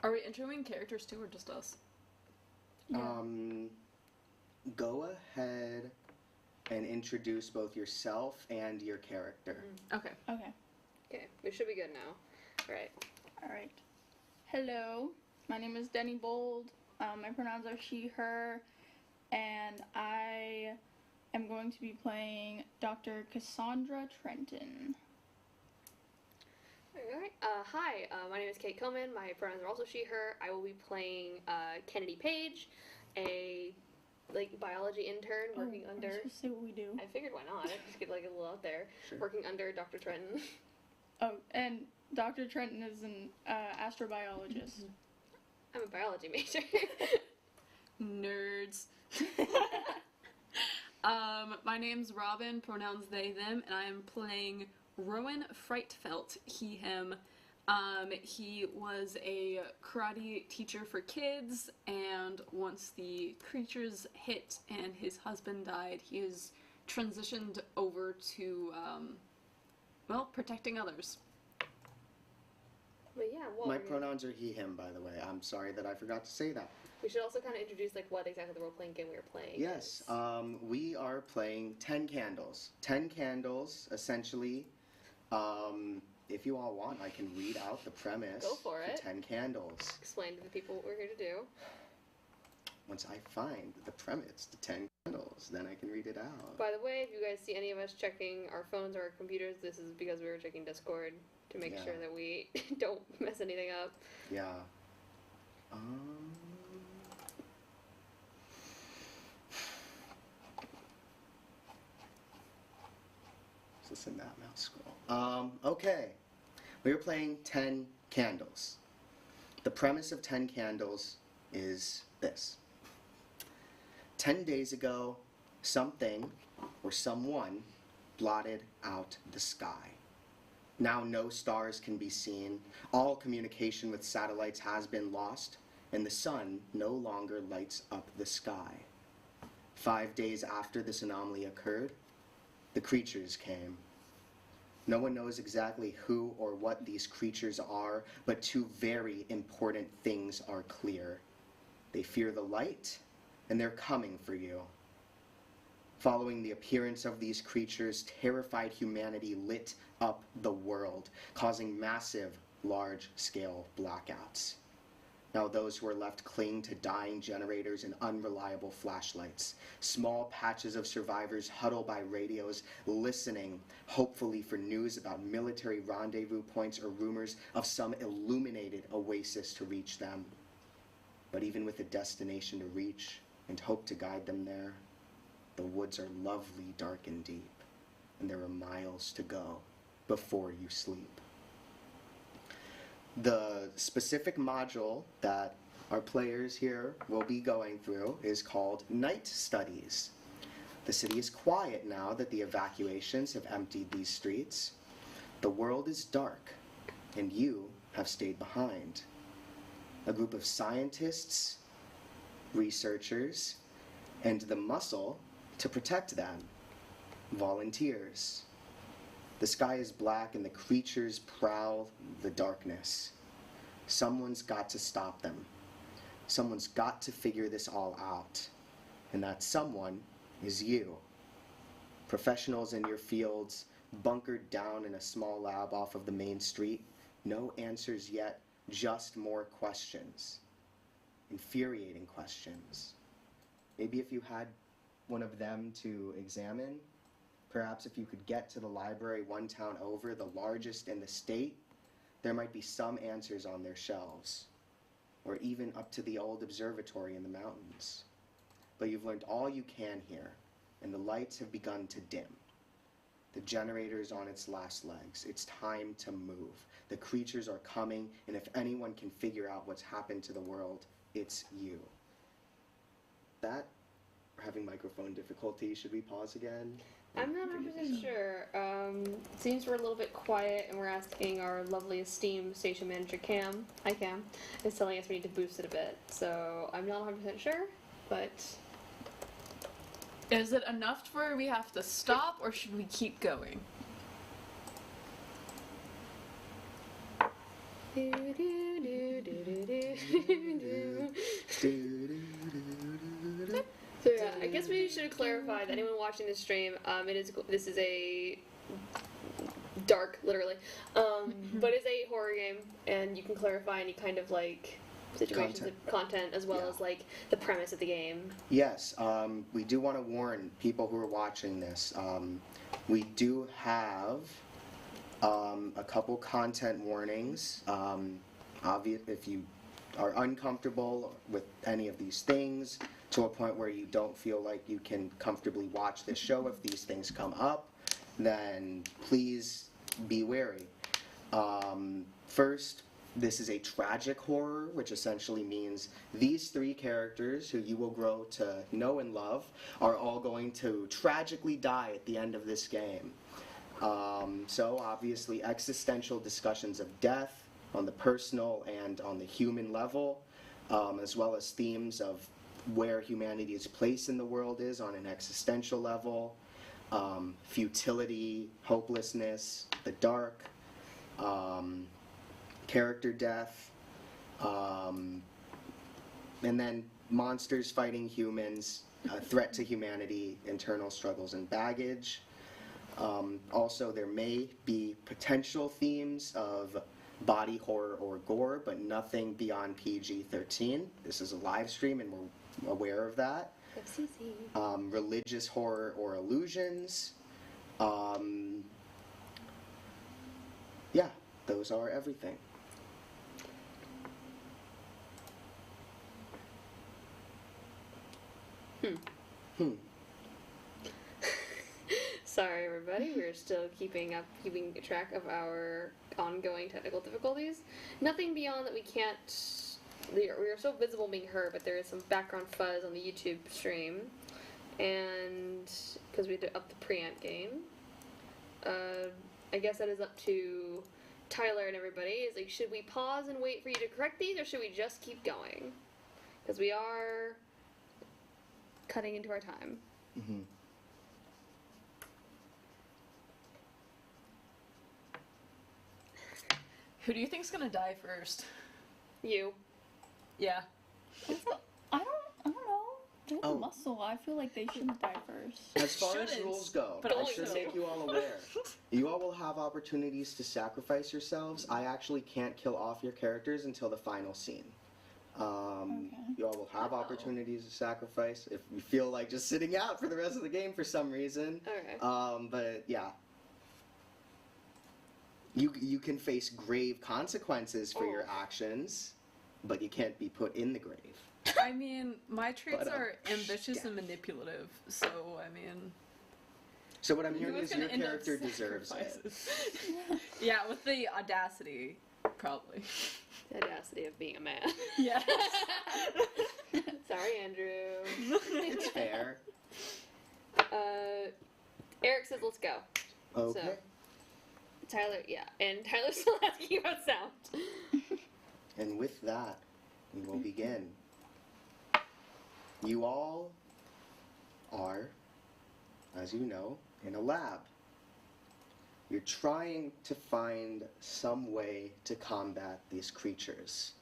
Are we interviewing characters too, or just us? Yeah. Go ahead and introduce both yourself and your character. Okay. Okay. Okay, we should be good now. All right. Hello, my name is Denny Bold. My pronouns are she, her, and I am going to be playing Dr. Cassandra Trenton. Alright, hi, my name is Kate Coleman. My pronouns are also she, her. I will be playing Kennedy Page, a biology intern working under. I'm supposed to say what we do. I figured why not? Just get a little out there. Sure. Working under Dr. Trenton. Oh, and Dr. Trenton is an astrobiologist. I'm a biology major. Nerds. My name's Robin, pronouns they, them, and I am playing Rowan Freitfelt, he, him. He was a karate teacher for kids, and once the creatures hit and his husband died, he has transitioned over to, protecting others. But yeah, well, My pronouns are he, him, by the way. I'm sorry that I forgot to say that. we should also kind of introduce what exactly the role-playing game we are playing Yes, is. we are playing 10 Candles. 10 Candles, essentially. If you all want, I can read out the premise. Go for it. 10 Candles. Explain to the people what we're here to do. Once I find the premise, the 10 Candles, then I can read it out. By the way, if you guys see any of us checking our phones or our computers, this is because we were checking Discord to make sure that we don't mess anything up. Yeah. Is this in that mouse scroll? Okay. We are playing 10 Candles. The premise of 10 Candles is this. 10 days ago, something or someone blotted out the sky. Now no stars can be seen, all communication with satellites has been lost, and the sun no longer lights up the sky. 5 days after this anomaly occurred, the creatures came. No one knows exactly who or what these creatures are, but two very important things are clear. They fear the light, and they're coming for you. Following the appearance of these creatures, terrified humanity lit up the world, causing massive, large-scale blackouts. Now those who are left cling to dying generators and unreliable flashlights. Small patches of survivors huddle by radios, listening, hopefully for news about military rendezvous points or rumors of some illuminated oasis to reach them. But even with a destination to reach and hope to guide them there, the woods are lovely, dark, and deep, and there are miles to go before you sleep. The specific module that our players here will be going through is called Night Studies. The city is quiet now that the evacuations have emptied these streets. The world is dark, and you have stayed behind. A group of scientists, researchers, and the muscle to protect them, volunteers. The sky is black and the creatures prowl the darkness. Someone's got to stop them. Someone's got to figure this all out. And that someone is you. Professionals in your fields, bunkered down in a small lab off of the main street. No answers yet, just more questions. Infuriating questions. Maybe if you had one of them to examine, perhaps if you could get to the library one town over, the largest in the state, there might be some answers on their shelves, or even up to the old observatory in the mountains. But you've learned all you can here, and the lights have begun to dim. The generator is on its last legs. It's time to move. The creatures are coming, and if anyone can figure out what's happened to the world, it's you. That, we're having microphone difficulty. Should we pause again? I'm not 100% sure. It seems we're a little bit quiet, and we're asking our lovely esteemed station manager, Cam. Hi, Cam. Is telling us we need to boost it a bit. So I'm not 100% sure, but... Is it enough to where we have to stop, or should we keep going? So yeah, I guess we should clarify that anyone watching this stream, this is a dark, literally, but it's a horror game, and you can clarify any kind of like situations of content as well as like the premise of the game. Yes, we do want to warn people who are watching this. We do have a couple content warnings. If you are uncomfortable with any of these things to a point where you don't feel like you can comfortably watch this show if these things come up, then please be wary. First, this is a tragic horror, which essentially means these three characters who you will grow to know and love are all going to tragically die at the end of this game. So obviously existential discussions of death on the personal and on the human level, as well as themes of where humanity's place in the world is on an existential level, futility, hopelessness, the dark, character death, and then monsters fighting humans, threat to humanity, internal struggles and baggage. Also, there may be potential themes of body horror or gore, but nothing beyond PG-13. This is a live stream and we're aware of that. Religious horror or illusions. Yeah, those are everything. Sorry, everybody. We're still keeping track of our ongoing technical difficulties. Nothing beyond that we can't. We are so visible being heard, but there is some background fuzz on the YouTube stream, and because we had to up the preamp game. I guess that is up to Tyler and everybody. Is like, should we pause and wait for you to correct these, or should we just keep going? Because we are cutting into our time. Mm-hmm. Who do you think's gonna die first? You. Yeah. I don't know. They're the muscle. I feel like they shouldn't die first. As far as rules go, but I should make you all aware. You all will have opportunities to sacrifice yourselves. I actually can't kill off your characters until the final scene. You all will have opportunities to sacrifice if you feel like just sitting out for the rest of the game for some reason. Okay. But yeah. You can face grave consequences for your actions, but you can't be put in the grave. I mean, my traits are ambitious and manipulative, so I mean... So what I'm hearing is your character deserves it. Yeah, with the audacity, probably. The audacity of being a man. Yeah. Sorry, Andrew. It's fair. Eric says, let's go. Okay. So, Tyler, yeah. And Tyler's still asking about sound. And with that, we will begin. You all are, as you know, in a lab. You're trying to find some way to combat these creatures.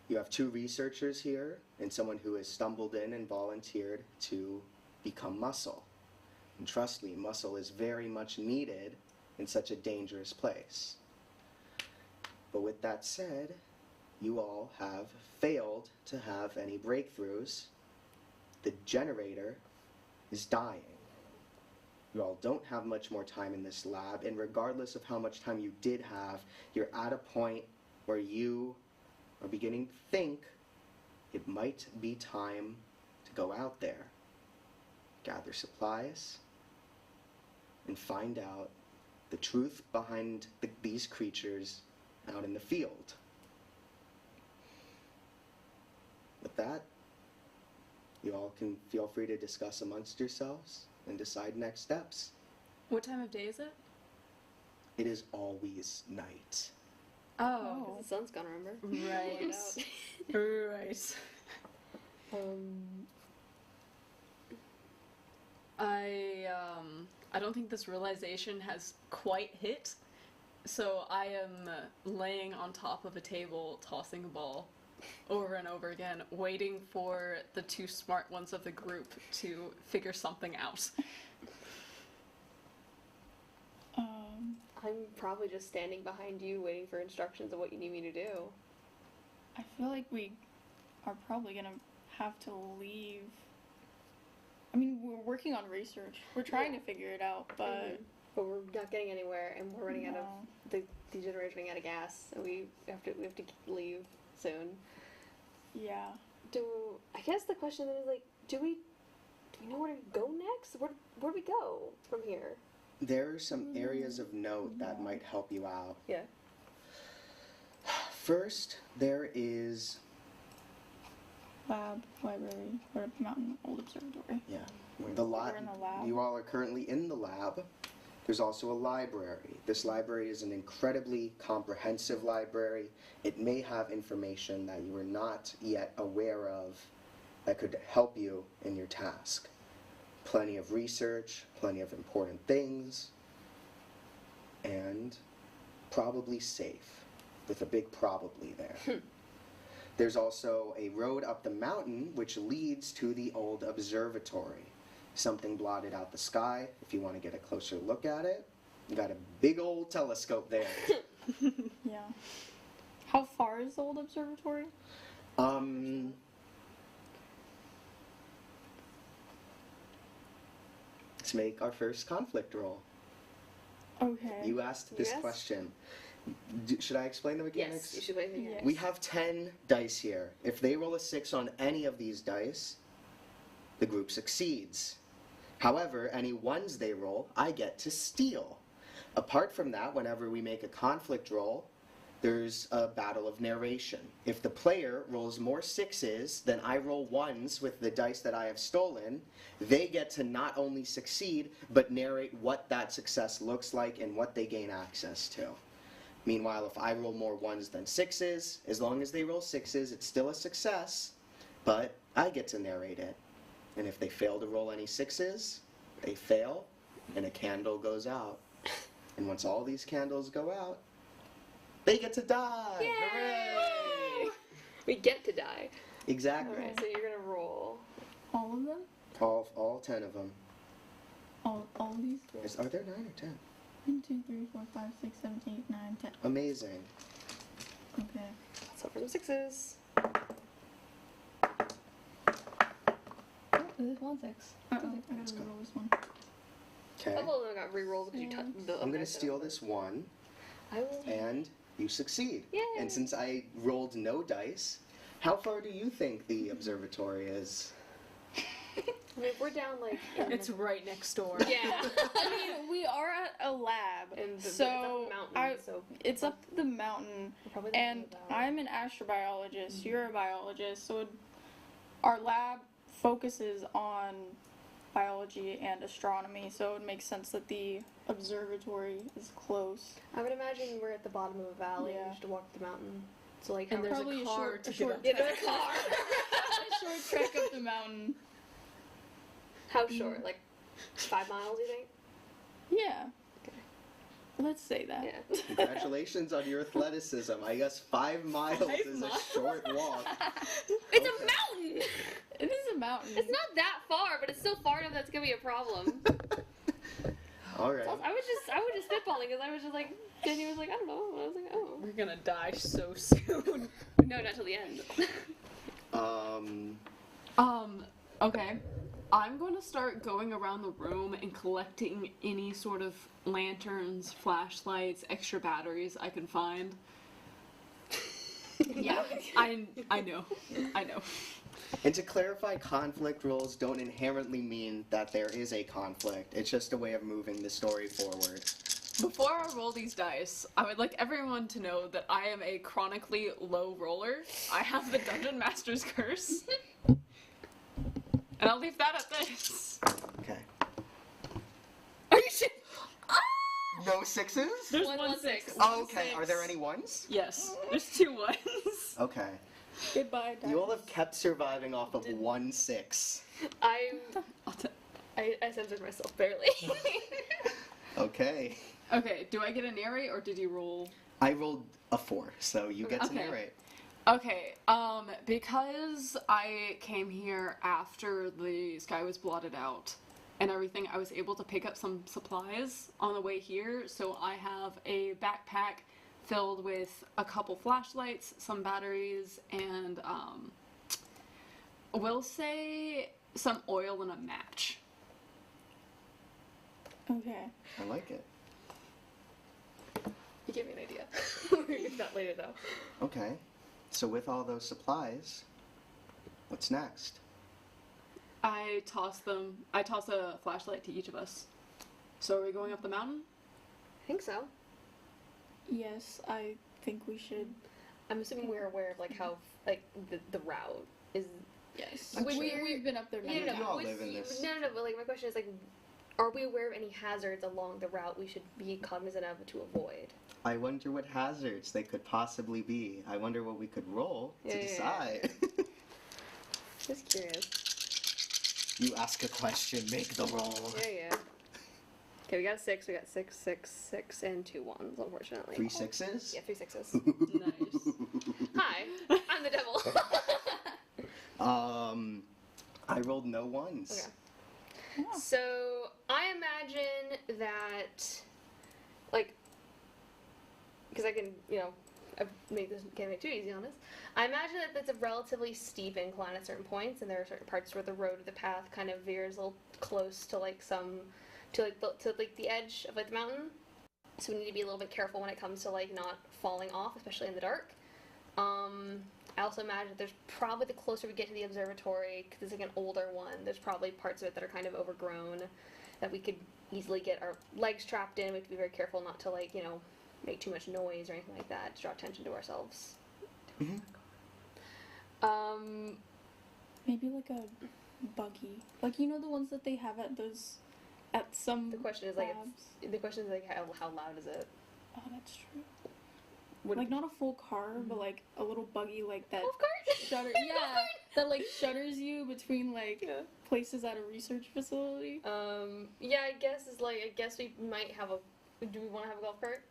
You have two researchers here and someone who has stumbled in and volunteered to become muscle. And trust me, muscle is very much needed in such a dangerous place. But with that said, you all have failed to have any breakthroughs. The generator is dying. You all don't have much more time in this lab, and regardless of how much time you did have, you're at a point where you are beginning to think it might be time to go out there, gather supplies, and find out the truth behind these creatures out in the field. With that, you all can feel free to discuss amongst yourselves and decide next steps. What time of day is it? It is always night. Oh. The sun's gone, remember? Right. Right. I don't think this realization has quite hit So I am laying on top of a table, tossing a ball over and over again, waiting for the two smart ones of the group to figure something out. I'm probably just standing behind you, waiting for instructions of what you need me to do. I feel like we are probably gonna have to leave. I mean, we're working on research. We're trying to figure it out, but But we're not getting anywhere, and we're running out of no. the generator's running out of gas, and we have to leave soon. Yeah. I guess the question then is like, do we know where to go next? Where do we go from here? There are some areas of note that might help you out. Yeah. First, there is Library, or mountain, old observatory. the We're in the lab. You all are currently in the lab. There's also a library. This library is an incredibly comprehensive library. It may have information that you are not yet aware of that could help you in your task. Plenty of research, plenty of important things, and probably safe, with a big probably there. There's also a road up the mountain which leads to the old observatory. Something blotted out the sky. If you want to get a closer look at it, you got a big old telescope there. Yeah. How far is the old observatory? Let's make our first conflict roll. Okay. You asked this Yes. question. Should I explain the mechanics? Yes, you should wait. Yeah. We have 10 dice here. If they roll a 6 on any of these dice, the group succeeds. However, any ones they roll, I get to steal. Apart from that, whenever we make a conflict roll, there's a battle of narration. If the player rolls more 6s than I roll 1s with the dice that I have stolen, they get to not only succeed, but narrate what that success looks like and what they gain access to. Meanwhile, if I roll more 1s than 6s, as long as they roll 6s, it's still a success, but I get to narrate it. And if they fail to roll any 6s, they fail, and a candle goes out. And once all these candles go out, they get to die! Yay! Hooray! We get to die. Exactly. Alright, so you're gonna roll. All of them? All 10 of them. All of these? Are there 9 or 10? 1, 2, 3, 4, 5, 6, 7, 8, 9, 10. Amazing. Okay. So for the 6s. This one's 6. I gotta roll this one. Okay. Couple of them got re-rolled because you touched the. I'm going to steal this one, I will. and you succeed. Yay! And since I rolled no dice, how far do you think the observatory is? I mean, if we're down like. It's right next door. Yeah. I mean, we are at a lab, And it's so up the mountain, so it's up the mountain, we're probably and I'm an astrobiologist. You're a biologist, so our lab focuses on biology and astronomy. So it makes sense that the observatory is close. I would imagine we're at the bottom of a valley. Yeah. And we have to walk the mountain. So like, And how- there's Probably a a car short- to a get short up. yeah, there's a car. A short trek up the mountain. How short? Like 5 miles? You think? Yeah. Okay. Let's say that. Yeah. Congratulations on your athleticism. I guess 5 miles is a short walk. It's a mountain. It is a mountain. It's not that far, but it's still far enough that's gonna be a problem. All right. I was just spitballing because I was just like, Danny was like, I don't know. And I was like, oh. We're gonna die so soon. No, not till the end. Okay. I'm going to start going around the room and collecting any sort of lanterns, flashlights, extra batteries I can find. Yeah, I know. And to clarify, conflict rolls don't inherently mean that there is a conflict. It's just a way of moving the story forward. Before I roll these dice, I would like everyone to know that I am a chronically low roller. I have the Dungeon Master's Curse. And I'll leave that at this. Okay. Are you shit? No 6s? There's One, one one, six. six. Oh, okay. Are there any 1s? Yes, there's 2 ones. Okay. Goodbye, You all have kept surviving off of 1 6. I censored myself barely. Okay. Okay, do I get a narrate or did you roll? I rolled a 4, so you get to Okay. narrate. Okay, because I came here after the sky was blotted out and everything, I was able to pick up some supplies on the way here, so I have a backpack filled with a couple flashlights, some batteries, and, we'll say some oil and a match. Okay. I like it. You gave me an idea. We'll get that later, though. Okay. So with all those supplies, what's next? I toss a flashlight to each of us. So are we going up the mountain? I think so. Yes, I think we should. I'm assuming we're aware of, like, how, like, the route is... Yes. I'm sure. We've been up there many You times. all live in this. No, but, like, my question is, like, are we aware of any hazards along the route we should be cognizant of to avoid? I wonder what hazards they could possibly be. I wonder what we could roll to Yeah. decide. Just curious. You ask a question, make the roll. Yeah. Okay, we got a 6, we got 6, 6, 6, and 2 ones, unfortunately. 3 6s? Yeah, 3 6s. Nice. Hi, I'm the devil. I rolled no ones. Okay. Yeah. So, I imagine that, like, because I can, can't make it too easy on this. I imagine that it's a relatively steep incline at certain points, and there are certain parts where the road or the path kind of veers a little close to, like, the edge of, like, the mountain. So we need to be a little bit careful when it comes to, like, not falling off, especially in the dark. I also imagine that there's probably, the closer we get to the observatory, because it's like an older one, there's probably parts of it that are kind of overgrown, that we could easily get our legs trapped in. We have to be very careful not to, like, make too much noise or anything like that to draw attention to ourselves. Mhm. Maybe like a buggy. Like, the ones that they have at some The question is, like, labs? how loud is it? Oh, that's true. Would Like, not a full car, but like a little buggy like that. Golf cart? Shutter, yeah, that like shutters you between like Yeah. places at a research facility. Yeah, I guess we might have do we want to have a golf cart?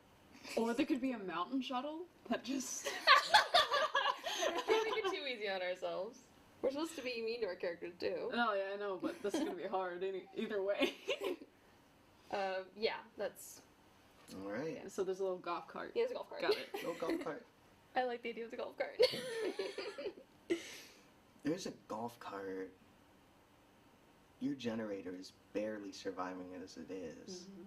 Or there could be a mountain shuttle that just... Can't make it too easy on ourselves. We're supposed to be mean to our characters too. Oh yeah, I know, but this is gonna be hard either way. Yeah, that's... Alright. Yeah, so there's a little golf cart. Yeah, it's a golf cart. Got it. No golf cart. I like the idea of the golf cart. There's a golf cart. Your generator is barely surviving it as it is. Mhm.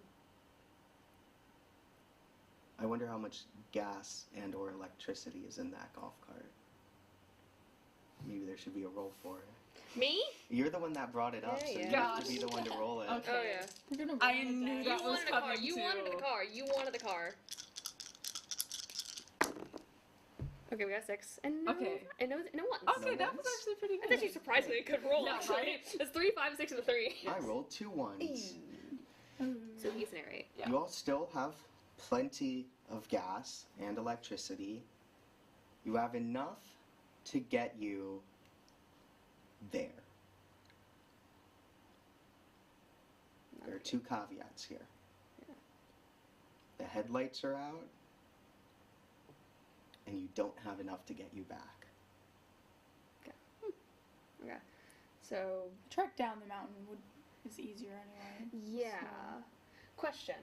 I wonder how much gas and or electricity is in that golf cart. Maybe there should be a roll for it. Me? You're the one that brought it up, Yeah, so yeah. you have to Gosh. be the one to roll it. Okay. Oh, yeah. We're gonna I roll with knew that. that was wanted a car. coming You too. wanted the car. You wanted the car. Okay, we got 6. And no, Okay. and no ones. Okay, No that was ones? actually pretty good. That's actually surprisingly a good roll, Yeah, actually. right? It's 3, 5, 6, and a 3. I rolled 2 ones. So he's narrate. Yeah. You all still have plenty of gas and electricity. You have enough to get you there. There are 2 caveats here. The headlights are out, and you don't have enough to get you back. Okay. So, Trek down the mountain is easier anyway. yeah. So- Question.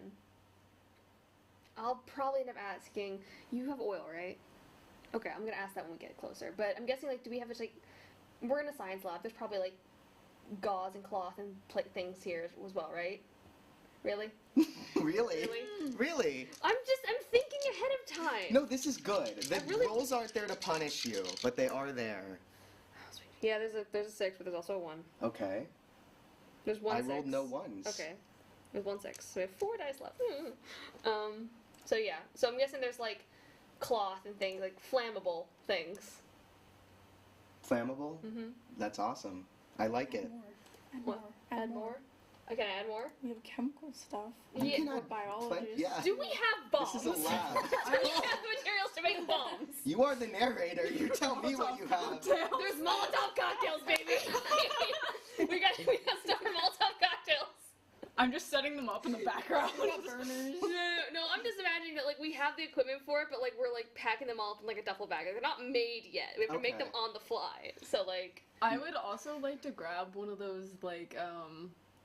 I'll probably end up asking, you have oil, right? Okay, I'm gonna ask that when we get closer. But I'm guessing, like, do we have, like, we're in a science lab. There's probably, like, gauze and cloth and things here as well, right? Really? Really? Really? Really? I'm thinking ahead of time. No, this is good. The I really- rolls aren't there to punish you, but they are there. Yeah, there's a 6, but there's also a 1. Okay. There's one I 6. rolled no ones. Okay. There's 1 6. So we have 4 dice left. So yeah. So I'm guessing there's, like, cloth and things, like flammable things. Flammable? Mm-hmm. That's awesome. I like it. Add What? more. Add more? Can I add more? We have chemical stuff. You Yeah. can We're add biologists. yeah. Do we have bombs? This is a lab. Do we have materials to make bombs? You are the narrator. You tell me what you have. There's Molotov cocktails, baby. we got stuff for Molotov cocktails. I'm just setting them up in the background. Burners. No, I'm just imagining that, like, we have the equipment for it, but, like, we're, like, packing them all up in, like, a duffel bag. Like, they're not made yet. We have to make them on the fly. So, like... I would also like to grab one of those, like,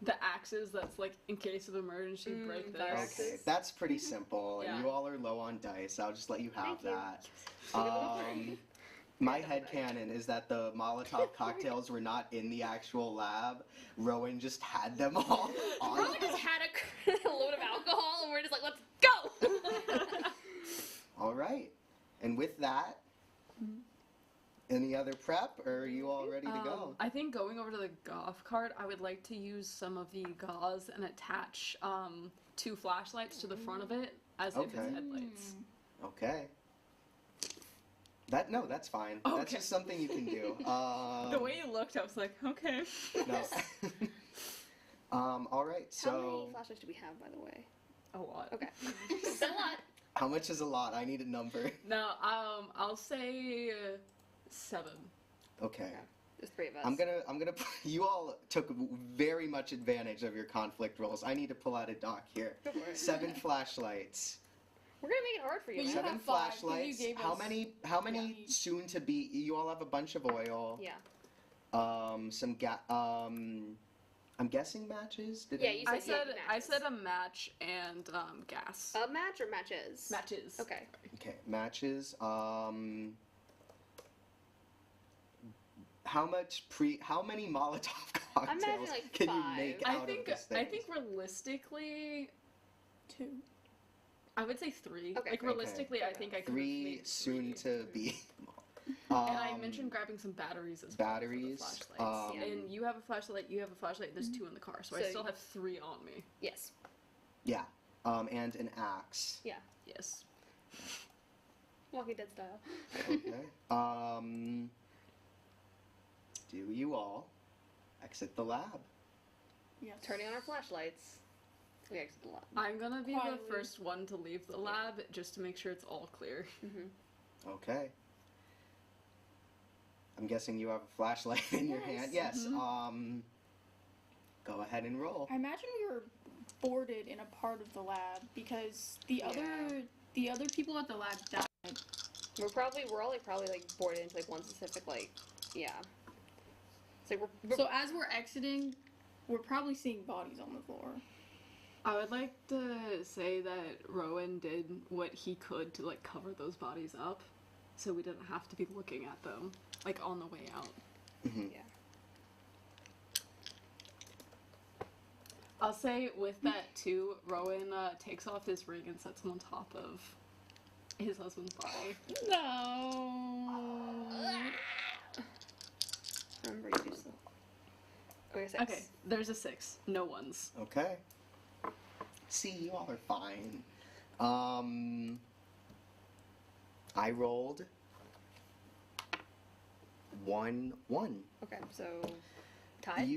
the axes that's, like, in case of emergency, break this. Okay, that's pretty simple. Yeah. And you all are low on dice. I'll just let you have Thank you. that. My headcanon is that the Molotov cocktails were not in the actual lab. Rowan just had them all on. Rowan just had a load of alcohol, and we're just like, let's go! All right. And with that, any other prep, or are you all ready to go? I think going over to the golf cart, I would like to use some of the gauze and attach 2 flashlights to the front of it as if it's Okay. headlights. Okay. That's fine. Okay. That's just something you can do. The way you looked, I was like, okay. No. All right. How many So, flashlights do we have, by the way? A lot. Okay. That's a lot. how much is a lot? I need a number. No, I'll say 7. Okay. There's 3 of us. I'm gonna. You all took very much advantage of your conflict rolls. I need to pull out a doc here. Go for it. 7 flashlights. We're gonna make it hard for you, Well, man. you 7 have 5, 'cause you flashlights. gave How us- many Yeah. soon to be? You all have a bunch of oil. Yeah. I'm guessing matches. Did Yeah, any- you I said said matches. a match and gas. A match or matches? Matches. Okay. Okay, matches. How many Molotov cocktails imagining, like, can you 5. make I out think of this thing? I think realistically, 2. I would say 3. Okay. Like Okay. realistically, I think I could 3 make soon 3. to be. And I mentioned grabbing some batteries as well batteries, for the flashlights. um, And you have a flashlight, you have a flashlight, there's 2 in the car, so I So still you- have 3 on me. Yes. Yeah. And an axe. Yeah. Yes. Walking Dead style. Okay. Do you all exit the lab? Yes. Turning on our flashlights. We exit the lab. I'm gonna be Quietly. the first one to leave the lab just to make sure it's all clear. Mm-hmm. Okay. I'm guessing you have a flashlight in your hand. Yes. Go ahead and roll. I imagine we were boarded in a part of the lab because the other people at the lab died. We're all like probably like boarded into like one specific yeah. It's like we're So as we're exiting, we're probably seeing bodies on the floor. I would like to say that Rowan did what he could to like cover those bodies up, so we didn't have to be looking at them like on the way out. yeah. I'll say with that too, Rowan takes off his ring and sets him on top of his husband's body. No. Remember you do so. Okay, 6. Okay, there's a 6. No ones. Okay. See, you all are fine. I rolled 1-1. Okay, so tie.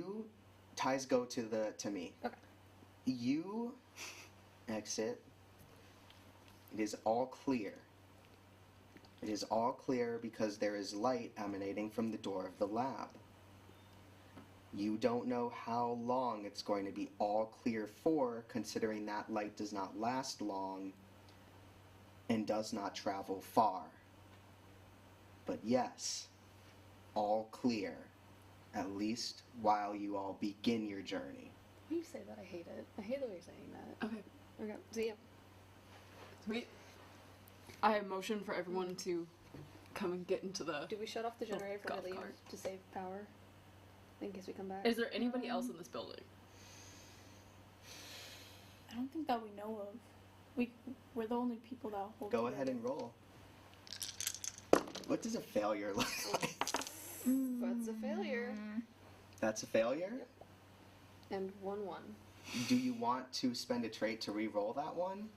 Ties go to me. Okay. You exit. It is all clear. It is all clear because there is light emanating from the door of the lab. You don't know how long it's going to be all clear for, considering that light does not last long and does not travel far. But yes, all clear, at least while you all begin your journey. When you say that, I hate it. I hate the way you're saying that. Okay. Okay, so yeah. Sweet. I motion for everyone to come and get into the... Do we shut off the generator for golf the leave cart. to save power? In case we come back? Is there anybody else in this building? I don't think that we know of. We're the only people that hold. Go ahead and roll. What does a failure look like? That's a failure. That's a failure? And 1-1. Do you want to spend a trait to re-roll that one?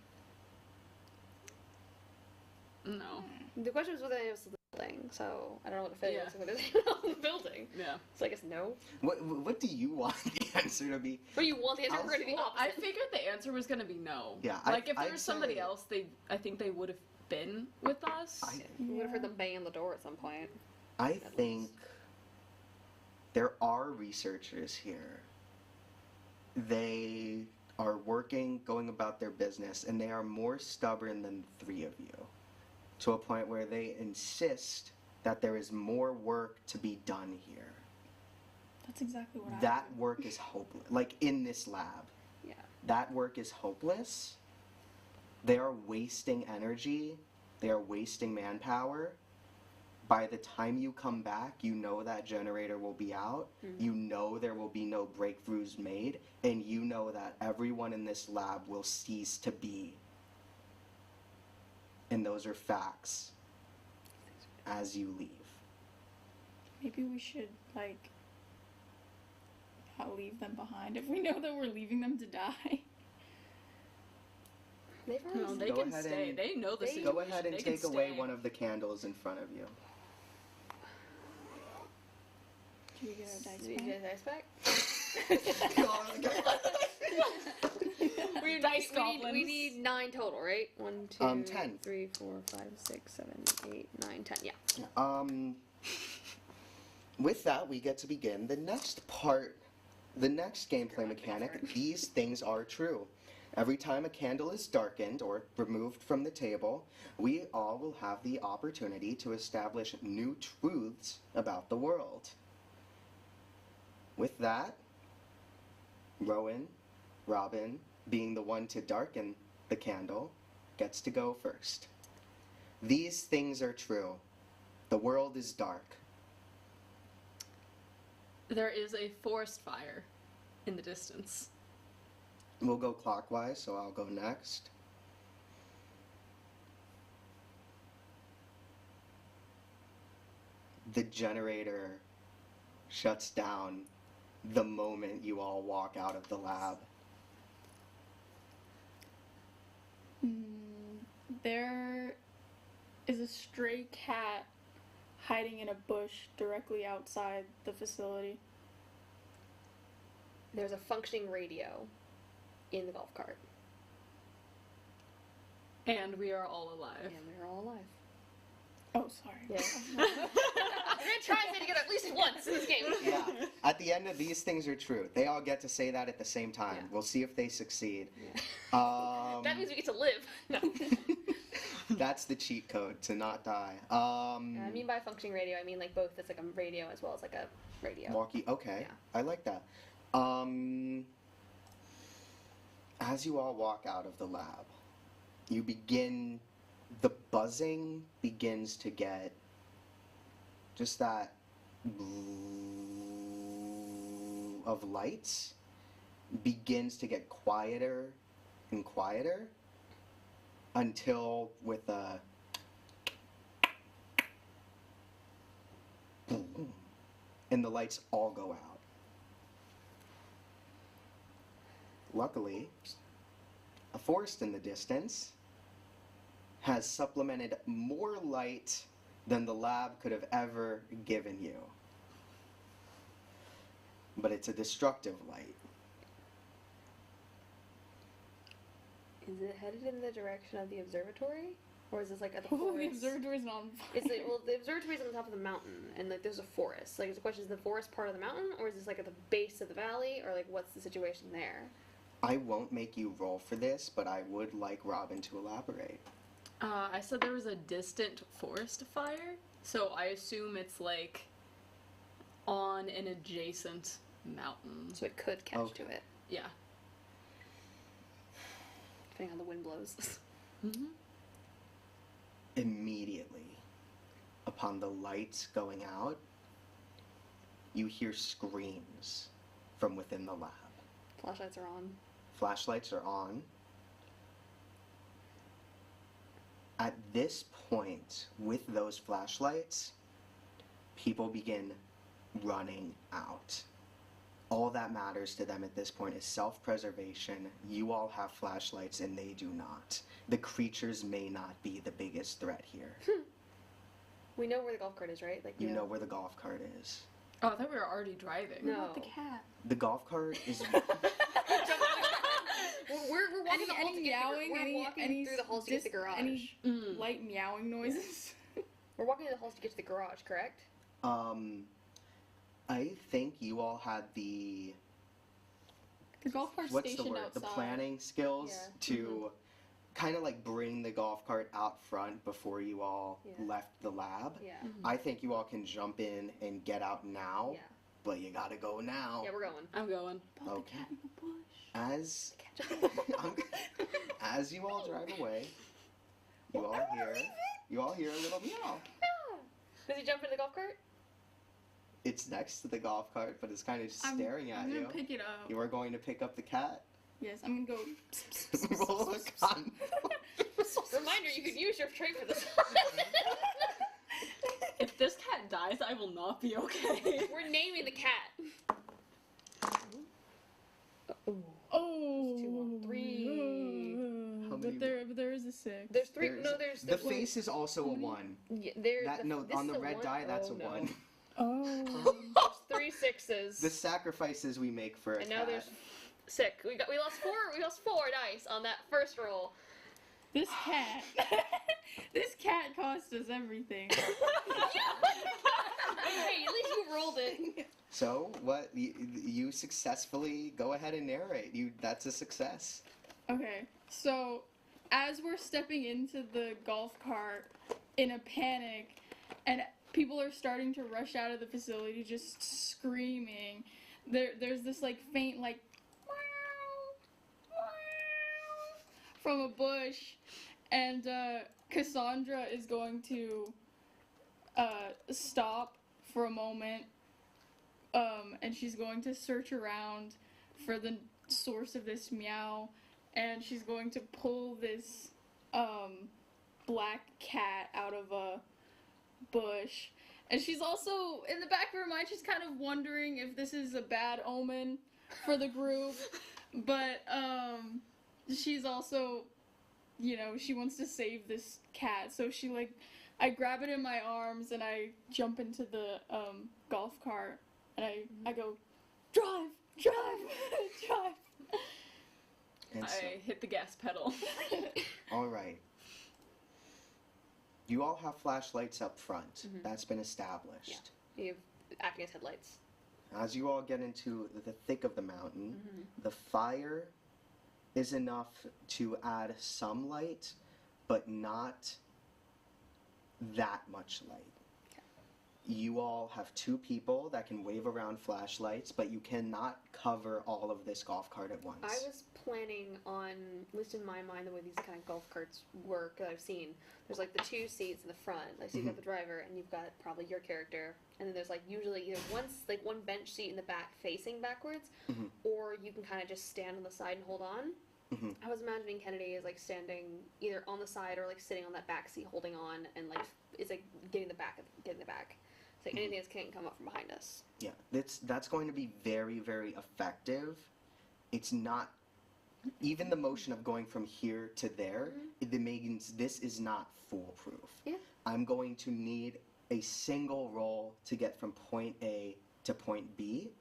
No. The question was whether it was the building, so I don't know what a failure Yeah. is. What is it in the building? Yeah. So I guess no. What do you want the answer to be? Or you want the answer I'll- for anything Well, I opposite? figured the answer was gonna be no. Yeah, Like if there I'd was somebody say- else, I think they would have been with us. We would have heard them bang on the door at some point. I think there are researchers here. they are working, going about their business, and they are more stubborn than the three of you, to a point where they insist that there is more work to be done here. That's exactly what I That do. work is hopeless. Like, in this lab. Yeah. That work is hopeless. They are wasting energy. They are wasting manpower. By the time you come back, you know that generator will be out. You know there will be no breakthroughs made. And you know that everyone in this lab will cease to be. And those are facts as you leave. Maybe we should, like, not leave them behind if we know that we're leaving them to die. They've already No, they Go can ahead stay. and- They know the They- situation. Go ahead and They can take away stay. one of the candles in front of you. Should we get our dice Did you back? get a dice back? Dice we goblins. need 9 total, right? 1, 2, 10. 3, 4, 5, 6, 7, 8, 9, 10. Yeah. With that, we get to begin the next part, the next gameplay mechanic. These things are true. Every time a candle is darkened or removed from the table, we all will have the opportunity to establish new truths about the world. With that, Rowan, Robin, being the one to darken the candle, gets to go first. These things are true. The world is dark. There is a forest fire in the distance. We'll go clockwise, so I'll go next. The generator shuts down the moment you all walk out of the lab. There is a stray cat hiding in a bush directly outside the facility. There's a functioning radio in the golf cart. And we are all alive. And we're all alive. Oh, sorry. Yeah. We're gonna try and say together at least once in this game. Yeah. At the end of these things are true. They all get to say that at the same time. Yeah. We'll see if they succeed. Yeah. That means we get to live. No. That's the cheat code to not die. I mean by functioning radio, I mean like both. It's like a radio as well as like a radio. Walkie. Okay. Yeah. I like that. As you all walk out of the lab, the buzzing begins to get just that of lights begins to get quieter and quieter until with a and the lights all go out. Luckily, a forest in the distance has supplemented more light than the lab could have ever given you. But it's a destructive light. Is it headed in the direction of the observatory? Or is this like at the Oh, the forest? observatory's not on fire. Is it, well, the observatory's on the top of the mountain, and like there's a forest. Like, the question is the forest part of the mountain, or is this like at the base of the valley, or like what's the situation there? I won't make you roll for this, but I would like Robin to elaborate. I said there was a distant forest fire, so I assume it's like on an adjacent mountain. So it could catch Okay. to it, Yeah. depending on the wind blows. Mm-hmm. Immediately, upon the lights going out, you hear screams from within the lab. Flashlights are on. Flashlights are on. At this point, with those flashlights, people begin running out. All that matters to them at this point is self-preservation. You all have flashlights and they do not. The creatures may not be the biggest threat here. We know where the golf cart is, right? Like You know where the golf cart is. Oh, I thought we were already driving. No. What about the cat? The golf cart is... We're walking the halls to get meowing? we're walking through the halls to get to the garage. Any light meowing noises? We're walking through the halls to get to the garage, correct? I think you all had the The golf cart's what's the stationed word? outside. The planning skills Yeah. to kind of like bring the golf cart out front before you all Yeah. left the lab. Yeah. I think you all can jump in and get out now, Yeah. but you gotta go now. Yeah, we're going. I'm going. Put the Okay. cat in the bush. As you all drive away, you all hear a little meow. Does he jump in the golf cart? It's next to the golf cart, but it's kind of staring at I'm you. gonna pick it up. You are going to pick up the cat. Yes, I'm gonna go. Roll a con. Reminder, you could use your trait for this. If this cat dies, I will not be okay. We're naming the cat. Oh, Two on three. How many- But there is a 6. There's three. No, there's the face is also a 1. There. No, on the red die, that's a no. 1. Oh. There's 3 6s. The sacrifices we make for a and cat. now there's 6. We lost 4. We lost 4 dice on that first roll. This cat. This cat cost us everything. Hey, at least you rolled it. So what? You successfully go ahead and narrate. That's a success. Okay, so as we're stepping into the golf cart in a panic, and people are starting to rush out of the facility just screaming, there's this like faint like meow, meow from a bush, and Cassandra is going to stop for a moment, and she's going to search around for the source of this meow, and she's going to pull this black cat out of a bush. And she's also, in the back of her mind, she's kind of wondering if this is a bad omen for the group, but she's also, you know, she wants to save this cat, so she I grab it in my arms and I jump into the golf cart, and I go, drive, drive. And so, I hit the gas pedal. all right. You all have flashlights up front. That's been established. You have acting as headlights. As you all get into the thick of the mountain, the fire is enough to add some light, but not that much light. You all have 2 people that can wave around flashlights, but you cannot cover all of this golf cart at once. I was planning on, at least in my mind, the way these kind of golf carts work that I've seen. There's like the 2 seats in the front, like so you've got the driver and you've got probably your character, and then there's like usually either one bench seat in the back facing backwards, or you can kind of just stand on the side and hold on. I was imagining Kennedy is like standing either on the side or like sitting on that back seat holding on, and like it's like getting the back. So like anything that can't come up from behind us. Yeah, that's going to be very, very effective. It's not, even the motion of going from here to there, it means this is not foolproof. Yeah. I'm going to need a single roll to get from point A to point B,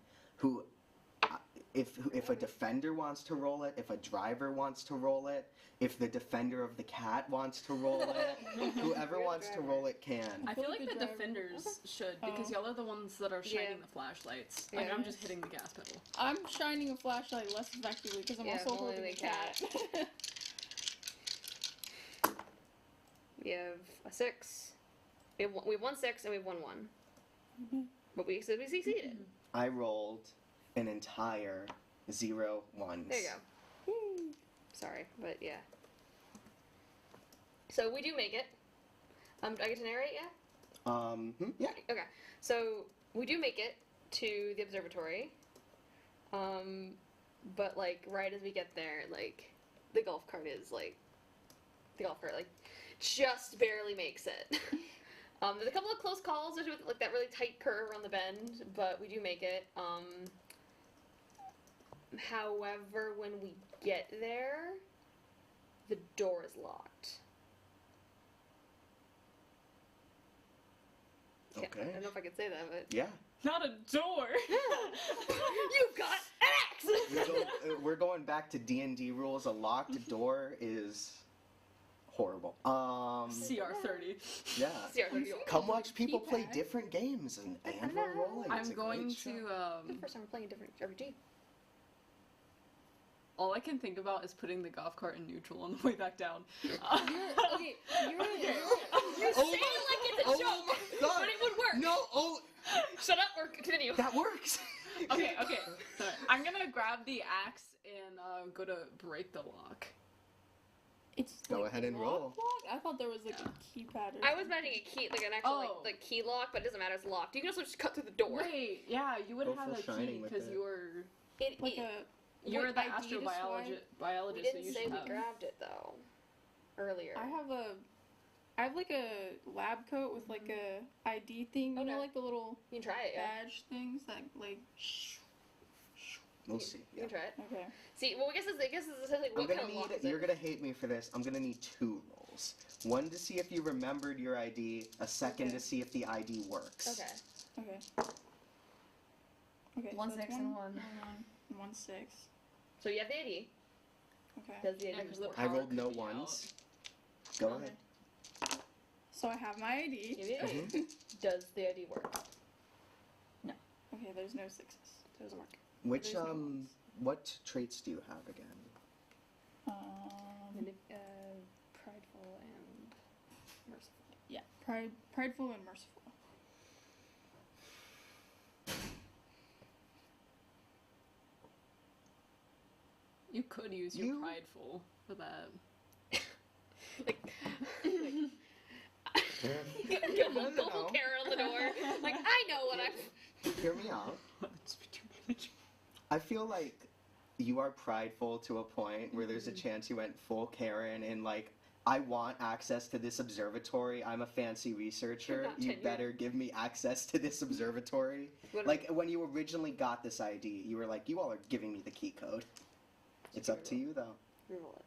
if a defender wants to roll it, if a driver wants to roll it, if the defender of the cat wants to roll it, whoever wants to roll it can. I feel like the the driver- defenders should, because y'all are the ones that are shining the flashlights. Like, Yeah. I'm just hitting the gas pedal. I'm shining a flashlight less effectively because I'm Yeah, also holding holding the a cat. We have a 6. We have 1 6 and we have 1 1. But we succeeded. I rolled an entire 0 1s. There you go. Sorry, but yeah. So we do make it. Do I get to narrate yet? Yeah. Okay. So we do make it to the observatory. But like right as we get there, like the golf cart just barely makes it. There's a couple of close calls. There's like that really tight curve around the bend, but we do make it. However, when we get there, the door is locked. Yeah, Okay. I don't know if I could say that, but Yeah. Not a door! you've got an axe. We're going back to D&D rules. A locked door is horrible. CR30. Yeah. See, I know Come watch people play Keypad. different games and we're rolling. It's I'm a going great show. to, the first time we're playing a different RPG. all I can think about is putting the golf cart in neutral on the way back down. You're saying it like it's a joke, but it would work. No, Shut up or continue. that works. Okay. Sorry. I'm gonna grab the axe and go to break the lock. It's Go like ahead and lock roll. lock? I thought there was like a keypad or I was imagining a key, like an actual like key lock, but it doesn't matter. It's locked. You can also just cut through the door. Wait, yeah, you would Go have full a key shining with because it. you were like a you're the ID to astrobiologist. We So didn't you say should we have. grabbed it though. Earlier. I have like a lab coat with like a ID thing. You know, Okay. like the little You can try it. Yeah. badge things that like. We'll see. You can try it. Okay. See, well, I guess it's essentially what kind of lock is You're it? gonna hate me for this. I'm gonna need 2 rolls. One to see if you remembered your ID. A second Okay. to see if the ID works. Okay. Okay. Okay. One so it's 6 and one. 1 6. So you have the ID. Okay. Does the Yeah, ID 'cause the work? I power rolled could no be ones. Go Okay. ahead. So I have my ID. You have the ID. Mhm. Does the ID work? Okay, there's no 6s. It doesn't work. Which There's no ones. what traits do you have again? Prideful and merciful. Yeah, prideful and merciful. You could use your You- prideful for that. Get vocal Karen on the door. Like, I know what I'm. Hear me out. I feel like you are prideful to a point where there's a chance you went full Karen and like, I want access to this observatory. I'm a fancy researcher. You're not You tenured. better give me access to this observatory. What- Like when you originally got this ID, you were like, you all are giving me the key code. It's up to you though. Reroll it.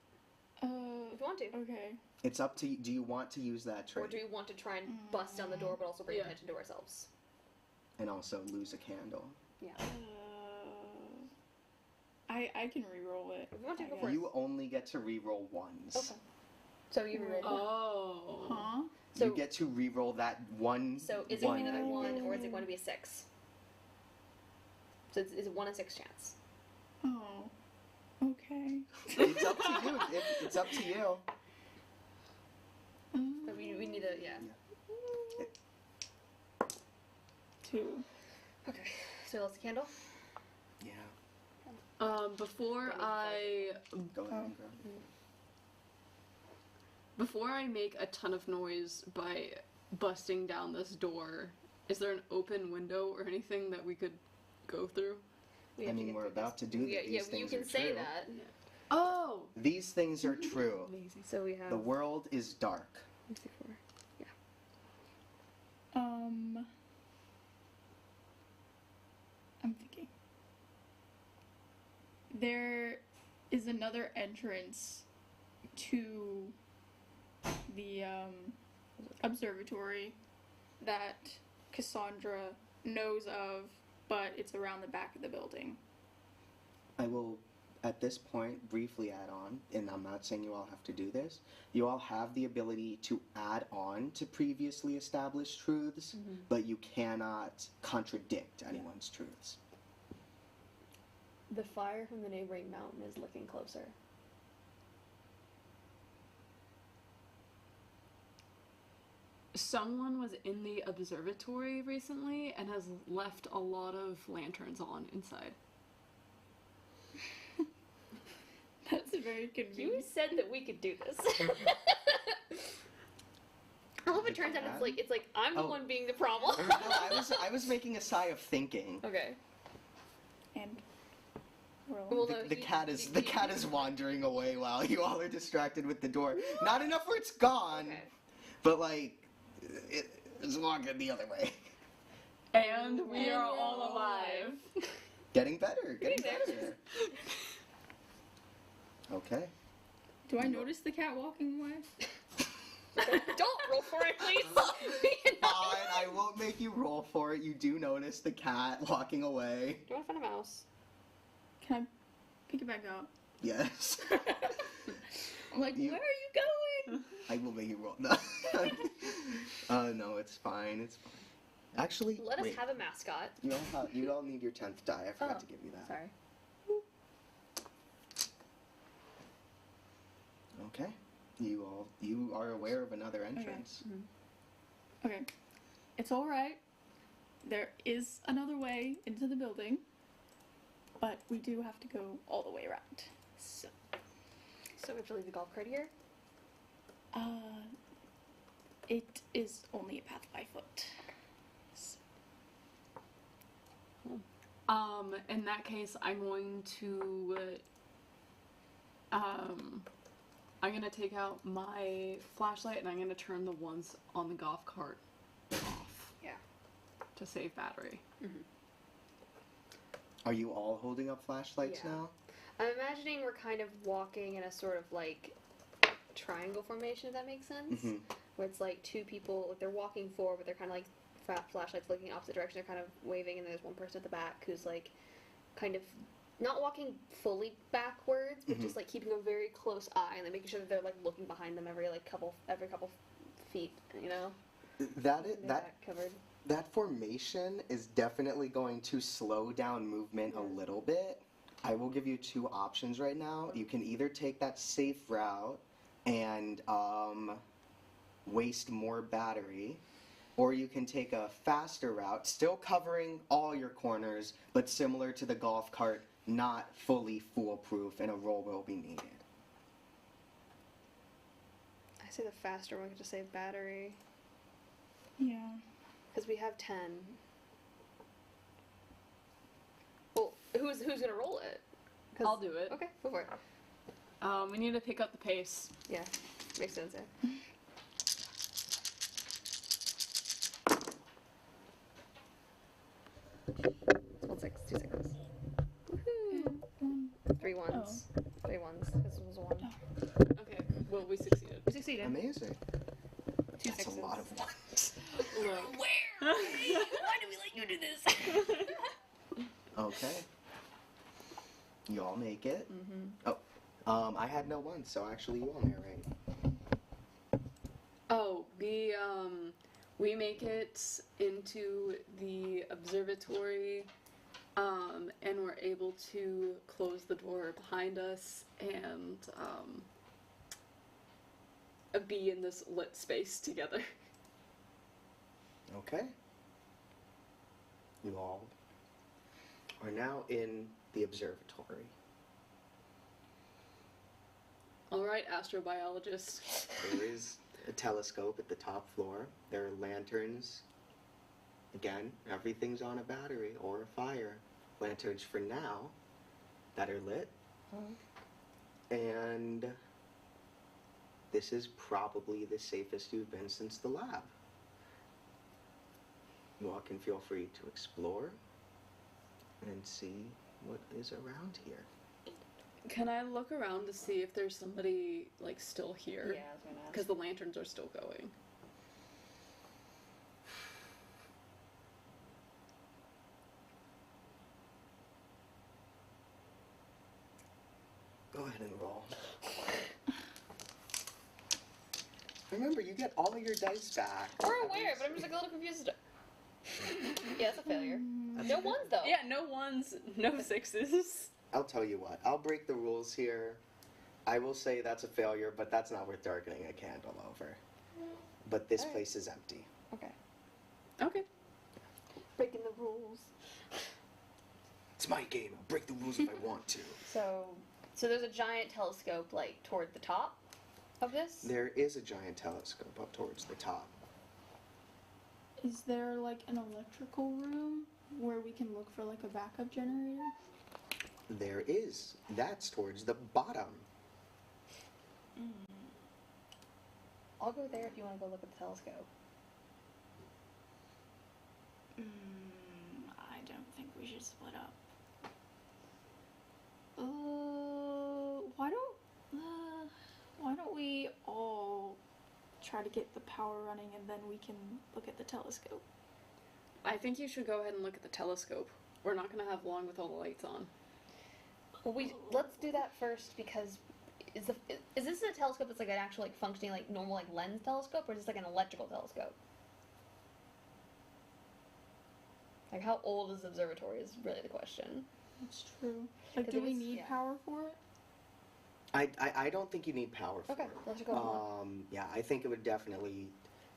Uh, If you want to. okay. It's up to you. Do you want to use that Or trait do we want to try and bust down the door but also bring Yeah. attention to ourselves? and also lose a candle? Yeah. I can re-roll it. If you want to, I go guess. for it. You only get to re-roll once. Okay. So you reroll one. Oh. Huh? So, you get to re-roll that one. so is it going to be another one. 1 or is it going to be a 6? So it's a 1 in 6 chance. Oh. Okay. It's up to you. It's up to you. So we need a, yeah. 2. Okay. So that's the candle. Yeah. Before Go ahead and grab it. before I make a ton of noise by busting down this door, is there an open window or anything that we could go through? We I have to mean, get we're through about this. to do Yeah, these yeah, things you can are say true. that. Oh. These things are true. Amazing. So we have. The world is dark. 64. I'm thinking. There is another entrance to the observatory that Cassandra knows of, but it's around the back of the building. I will, at this point, briefly add on, and I'm not saying you all have to do this. You all have the ability to add on to previously established truths, but you cannot contradict anyone's truths. The fire from the neighboring mountain is looking closer. Someone was in the observatory recently and has left a lot of lanterns on inside. That's very You convenient. said that we could do this. I hope it turns out it's like I'm the Oh. one being the problem. No, I was making a sigh of thinking. Okay. And roll. Well, The, no, the cat is wandering away while you all are distracted with the door. Not enough where it's gone, Okay. but like it's walking the other way. And we are all alive. Getting better. Getting Getting there. better. Okay. Do I notice the cat walking away? Don't roll for it, please. Fine, I won't make you roll for it. You do notice the cat walking away. Do you want to find a mouse? Can I pick it back up? Yes. I'm like, You- where are you going? I will make you roll. No. No, it's fine. It's fine. Actually, Let us wait. have a mascot. You all need your 10th die. I forgot Oh, to give you that. Sorry. Okay. You are aware of another entrance. Okay. It's alright. There is another way into the building, but we do have to go all the way around. So, we have to leave the golf cart here? it is only a path by foot. So, In that case, I'm going to, I'm gonna take out my flashlight and I'm gonna turn the ones on the golf cart off. Yeah. To save battery. Are you all holding up flashlights Yeah. now? I'm imagining we're kind of walking in a sort of like triangle formation, if that makes sense. Mhm. Where it's like two people, like they're walking forward, but they're kind of like flashlights looking opposite direction. They're kind of waving, and there's one person at the back who's like kind of not walking fully backwards, but just like keeping a very close eye, and then making sure that they're like looking behind them every couple feet, you know. That Covered. That formation is definitely going to slow down movement a little bit. I will give you two options right now. You can either take that safe route and waste more battery, or you can take a faster route, still covering all your corners, but similar to the golf cart, not fully foolproof, and a roll will be needed. I say the faster one to save battery. yeah. Because we have 10. Well, who's gonna roll it? 'Cause- I'll do it. Okay, go for it. We need to pick up the pace. Yeah, makes sense. Yeah. One six, 2 sixes. Woohoo! 3 ones. 3 ones. This was 1. Okay, well, we succeeded. We succeeded. Amazing. 2 That's sixes. a lot of ones. Look. Why do we let you do this? Okay. You all make it. I had no ones, so actually you all narrate. Oh, we make it into the observatory, and we're able to close the door behind us and be in this lit space together. Okay. You all are now in the observatory. All right, astrobiologist. There is a telescope at the top floor. There are lanterns. Again, everything's on a battery or a fire. Lanterns for now that are lit. And this is probably the safest you've been since the lab. You all can feel free to explore and see what is around here. Can I look around to see if there's somebody, like, still here? Yeah, I was gonna ask. Because the lanterns are still going. Go ahead and roll. Remember, you get all of your dice back. We're aware, but I'm just like a little confused. Yeah, that's a failure. No ones though. Yeah, no ones, no sixes. I'll tell you what, I'll break the rules here. I will say that's a failure, but that's not worth darkening a candle over. But this Alright. place is empty. Okay. Okay. Breaking the rules. It's my game. I'll break the rules if I want to. So there's a giant telescope like toward the top of this. There is a giant telescope up towards the top. Is there like an electrical room where we can look for like a backup generator? There is. That's towards the bottom. I'll go there if you want to go look at the telescope. I don't think we should split up. Why don't we all try to get the power running and then we can look at the telescope? I think you should go ahead and look at the telescope. We're not gonna have long with all the lights on. Well, let's do that first because is this a telescope that's like an actual like functioning like normal like lens telescope, or is this like an electrical telescope? Like how old is the observatory is really the question. That's true. Like, 'Cause do it we was- need yeah. power for it? I don't think you need power for Okay, it. let's go. Yeah, I think it would definitely,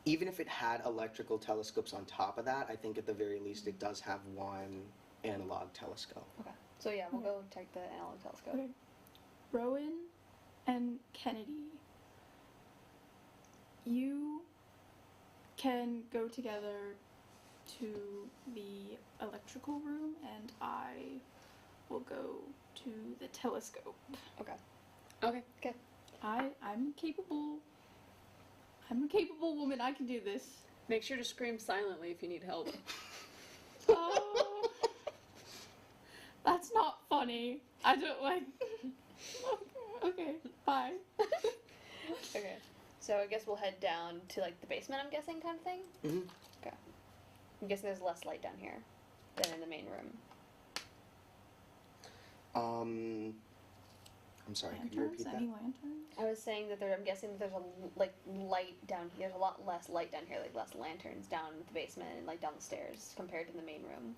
even if it had electrical telescopes on top of that, I think at the very least it does have one analog telescope. Okay. So yeah, we'll go check the analog telescope. Okay. Rowan and Kennedy, you can go together to the electrical room, and I will go to the telescope. Okay. Okay. Okay. I'm capable. I'm a capable woman. I can do this. Make sure to scream silently if you need help. Oh, that's not funny. I don't like. Okay, bye. Okay. So I guess we'll head down to like the basement. I'm guessing, kind of thing. Mm-hmm. Okay. I'm guessing there's less light down here than in the main room. I'm sorry, could you repeat that? Any lanterns? I was saying that I'm guessing that there's a light down here. There's a lot less light down here, like less lanterns down the basement and like down the stairs compared to the main room.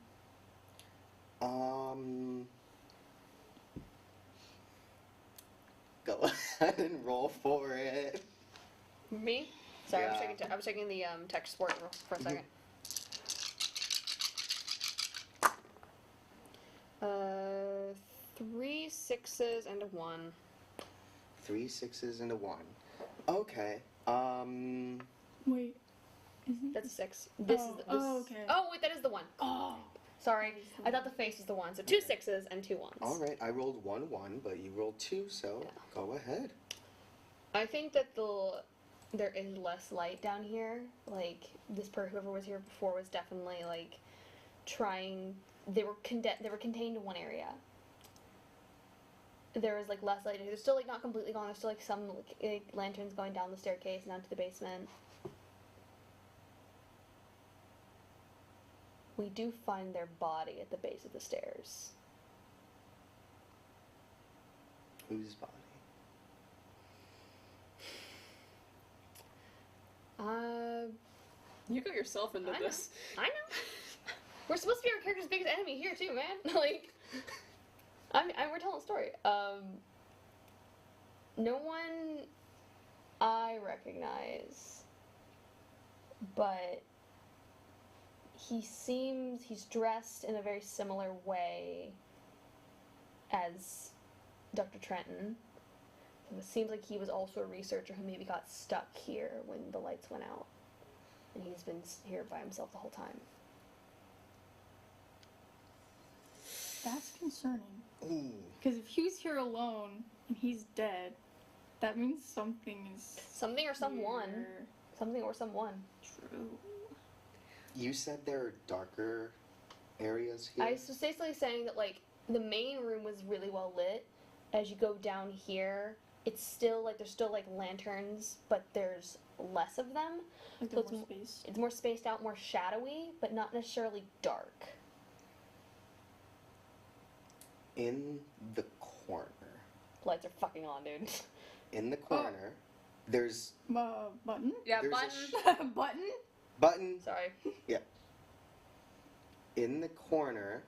Go ahead and roll for it. Me? Sorry, Yeah. I was checking the tech support for a second. 3 6s and a 1. 3 6s and a 1. Okay. Wait, isn't That's a 6. This is the, this, okay. Oh wait, that is the 1. Oh, Sorry, I thought the face was the 1. So 2 6s and 2 1s. All right, I rolled 1 1, but you rolled 2, so Yeah. go ahead. I think that there is less light down here. Like whoever was here before was definitely like trying. They were contained to one area. There was like less light. They're still like not completely gone. There's still like some like lanterns going down the staircase and down to the basement. We do find their body at the base of the stairs. Whose body? You got yourself into I know. this. I know. We're supposed to be our character's biggest enemy here too, man. Like, we're telling a story. No one I recognize, but he's dressed in a very similar way as Dr. Trenton. So it seems like he was also a researcher who maybe got stuck here when the lights went out. And he's been here by himself the whole time. that's concerning. Ooh. Because if he was here alone and he's dead, that means something is Something or someone. here. Something or someone. True. You said there are darker areas here? I was basically saying that, like, the main room was really well lit. As you go down here, it's still, like, there's still, like, lanterns, but there's less of them. Like So there's it's more mo- space. It's more spaced out, more shadowy, but not necessarily dark. In the corner. Lights are fucking on, dude. In the corner, there's Button? Yeah, There's a button. Button? button. Sorry. In the corner.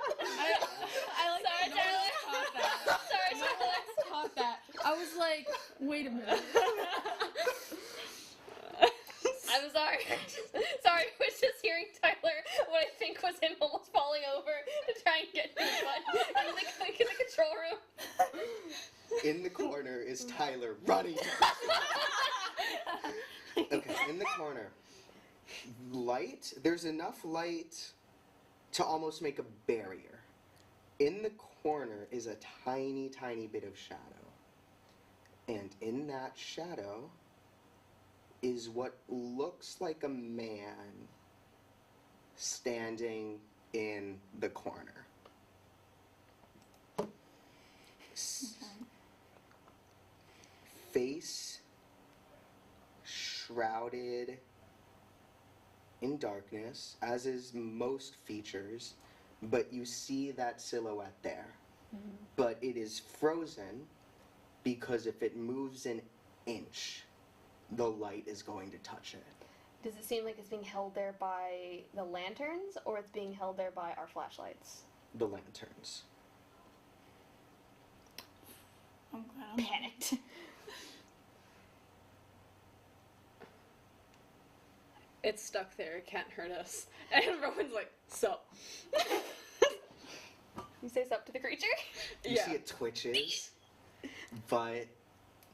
I like Sorry, no one else caught that. Sorry, No one else caught that. I was like, wait a minute. I'm sorry. Sorry, I was just hearing Tyler, what I think was him almost falling over to try and get his butt in the control room. In the corner is Tyler running. Okay, in the corner. Light, there's enough light to almost make a barrier. In the corner is a tiny, tiny bit of shadow. And in that shadow is what looks like a man standing in the corner. Face shrouded in darkness, as is most features, but you see that silhouette there. But it is frozen because if it moves an inch, the light is going to touch it. Does it seem like it's being held there by the lanterns, or it's being held there by our flashlights? The lanterns. I'm glad I'm Panicked. It's stuck there. It can't hurt us. And Rowan's like, sup. You say sup to the creature? You see it twitches, but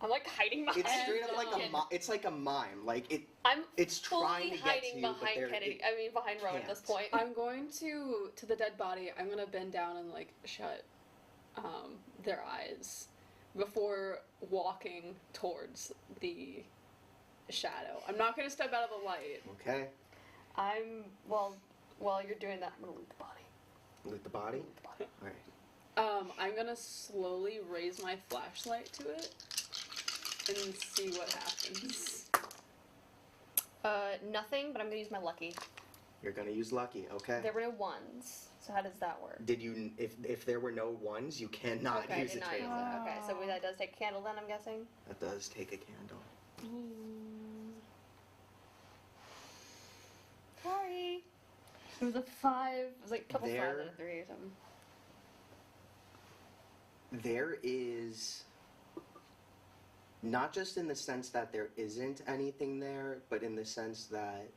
I'm like hiding behind. it's straight up like Kennedy. it's like a mime. Like I'm it's trying fully to get hiding to you, but behind there Kennedy. it Behind Rowan at this can't. point. I'm going to the dead body, I'm gonna bend down and like shut their eyes before walking towards the shadow. I'm not gonna step out of the light. Okay. While you're doing that, I'm gonna loot the body. Loot the body. Loot the body. All right. I'm gonna slowly raise my flashlight to it and see what happens. Nothing, but I'm gonna use my lucky. You're gonna use lucky. Okay. There were no ones, so how does that work? Did you? If there were no ones, you cannot Okay, I use did it. not to use it. Okay, so that does take a candle then, I'm guessing? That does take a candle. Sorry. It was a 5. It was like a couple 5 There- out of 3 or something. There is not just in the sense that there isn't anything there, but in the sense that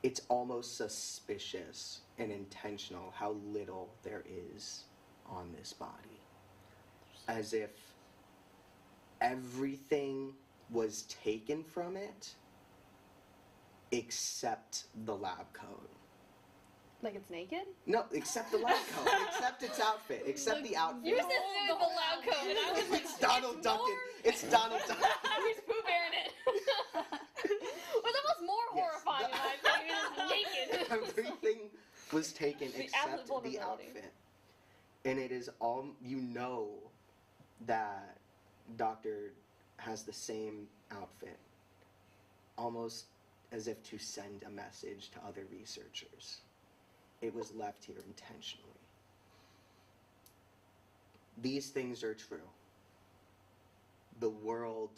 it's almost suspicious and intentional how little there is on this body. As if everything was taken from it except the lab coat. Like it's naked? No, except the lab coat, except its outfit, except the outfit. You said the lab coat, and I was like, It's Donald Duncan. It's Donald Duncan. He's Pooh Bear in it. What's almost more Yes, horrifying in my opinion is naked. Everything was taken The except absolute the vulnerability. outfit. And it is all, you know that Doctor has the same outfit, almost as if to send a message to other researchers. It was left here intentionally. These things are true. The world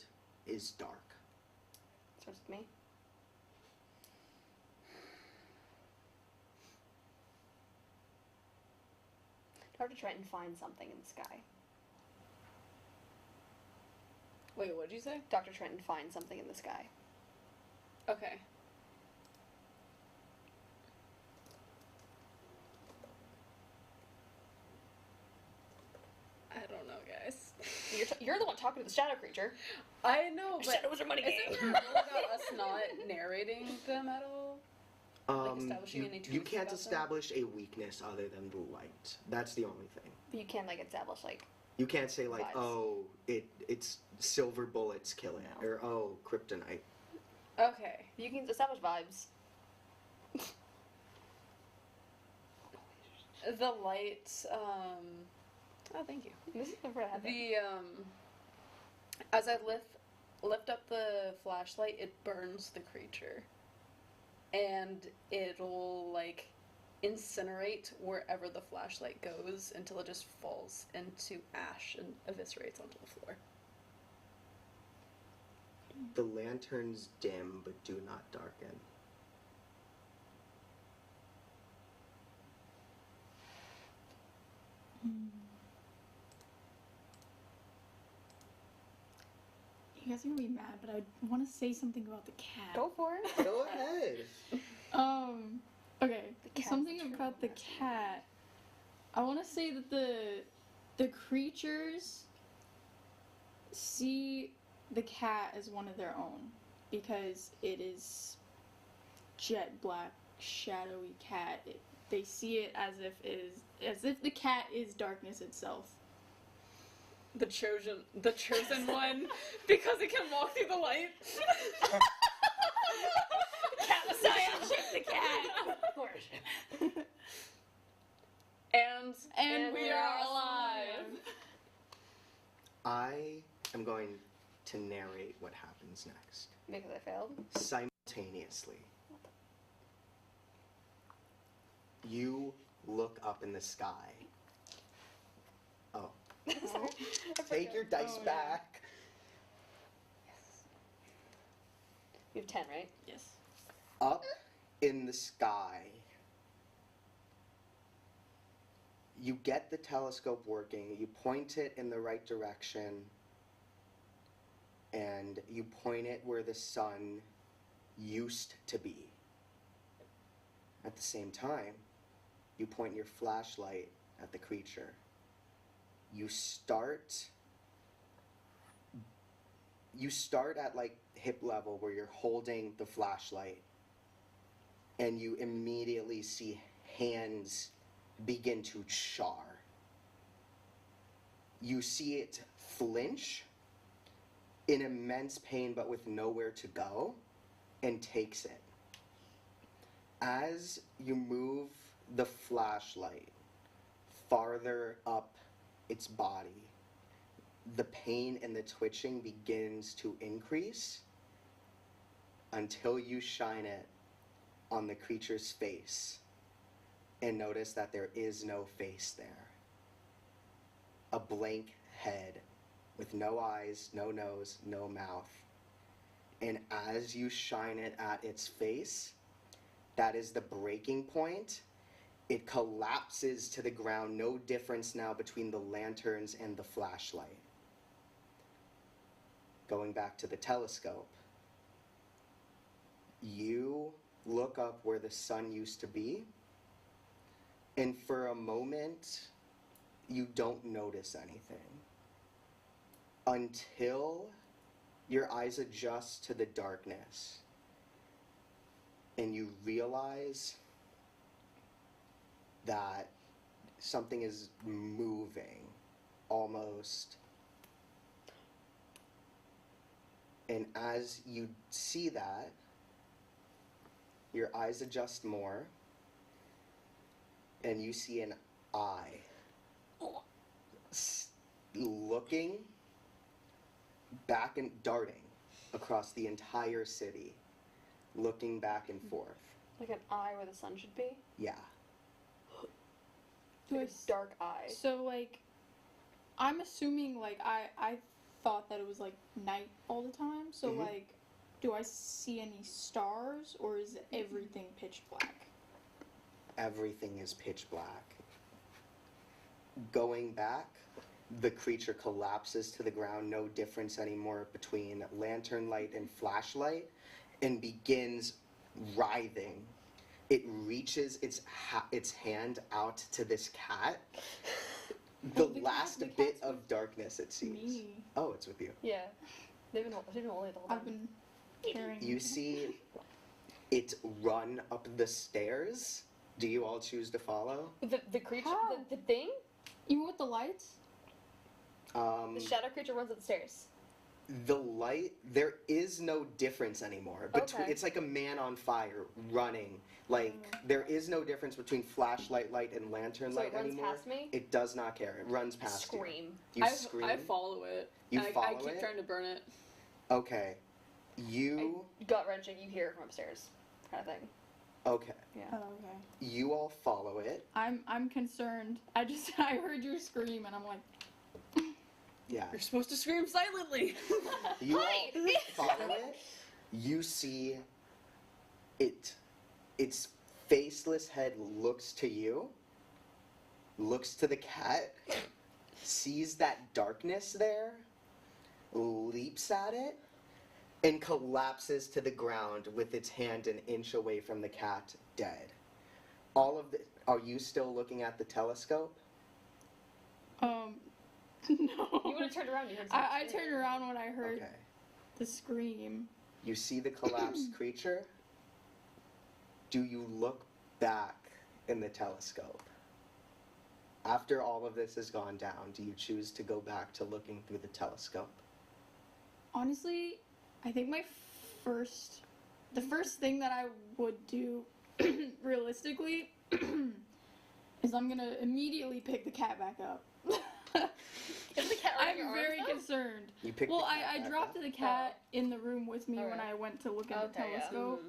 is dark. Starts with me. Dr. Trenton finds something in the sky. Wait, what'd you say? Dr. Trenton finds something in the sky. Okay. I don't know, guys. You're the one talking to the shadow creature. I know, but Shadows are money isn't game. there a rule about us not narrating them at all? establishing any you truths can't about them? establish a weakness other than the light. That's the only thing. But you can like establish like You can't say like, Vibes. oh, it's silver bullets kill it, No. or oh, kryptonite. Okay. you can establish vibes. The light, oh, thank you. This is never happened. The, as I lift up the flashlight, it burns the creature. And it'll, like, incinerate wherever the flashlight goes until it just falls into ash and eviscerates onto the floor. The lanterns dim but do not darken. You guys are gonna be mad, but I want to say something about the cat. Go for it. Go ahead. Okay. The cat's Something true about the master. cat. I want to say that the creatures see the cat as one of their own because it is jet black, shadowy cat. They see it as if the cat is darkness itself. The chosen one, because it can walk through the light. Cat Messiah, shake the cat. And we are alive. I am going to narrate what happens next. Because I failed. Simultaneously. You look up in the sky. Oh. Take your dice Oh, yeah. back. You have 10, right? Yes. Up in the sky, you get the telescope working, you point it in the right direction, and you point it where the sun used to be. At the same time, you point your flashlight at the creature. You start at like hip level where you're holding the flashlight, and you immediately see hands begin to char. You see it flinch in immense pain but with nowhere to go, and takes it. As you move the flashlight farther up its body, the pain and the twitching begins to increase until you shine it on the creature's face and notice that there is no face there. A blank head with no eyes, no nose, no mouth. And as you shine it at its face, that is the breaking point. It collapses to the ground, no difference now between the lanterns and the flashlight. Going back to the telescope, you look up where the sun used to be, and for a moment, you don't notice anything until your eyes adjust to the darkness and you realize that something is moving almost. And as you see that, your eyes adjust more, and you see an eye looking back and darting across the entire city, looking back and forth. Like an eye where the sun should be? Yeah. Do I Like a dark eye. So, like, I'm assuming, like, I thought that it was, like, night all the time. So, Mhm. like, do I see any stars, or is everything pitch black? Everything is pitch black. Going back, the creature collapses to the ground, no difference anymore between lantern light and flashlight, and begins writhing. It reaches its hand out to this cat. The The last cat's bit of darkness it sees. Me. Oh, it's with you. Yeah. She's been holding it the whole time. I've been carrying. You see it run up the stairs. Do you all choose to follow? The creature, How? the thing? Even with the lights? The shadow creature runs up the stairs. The light, there is no difference anymore. Okay. It's like a man on fire running. Like, there is no difference between flashlight light and lantern So light it runs anymore. past me? It does not care. It runs past Scream. you. You scream. I follow it. You I follow keep it? trying to burn it. Okay. You, Gut wrenching, you hear it from upstairs. Kind of thing. okay. Yeah. Oh, okay. You all follow it. I'm concerned. I heard you scream, and I'm like, Yeah. You're supposed to scream silently. You all follow it. You see its faceless head looks to you, looks to the cat, sees that darkness there, leaps at it, and collapses to the ground with its hand an inch away from the cat, dead. Are you still looking at the telescope? no. You would have turned around, you heard something. I turned around when I heard Okay. the scream. You see the collapsed creature? Do you look back in the telescope? After all of this has gone down, do you choose to go back to looking through the telescope? Honestly, I think the first thing that I would do, realistically, is I'm gonna immediately pick the cat back up. Is the cat right in your I'm arms, very though? concerned. You pick Well, the cat I back dropped up? the cat in the room with me when Alright. I went to look at the Okay, yeah. telescope.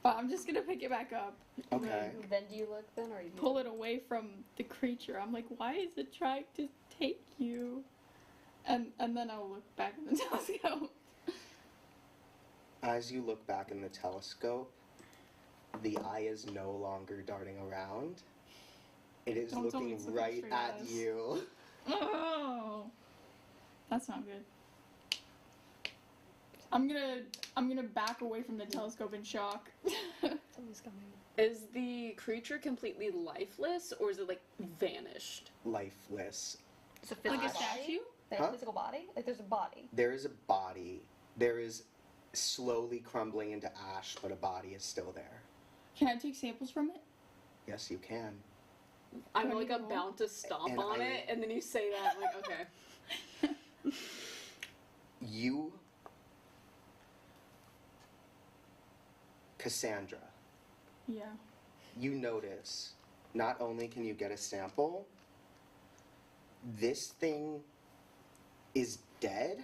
But I'm just gonna pick it back up. Okay. Then do you look then, or you Pull it away from the creature. I'm like, why is it trying to take you? And then I'll look back at the telescope. As you look back in the telescope, the eye is no longer darting around. It is Don't tell me looking it's looking right straight at at us. you. Oh, that's not good. I'm gonna back away from the telescope in shock. Something's coming. Is the creature completely lifeless, or is it like vanished? Lifeless. It's a physical Like a body? statue? There's a Huh? physical body? Like there's a body. There is a body. There is slowly crumbling into ash, but a body is still there. Can I take samples from it? Yes, you can. I'm Do I like need to roll? about to stomp And on I- it, and then you say that, I'm like, okay. You, Cassandra, Yeah. you notice not only can you get a sample, this thing is dead.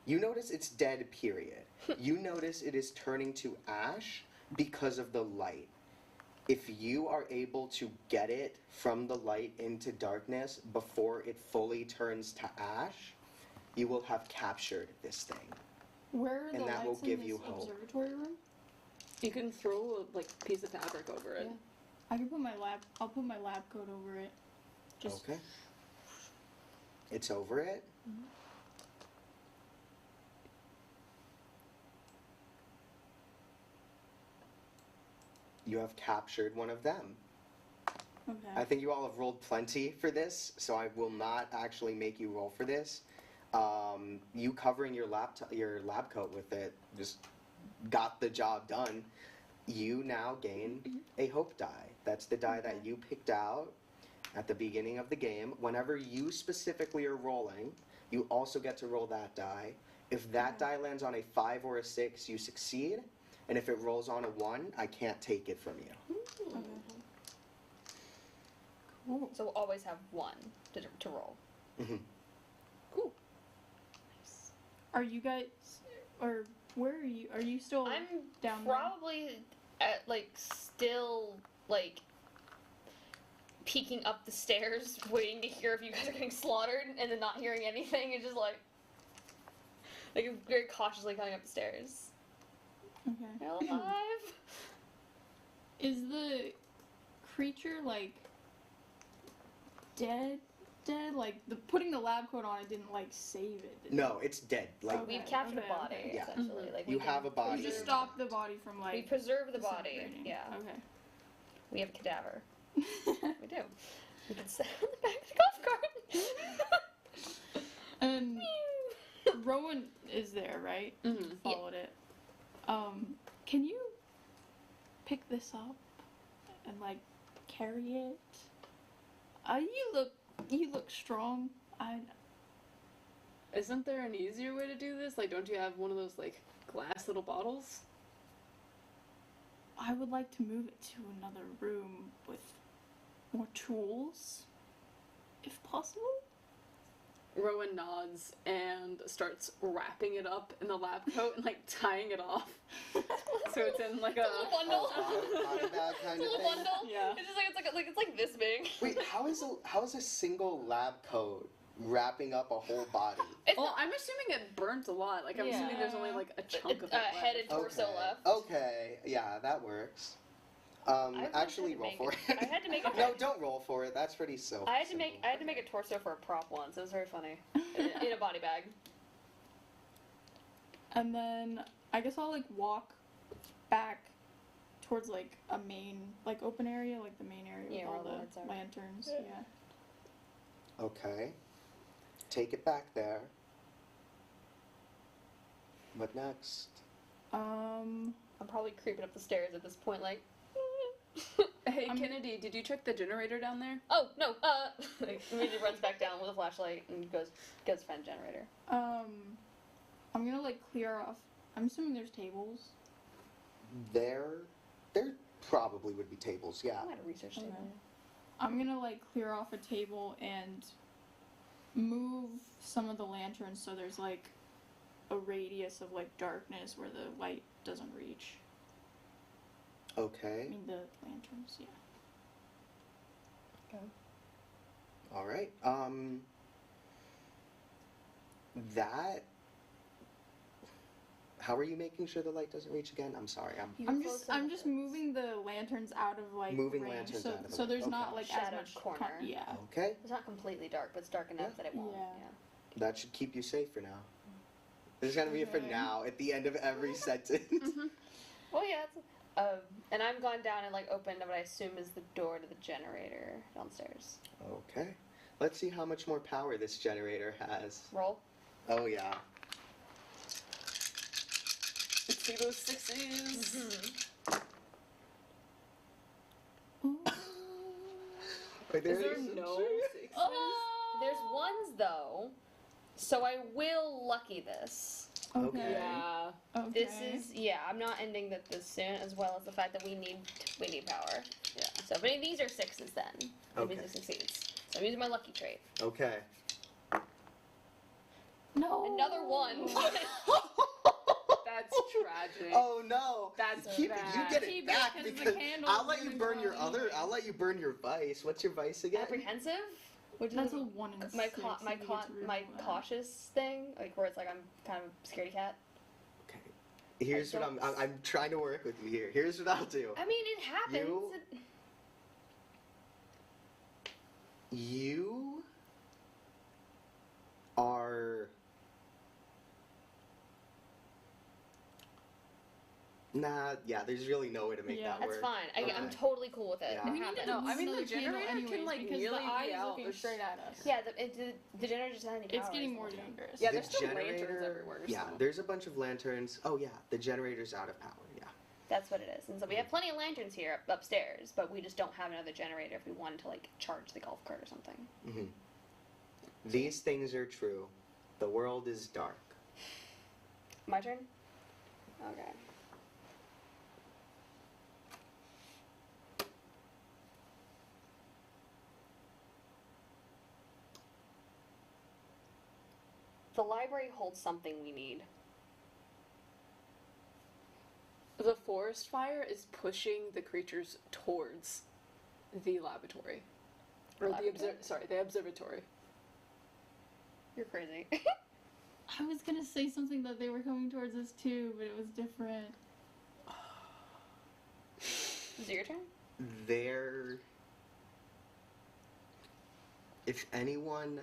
You notice it's dead, period. You notice it is turning to ash because of the light. If you are able to get it from the light into darkness before it fully turns to ash, you will have captured this thing. Where are And the that will lights give in you this hope. observatory room? You can throw a like piece of fabric over it. Yeah. I can put my lab. I'll put my lab coat over it. Just Okay. It's over it. You have captured one of them. okay. I think you all have rolled plenty for this, so I will not actually make you roll for this. You covering your lab coat with it just got the job done. You now gain a hope die. That's the die that you picked out at the beginning of the game. Whenever you specifically are rolling, you also get to roll that die. If that die lands on a 5 or a 6, you succeed. And if it rolls on a 1, I can't take it from you. Okay. Cool. So we'll always have one to roll. Mhm. Cool. Are you guys, or where are you? Are you still I'm down there? probably at still peeking up the stairs, waiting to hear if you guys are getting slaughtered, and then not hearing anything, and just like very cautiously coming up the stairs. Okay. You're alive. Is the creature dead? Dead? Like putting the lab coat on it didn't save it. did No, it's dead. Like Okay. We've captured okay, a body, okay. Yeah. essentially. Like You we have a can body. You just preserve- stop the body from We preserve the body. disintegrating. Yeah. Okay. We have a cadaver. We do. We can sit on the back of the golf cart. And Rowan is there, right? Mm-hmm. Followed it. Can you pick this up and carry it? You look strong. Isn't there an easier way to do this? Like, don't you have one of those glass little bottles? I would like to move it to another room with more tools, if possible. Rowan nods and starts wrapping it up in the lab coat and tying it off. So it's in a Little bundle. Body bag kind of Little thing. bundle. Yeah. It's just it's like this big. Wait, how is a single lab coat wrapping up a whole body? It's Well, not I'm assuming it burnt a lot. I'm Yeah. assuming there's only a chunk of it left. head and torso Okay. left. Okay, yeah, that works. I Actually, had to roll make for it. it. I had to make it. No, don't roll for it. That's pretty simple. I had to make a torso for a prop once. It was very funny. In a body bag. And then I guess I'll walk back towards a main open area, the main area Yeah, with where all all the the lights are. lanterns. Yeah. Yeah. Okay. Take it back there. What next? I'm probably creeping up the stairs at this point, Hey, I'm- Kennedy, did you check the generator down there? oh no, immediately runs back down with a flashlight and goes find a generator. I'm gonna clear off. I'm assuming there's tables. There probably would be tables, yeah. I might have researched it. Okay. I'm gonna clear off a table and move some of the lanterns so there's a radius of darkness where the light doesn't reach. I Okay, mean the lanterns, yeah. Okay. all right. That How are you making sure the light doesn't reach again? I'm sorry. I'm just moving the lanterns out of like Moving range, lanterns so, out of the so way. there's Okay. not like Shadowed as much corner. yeah. Okay. It's not completely dark, but it's dark enough that it won't. Yeah. That should keep you safe for now. This is gonna be a for Okay. now at the end of every sentence. Well, yeah. And I've gone down and like opened what I assume is the door to the generator downstairs. Okay. Let's see how much more power this generator has. Roll. Oh yeah. Let's see those 6s. Wait, Is there isn't no sure. 6s? There's ones though, so I will lucky this. Okay. Yeah. Okay. This is I'm not ending this soon, as well as the fact that we need power. Yeah. So if any of these are 6s, then that means Okay. it succeeds. So I'm using my lucky trait. Okay. no. Another 1. That's tragic. Oh no. That's Keep it. You bad. get it Keep it, back 'cause the because candle's I'll let you gonna burn go your other. anyway. I'll let you burn your vice. What's your vice again? Apprehensive, which That's is a 1 in 6. my if you get to my reroll that. cautious thing, like where it's like I'm kind of a scaredy cat. Okay. Here's what I'm trying to work with you here. Here's what I'll do. I mean, it happens. You are. Nah, yeah, there's really no way to make Yeah. that That's work. fine. I'm Okay. totally cool with it. Yeah. It We need happens. to No, I mean, the another candle generator can, anyways, like, because really the eye be is out. looking There's- straight at us. Yeah, the generator doesn't have any power. It's getting is more the thing. dangerous. Yeah, The there's still lanterns generator- everywhere. Yeah, So. there's a bunch of lanterns. Oh yeah, the generator's out of power. Yeah. That's what it is. And so we have plenty of lanterns here upstairs, but we just don't have another generator if we wanted to like charge the golf cart or something. hmm These things are true. The world is dark. My turn? Okay. The library holds something we need. The forest fire is pushing the creatures towards the laboratory. Or Laboratory? the observatory. You're crazy. I was gonna say something that they were coming towards us too, but it was different. Is it your turn? There. If anyone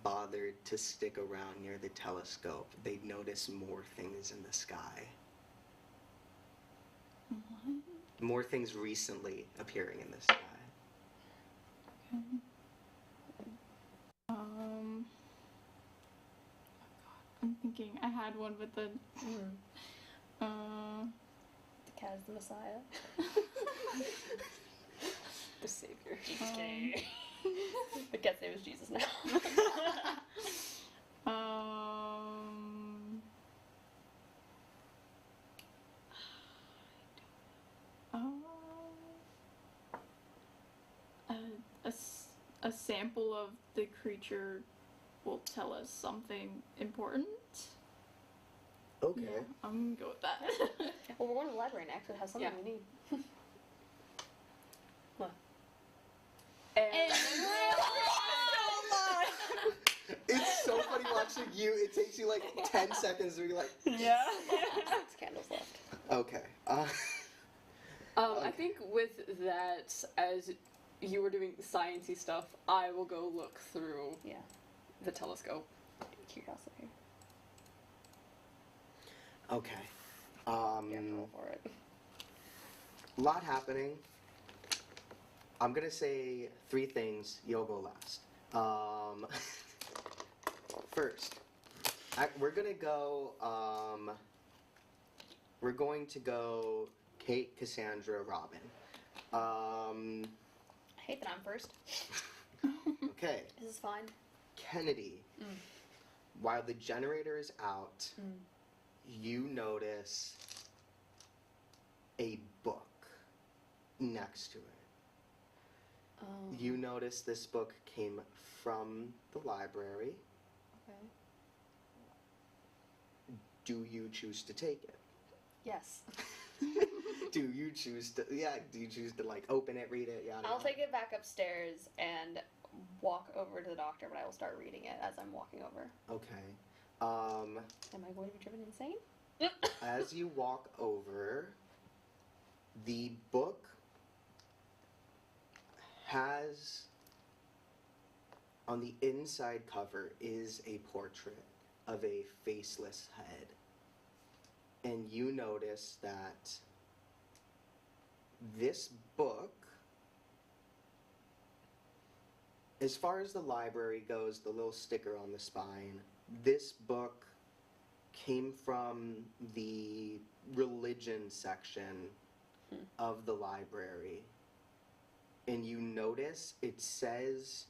bothered to stick around near the telescope, they'd notice more things in the sky. What? More things recently appearing in the sky. Okay. Oh God, I'm thinking I had one, but then. The cat is the Messiah. The savior. Just kidding. The cat's name is Jesus now. A sample of the creature will tell us something important. Okay. Yeah, I'm gonna go with that. Well, we're going to the library next. It has something Yeah. we need. What? And It's so funny watching you. It takes you like 10 seconds to be like, yeah. 6 candles left. okay. I think with that, as you were doing sciencey stuff, I will go look through Yeah. the telescope. Curiosity. Okay. You have to roll for it. Lot happening. I'm gonna say 3 things. You'll go last. First, we're gonna go. We're going to go Kate, Cassandra, Robin. I hate that I'm first. Okay. This is fine. Kennedy. While the generator is out, you notice a book next to it. You notice this book came from the library. Okay. Do you choose to take it? Yes. Do you choose to, like, open it, read it, yada I'll yada? take it back upstairs and walk over to the doctor, but I will start reading it as I'm walking over. Okay. Am I going to be driven insane? As you walk over, the book has, on the inside cover, is a portrait of a faceless head. And you notice that this book, as far as the library goes, the little sticker on the spine, this book came from the religion section of the library. And you notice it says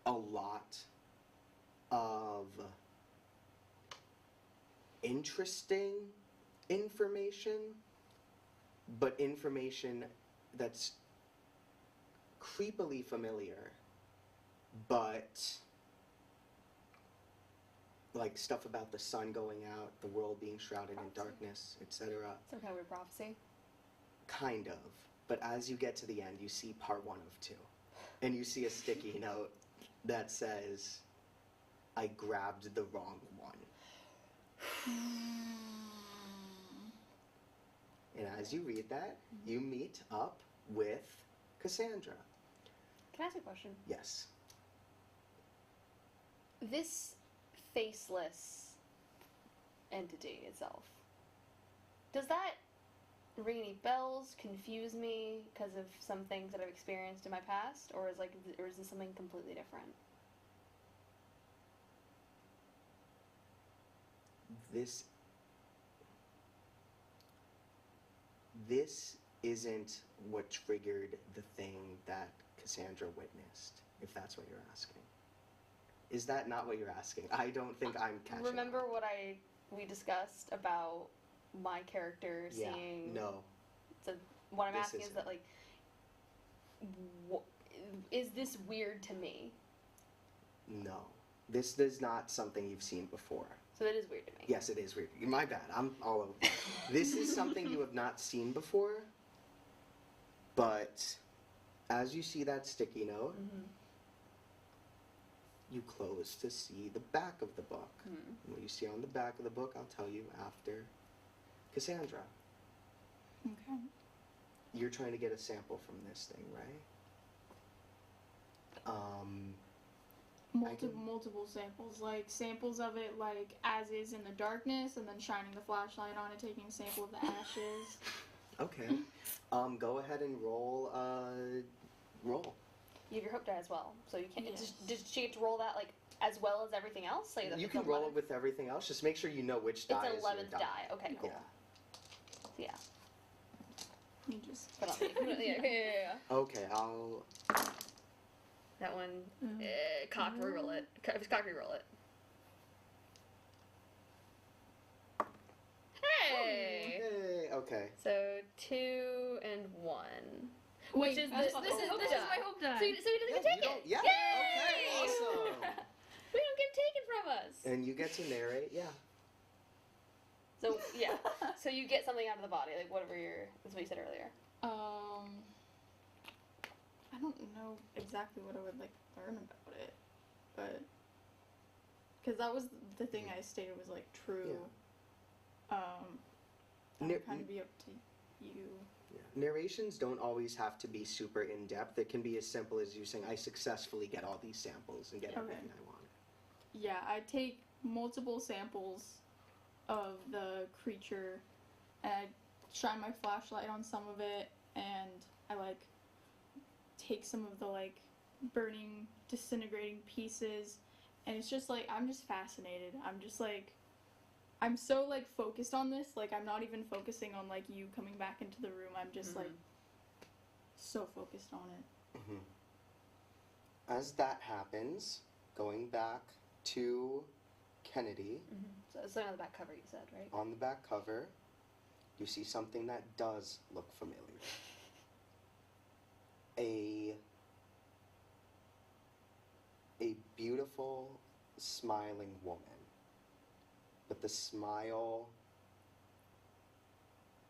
a lot of interesting information, but information that's creepily familiar, but like stuff about the sun going out, the world being shrouded in darkness, etc. Some kind of weird prophecy. Kind of. But as you get to the end, you see part 1 of 2. And you see a sticky note that says, I grabbed the wrong one. And as you read that, you meet up with Cassandra. Can I ask a question? Yes. This faceless entity itself, does that ring any bells, confuse me because of some things that I've experienced in my past, or is this something completely different? This isn't what triggered the thing that Cassandra witnessed, if that's what you're asking. Is that not what you're asking? I don't think I'm catching Remember on. what we discussed about my character seeing... No. So what I'm This asking is isn't. that, like, is this weird to me? No. This is not something you've seen before. So it is weird to me. Yes, it is weird. My bad. I'm all over. This is something you have not seen before, but as you see that sticky note, you close to see the back of the book. And what you see on the back of the book, I'll tell you after Cassandra. Okay. You're trying to get a sample from this thing, right? Multiple samples, like samples of it, like as is in the darkness, and then shining the flashlight on it, taking a sample of the ashes. Okay. Go ahead and roll. Roll. You have your hope die as well, so you can't. Yes. Did she get to roll that like as well as everything else? Like, You it's can roll 11th? it with everything else. Just make sure you know which die It's is an your 11th die. Okay, cool. Yeah. Yeah. You just. Put on me. Yeah. Okay, I'll. That one. Cock reroll it. Cock reroll it. Hey. Hey, okay. So 2 and 1. Wait, Which is that's this my is hope the die. die. My hope die. So he doesn't get take it. Yeah. Yay! Okay. Awesome. We don't get taken from us. And you get to narrate. Yeah. So yeah. So you get something out of the body, like whatever that's what you said earlier. I don't know exactly what I would like learn about it, but because that was the thing I stated was like true. That would kind of be up to you. Yeah. Narrations don't always have to be super in depth. It can be as simple as you saying, "I successfully get all these samples and get everything I want." Yeah, I take multiple samples of the creature, and I shine my flashlight on some of it, and I like take some of the like burning, disintegrating pieces, and it's just like I'm just fascinated. I'm just like I'm so like focused on this, like I'm not even focusing on like you coming back into the room. I'm just like so focused on it. As that happens, going back to Kennedy, So it's something on the back cover you said, right? on the back cover, you see something that does look familiar. A beautiful, smiling woman. But the smile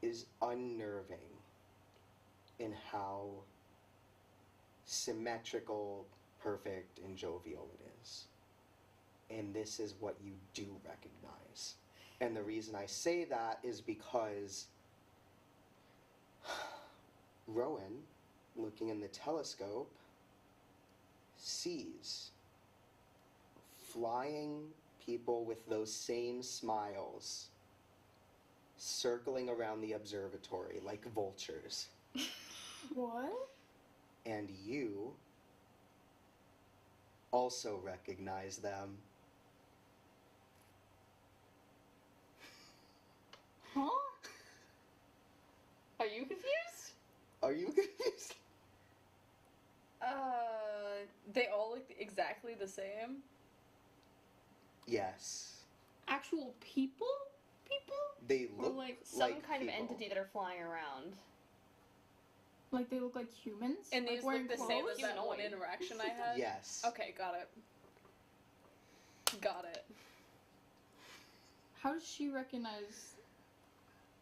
is unnerving in how symmetrical, perfect, and jovial it is. And this is what you do recognize. And the reason I say that is because Rowan, looking in the telescope, sees flying people with those same smiles circling around the observatory like vultures. What? And you also recognize them. Huh? Are you confused? Are you confused? They all look exactly the same. Yes. Actual people? People? They Or look like Some like kind people. of entity that are flying around. Like they look like humans? And like these wearing look the same clothes? as that one Humanoid. interaction I had? Yes. Okay, got it. Got it. How does she recognize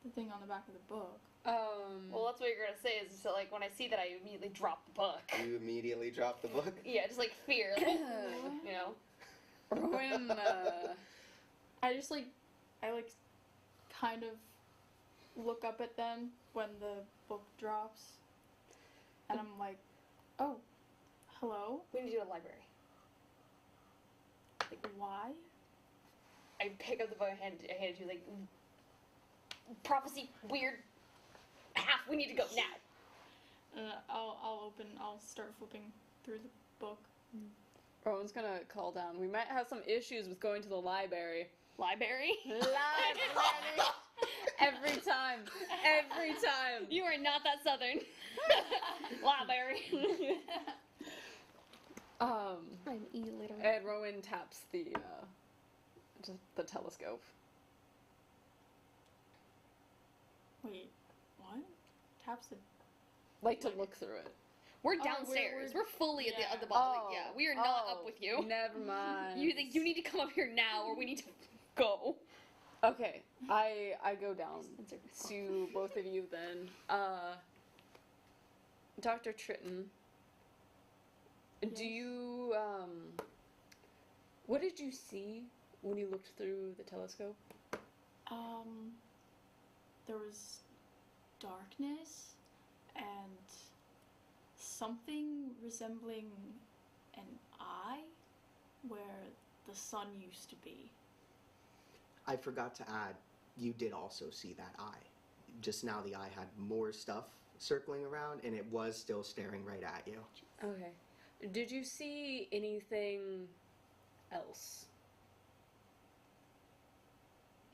the thing on the back of the book? Well, that's what you're gonna say. Is so like when I see that, I immediately drop the book. You immediately drop the book. Yeah, just like fear, like, you know. Rowan, I just I kind of look up at them when the book drops. And I'm like, oh, hello? We need to go to the library. Like, why? I pick up the book. I hand it to you. Like, prophecy, weird. Half. We need to go now. And I'll start flipping through the book. Rowan's gonna call down. We might have some issues with going to the library. Library. Library! Every time. Every time. You are not that southern. Library. I'm illiterate. And Rowan taps the telescope. Wait, what? Taps the... Like to look through it. We're Oh, downstairs. we're- We're fully yeah. at the bottom. Oh. Yeah, we are not Oh, up with you. Never mind. You need to come up here now, or we need to go. Okay, I go down to both of you then. Dr. Tritton, do Yes? you, what did you see when you looked through the telescope? There was darkness and something resembling an eye where the sun used to be. I forgot to add, you did also see that eye. Just now the eye had more stuff circling around and it was still staring right at you. Okay. Did you see anything else?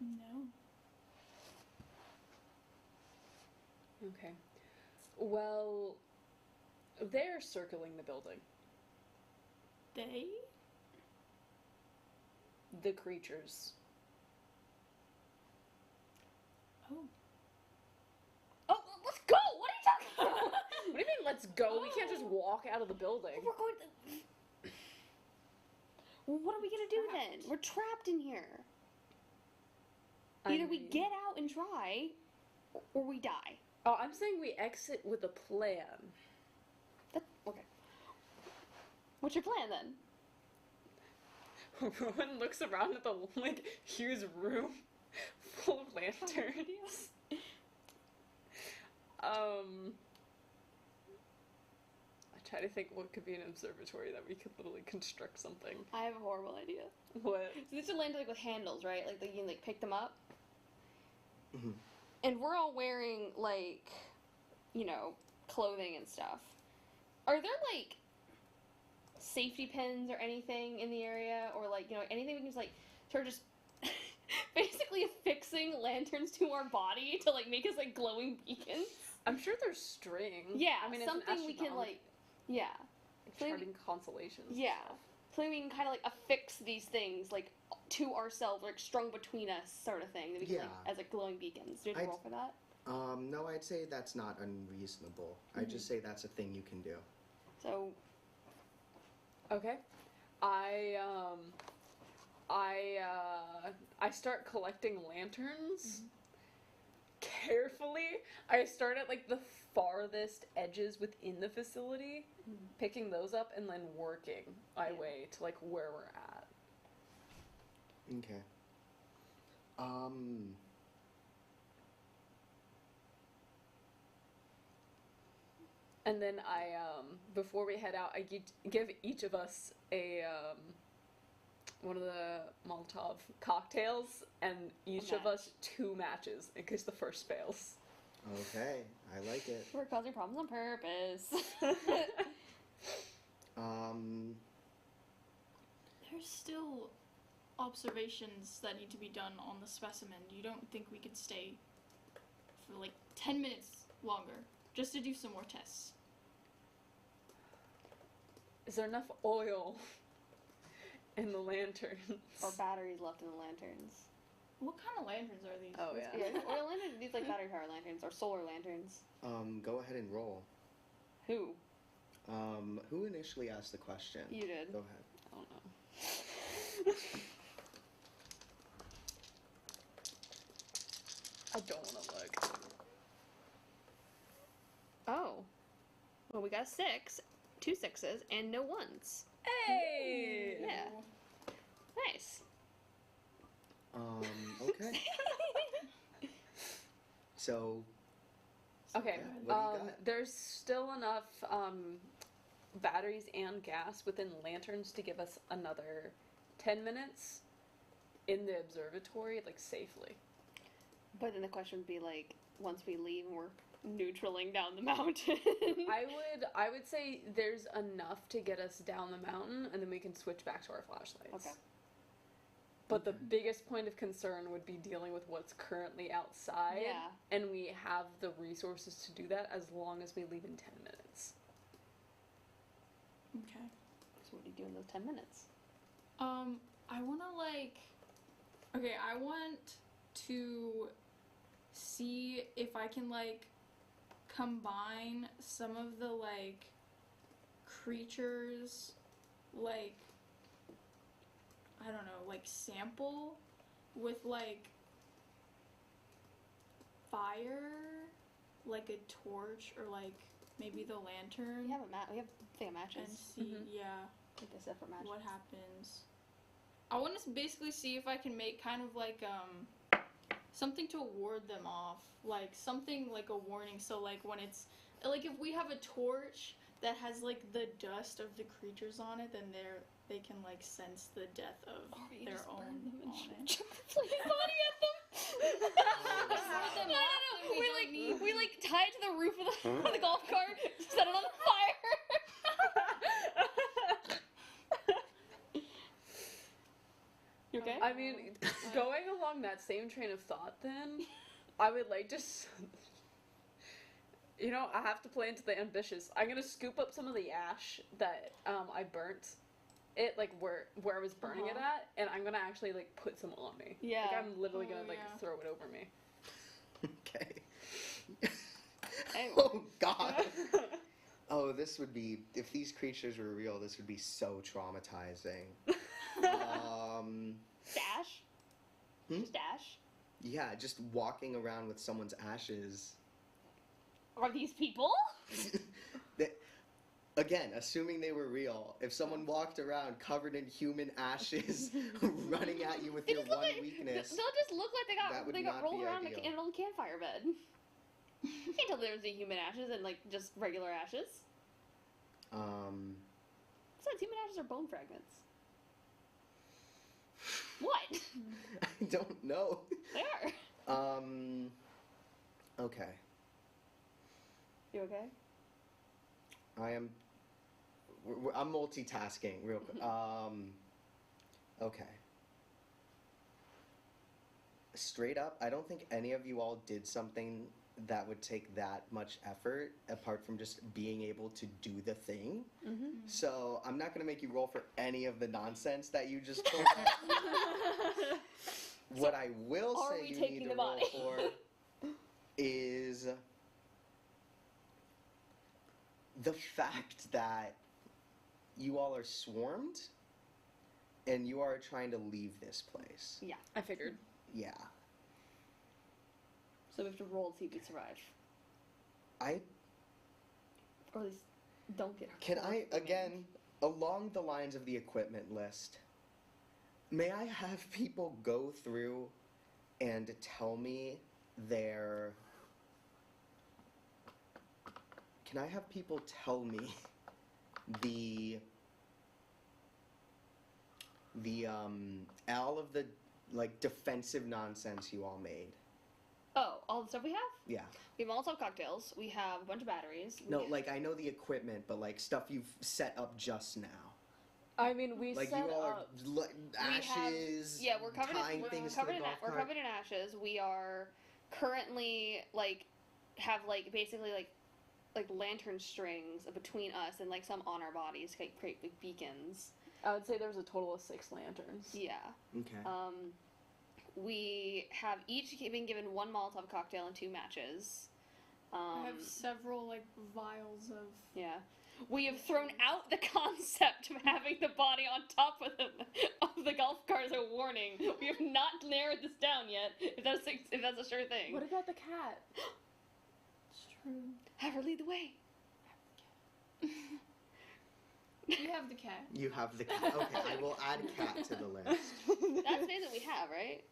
No. Okay. Well, they're circling the building. They? The creatures. Oh. Oh, let's go! What are you talking about? What do you mean, let's go? We can't just walk out of the building. We're going to... Well, what are we gonna do then? We're trapped in here. Either we get out and try, or we die. Oh, I'm saying we exit with a plan. Okay. What's your plan then? Rowan looks around at the, huge room full of lanterns. I try to think what could be an observatory that we could literally construct something. I have a horrible idea. What? So these are lanterns with handles, right? Like you can pick them up. Mhm. And we're all wearing clothing and stuff. Are there safety pins or anything in the area, or anything we can just sort of just basically affixing lanterns to our body to make us glowing beacons? I'm sure there's string. Yeah, I mean, it's an something we can astronaut, yeah. charting constellations. Yeah. So we can kind of affix these things to ourselves, strung between us, sort of thing. That we can as glowing beacons. Do you have to roll for that? No, I'd say that's not unreasonable. I'd just say that's a thing you can do. So Okay. I start collecting lanterns. Carefully. I start at the farthest edges within the facility, picking those up and then working my way to where we're at. Okay. And then I, before we head out, I give each of us a, one of the Molotov cocktails, and each of us 2 matches in case the first fails. Okay, I like it. We're causing problems on purpose. There's still observations that need to be done on the specimen. You don't think we could stay for like 10 minutes longer just to do some more tests? Is there enough oil in the lanterns? Or batteries left in the lanterns. What kind of lanterns are these? Oh, yeah. Yeah, oil lanterns, these like battery power lanterns or solar lanterns. Go ahead and roll. Who? Who initially asked the question? You did. Go ahead. I don't know. I don't want to look. Oh. Well, we got a 6, 2 6s, and no 1s. Hey! Yeah. Nice. Okay. So, Okay, what do you got? there's still enough batteries and gas within lanterns to give us another 10 minutes in the observatory, like, safely. But then the question would be like, once we leave and we're neutraling down the mountain. I would say there's enough to get us down the mountain, and then we can switch back to our flashlights. Okay. But the biggest point of concern would be dealing with what's currently outside. Yeah. And we have the resources to do that as long as we leave in 10 minutes. Okay. So what do you do in those 10 minutes? I want to I want to see if I can combine some of the creatures I don't know, sample with fire, a torch or maybe the lantern. We have we have thing of matches. And see, yeah, Like the separate matches. what happens. I want to basically see if I can make kind of something to ward them off, something like a warning. So when it's if we have a torch that has the dust of the creatures on it, then they can sense the death of their own on it. Flaming body at them. No. We tie it to the roof of the golf cart, set it on fire. You okay? I mean, going along that same train of thought, then, I would like to. I have to play into the ambitious. I'm gonna scoop up some of the ash that I burnt. It where I was burning it at, and I'm gonna actually put some on me. Yeah. I'm literally gonna yeah. throw it over me. Okay. Hey. Oh, God. Oh, this would be, if these creatures were real, this would be so traumatizing. Dash? Just dash? Yeah, just walking around with someone's ashes. Are these people? Again, assuming they were real, if someone walked around covered in human ashes, running at you with They your just look one like, weakness, They'll just look like that would they got not rolled be around ideal. in an old campfire bed. You can't tell there's the human ashes and just regular ashes. Besides, human ashes are bone fragments. What? I don't know. They are. Okay. You okay? I'm multitasking real quick. Okay. Straight up, I don't think any of you all did something that would take that much effort apart from just being able to do the thing. Mm-hmm. So I'm not going to make you roll for any of the nonsense that you just told. What I will are say we you taking need the to roll body? for is the fact that you all are swarmed and you are trying to leave this place. Yeah. I figured. Yeah. So we have to roll to see if we survive. Or at least don't get hurt. Can I, again, along the lines of the equipment list, may I have people go through and tell me their... Can I have people tell me all of the, like, defensive nonsense you all made? Oh, all the stuff we have? Yeah. We have Molotov cocktails. We have a bunch of batteries. No, like, I know the equipment, but, like, stuff you've set up just now. I mean, we Like, set you all are up. ashes, We're covered tying in, things we're to covered the in, golf we're cart. covered in ashes. We are currently, like, have, like, basically, like lantern strings between us and, like, some on our bodies to like, create, like, beacons. I would say there was a total of 6 lanterns. Yeah. Okay. We have each been given 1 Molotov cocktail and 2 matches. I have several like vials of. Yeah. We have thrown out the concept of having the body on top of the golf cart as a warning. We have not narrowed this down yet, if that's a sure thing. What about the cat? It's true. Have her lead the way. We have the cat. You have the cat. Okay, I will add cat to the list. That's the that we have, right?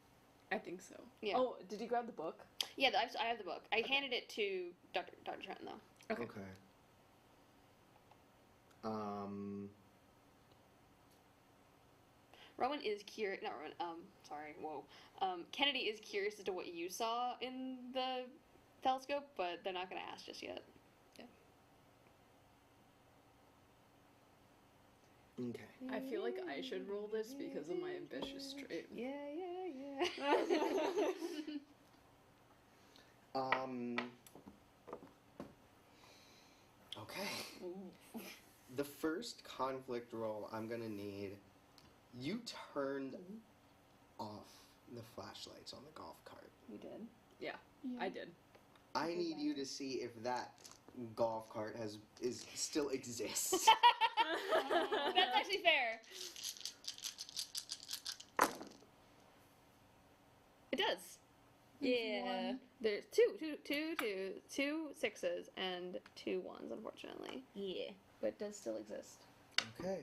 I think so. Yeah. Oh, did you grab the book? Yeah, I have the book. I handed it to Dr. Trenton, though. Okay. Rowan is curious. Not Rowan. Sorry. Whoa. Kennedy is curious as to what you saw in the telescope, but they're not going to ask just yet. Okay. I feel like I should roll this because of my ambitious trait. Yeah. Okay. The first conflict roll I'm gonna need. You turned off the flashlights on the golf cart. We did. Yeah, I did. I need you to see if that golf cart still exists. That's actually fair. It does. Yeah. One. There's two 6s and 2 1s, unfortunately. Yeah. But it does still exist. Okay.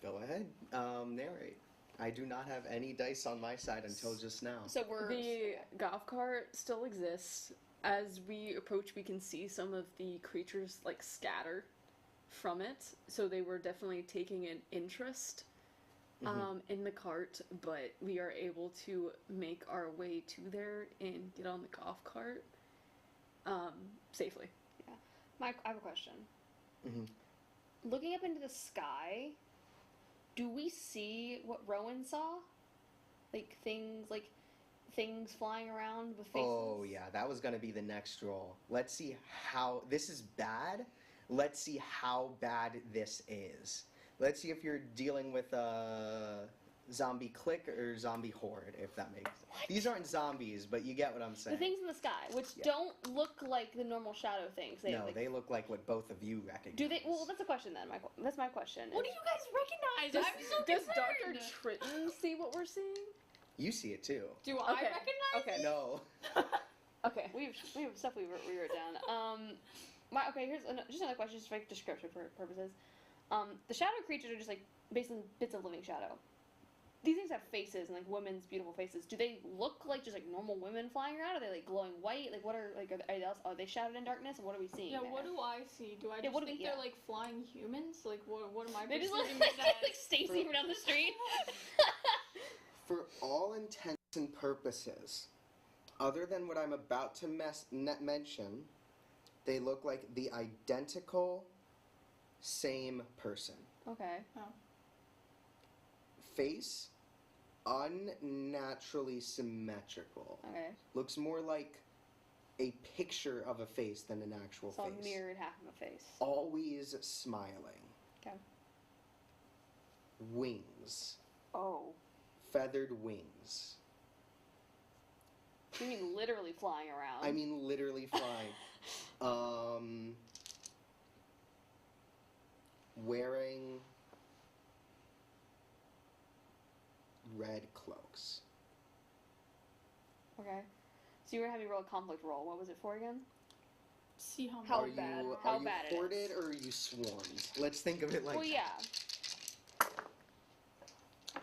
Go ahead. Narrate. I do not have any dice on my side until just now. So we're The golf cart still exists. As we approach, we can see some of the creatures like scatter from it. So they were definitely taking an interest in the cart, but we are able to make our way to there and get on the golf cart safely. I have a question. Mhm. Looking up into the sky, do we see what Rowan saw? Like things flying around with faces? Oh, yeah, that was going to be the next roll. Let's see how... This is bad. Let's see how bad this is. Let's see if you're dealing with a zombie clique or zombie horde, if that makes sense. What? These aren't zombies, but you get what I'm saying. The things in the sky, which don't look like the normal shadow things. They look like what both of you recognize. Do they? Well, that's a question then. That's my question. What do you guys recognize? I'm so Does concerned. Dr. Trenton see what we're seeing? You see it, too. Do I Okay. recognize? Okay. No. Okay. We have stuff we wrote down. Here's just another question, just for like, description purposes. The shadow creatures are just like basically bits of living shadow. These things have faces and like women's beautiful faces. Do they look like just like normal women flying around? Are they like glowing white? Like what are like are they shrouded in darkness? And what are we seeing? Yeah, there? what do I see? Do I just what do think we- they're like flying humans? Like what am I They just look perceiving like, this as? like Stacy from down the street. For all intents and purposes, other than what I'm about to mention, they look like the identical same person. Okay. Face, unnaturally symmetrical. Okay. Looks more like a picture of a face than an actual So face. a mirrored half of a face. Always smiling. Okay. Wings. Oh. Feathered wings. You mean literally flying around? I mean literally flying. Wearing red cloaks. Okay. So you were having me roll a conflict roll. What was it for again? See how How Are bad- you, how are bad it you hoarded is. or are you swarmed? Let's think of it like Well, yeah.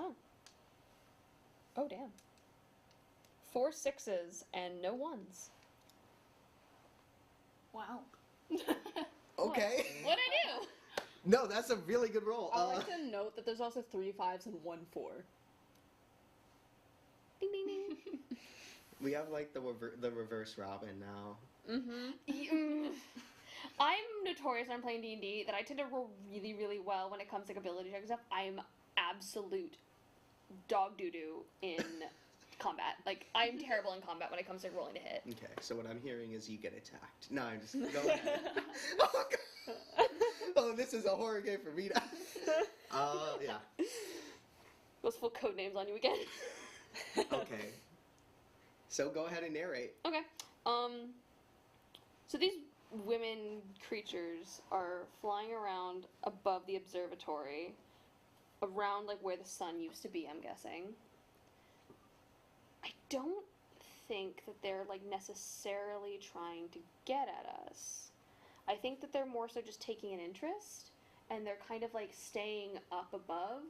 Oh, Oh, damn. 4 6s and no 1s. Wow. Okay. What'd I do? No, that's a really good roll. I'd like to note that there's also 3 5s and 1 4. Ding, ding, ding. We have like the reverse Robin now. I'm notorious when I'm playing D&D that I tend to roll really, really well when it comes to ability check and stuff. I'm absolute dog doo-doo in combat. Like, I'm terrible in combat when it comes to rolling to hit. Okay, so what I'm hearing is you get attacked. No, I'm just go ahead. Oh, God. Oh, this is a horror game for me now. Yeah. Those full code names on you again. Okay. So go ahead and narrate. Okay. So these women creatures are flying around above the observatory, around like where the sun used to be, I'm guessing. I don't think that they're like necessarily trying to get at us. I think that they're more so just taking an interest, and they're kind of like staying up above,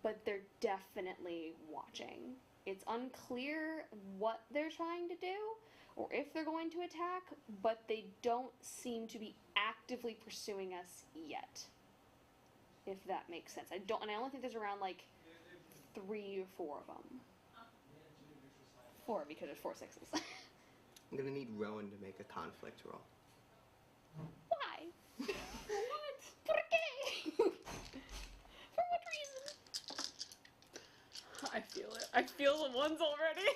but they're definitely watching. It's unclear what they're trying to do, or if they're going to attack, but they don't seem to be actively pursuing us yet. If that makes sense. I only think there's around like 3 or 4 of them. 4 because there's 4 6s. I'm gonna need Rowan to make a conflict roll. Why? What? ¿Por qué? For what reason? I feel it. I feel the ones already.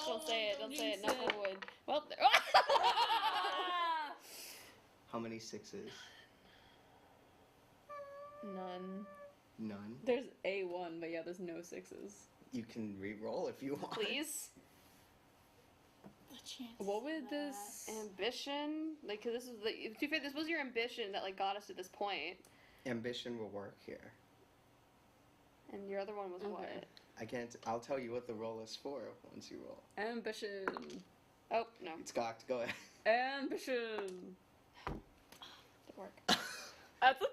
Don't say it. Don't say it. Knock on wood. Well, there. How many 6s? None. None. There's a 1, but yeah, there's no 6s. You can re-roll if you want. Please. The chances What would of this... Ambition. Like, cause this is the. To be fair, this was your ambition that like got us to this point, Ambition will work here. and your other one was Okay. what? I can't. I'll tell you what the roll is for once you roll. Ambition. Oh no, It's cocked. Go ahead. Ambition. didn't work. That's a 3!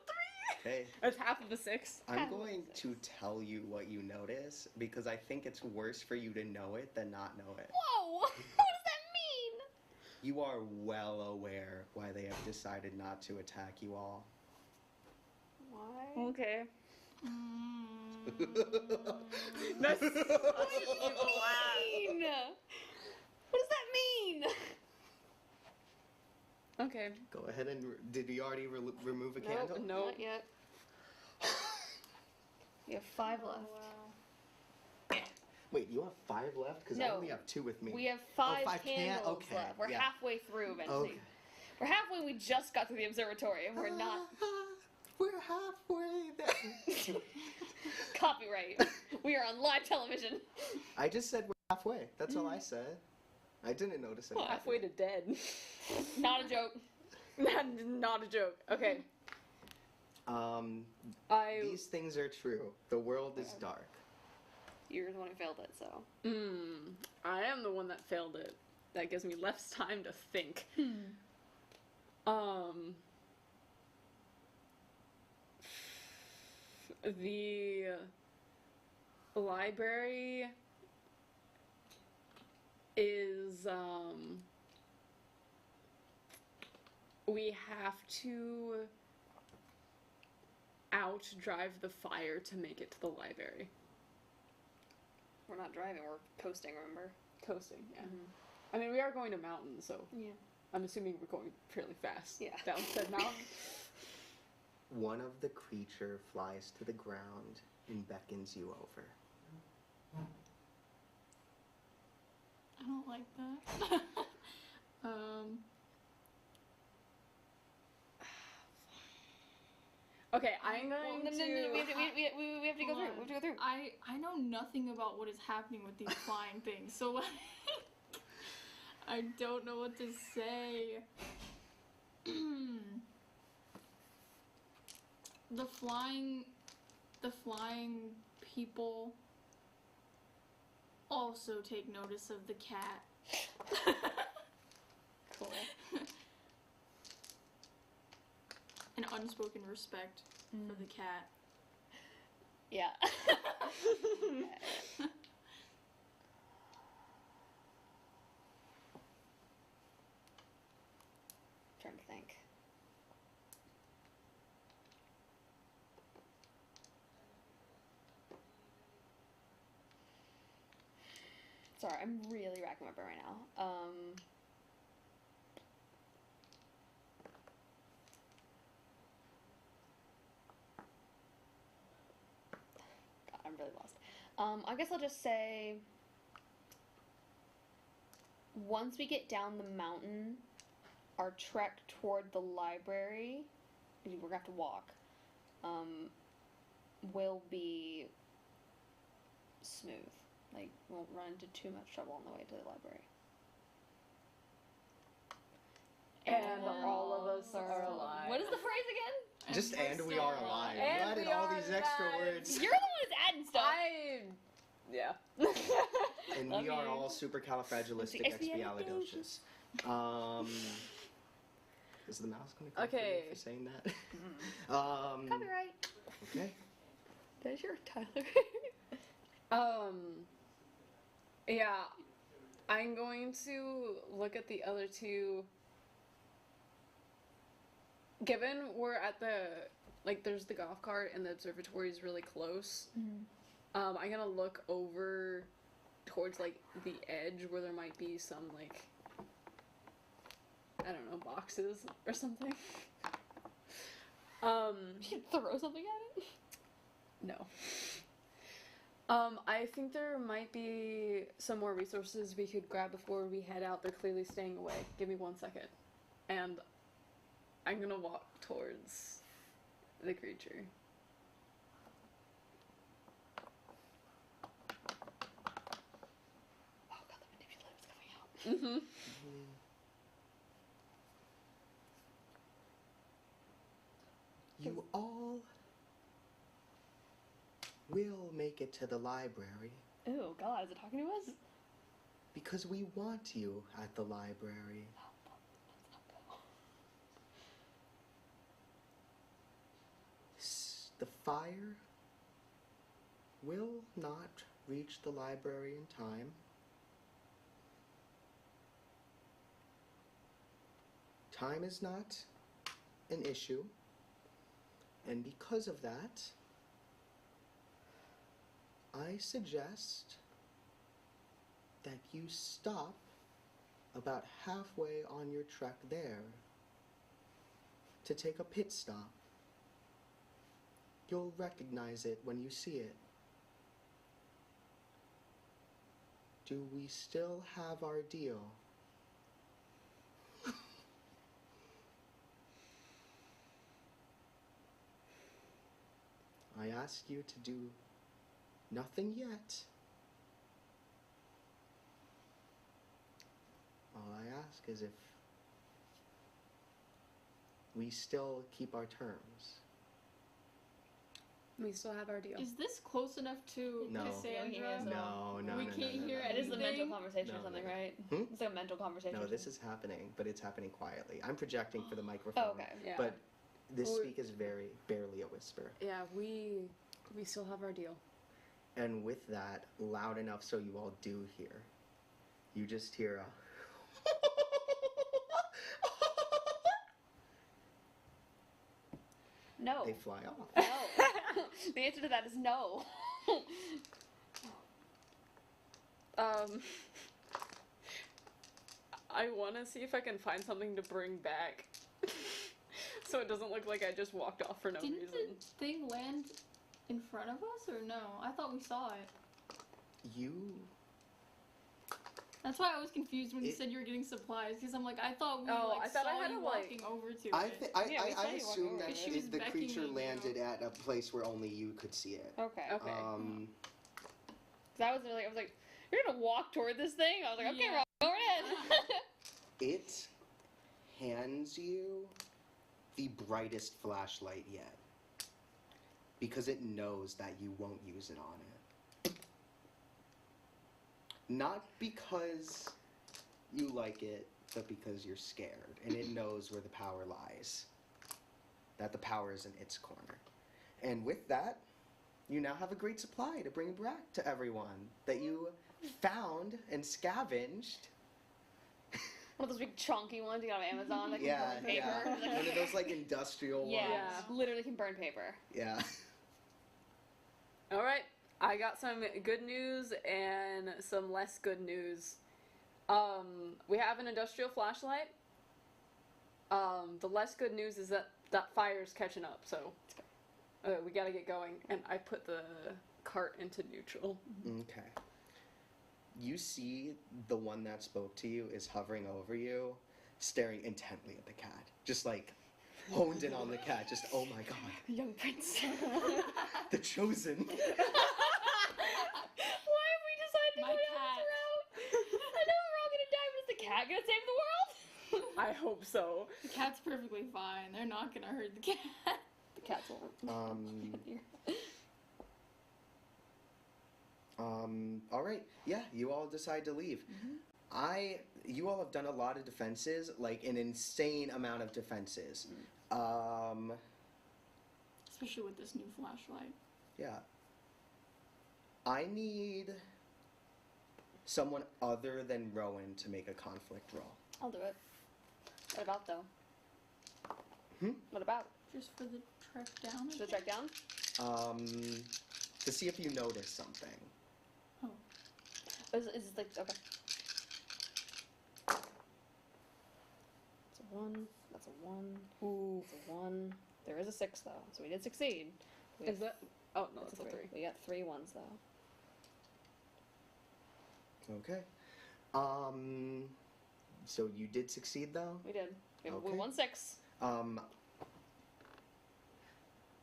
Okay. That's half of a 6. I'm Half of going 6. to tell you what you notice because I think it's worse for you to know it than not know it. Whoa! What does that mean? You are well aware why they have decided not to attack you all. Why? Okay. that. That's What does that mean? What does that mean? Okay. Go ahead and. Did we already remove a candle? Nope, Nope. not yet. We have 5 left. Wait, you have 5 left? Because I No. only have 2 with me. We have 5 5 candles okay, left. We're yeah. halfway through eventually. Okay. We're halfway. We just got to the observatory, and we're not. We're halfway there. Copyright. We are on live television. I just said we're halfway. That's all I said. I didn't notice it. Halfway to dead. Not a joke. Not a joke. Okay. These things are true. The world is dark. You're the one who failed it, so. I am the one that failed it. That gives me less time to think. The library is, we have to outdrive the fire to make it to the library. We're not driving, we're coasting, remember? Coasting, yeah. I mean, we are going to mountains, so Yeah. I'm assuming we're going fairly fast. Yeah. Down said mountain. One of the creature flies to the ground and beckons you over. I don't like that. Okay, I'm Well, going no, to... we have to go through. We have to go through. I know nothing about what is happening with these flying things, so like, I don't know what to say. The flying people also take notice of the cat. Cool. An unspoken respect for the cat. Yeah. Sorry, I'm really racking my brain right now. God, I'm really lost. I guess I'll just say once we get down the mountain, our trek toward the library, because we're gonna have to walk, will be smooth. Like, we won't run into too much trouble on the way to the library. And all of us are alive. What is the phrase again? Just and we are alive. You And added we all are these extra alive. words. You're the one who's adding stuff. Yeah. And we are all supercalifragilisticexpialidocious. Is the mouse going to come Okay. for saying that? Copyright. Okay. There's your Tyler. Yeah. I'm going to look at the other two. Given we're at the, like, there's the golf cart and the observatory is really close, I'm gonna look over towards, like, the edge where there might be some, like, I don't know, boxes or something. You should throw something at it. No. I think there might be some more resources we could grab before we head out. They're clearly staying away. Give me 1 second. And I'm gonna walk towards the creature. Oh god, the manipulative's coming out. You all will make it to the library Ooh, god, is it talking to us? because we want you at the library. The fire will not reach the library in time. Time is not an issue, and because of that, I suggest that you stop about halfway on your trek there to take a pit stop. You'll recognize it when you see it. Do we still have our deal? I ask you to do nothing yet. All I ask is if we still keep our terms. We still have our deal. Is this close enough to No. Cassandra? No, We can't hear It is a mental anything? conversation No, or something, no. right? Hmm? It's like a mental conversation. No, or this something. is happening, but it's happening quietly. I'm projecting for the microphone. Oh, okay. Yeah. But this Well, speak is very barely a whisper. Yeah, we still have our deal. And with that, loud enough so you all do hear, you just hear a No. they fly off. No. The answer to that is no. I want to see if I can find something to bring back, so it doesn't look like I just walked off for no Didn't reason. the thing land in front of us, or no? I thought we saw it. You That's why I was confused when you It- said you were getting supplies, because I'm like, I thought we Oh, like I thought I saw had you to, like- walking over to I, it. I, Yeah, we saw I you assume walking that over. She was the creature beckoning you. landed at a place where only you could see it. Okay. Okay. That was really. I was like, you're gonna walk toward this thing. I was like, okay, Yeah. Rob, go right in. It hands you the brightest flashlight yet. Because it knows that you won't use it on it. Not because you like it, but because you're scared. And it knows where the power lies. That the power is in its corner. And with that, you now have a great supply to bring back to everyone that you found and scavenged. One of those big chunky ones you got on Amazon that can Yeah, burn paper. yeah. Like, One of those like industrial yeah, ones. Yeah. literally can burn paper. Yeah. All right, I got some good news and some less good news. We have an industrial flashlight. The less good news is that fire's catching up, so we gotta get going. And I put the cart into neutral. Okay. You see the one that spoke to you is hovering over you, staring intently at the cat. Just like honed in on the cat. Just, oh my god. Young prince. The chosen. Why have we decided to My go down cat. this route? I know we're all gonna die, but is the cat gonna save the world? I hope so. The cat's perfectly fine. They're not gonna hurt the cat. The cat's won't. All right. Yeah, you all decide to leave. You all have done a lot of defenses, like an insane amount of defenses. Especially with this new flashlight. Yeah. I need someone other than Rowan to make a conflict roll. I'll do it. What about though? Hmm? What about? Just for the trek down. Should I check down? To see if you notice something. Oh. Is it like okay? It's a 1. That's a 1. Ooh, it's a 1. There is a 6 though, so we did succeed. Is that? Oh no, That's that's a 3. We got 3 ones though. Okay. So you did succeed though? We did. We Okay. won 6.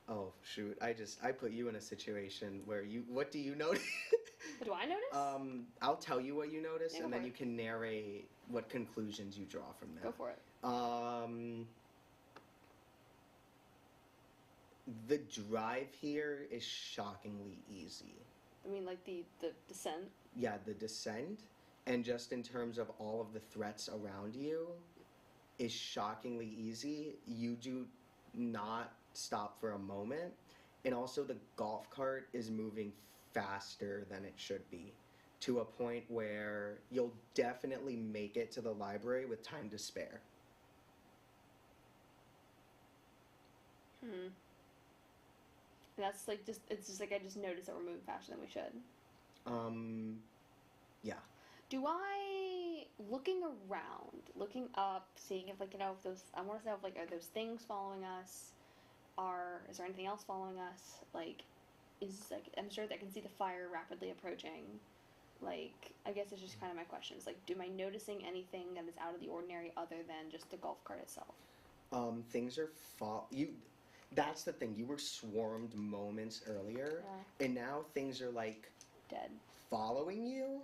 Oh shoot! I put you in a situation where what do you notice? What do I notice? I'll tell you what you notice, Yeah, go and then for you it. can narrate what conclusions you draw from that. Go for it. The drive here is shockingly easy. I mean, like the descent. Yeah, the descent, and just in terms of all of the threats around you, is shockingly easy. You do not stop for a moment, and also the golf cart is moving faster than it should be, to a point where you'll definitely make it to the library with time to spare. And that's like it's just like I just noticed that we're moving faster than we should. Yeah. Do I, looking around, looking up, seeing if, like, you know, if those, I want to know if, like, are those things following us? Is there anything else following us? Like, like, I'm sure that I can see the fire rapidly approaching. Like, I guess it's just kind of my question. It's like, am I noticing anything that is out of the ordinary other than just the golf cart itself? Things are that's the thing. You were swarmed moments earlier, and now things are, like, Dead. following you,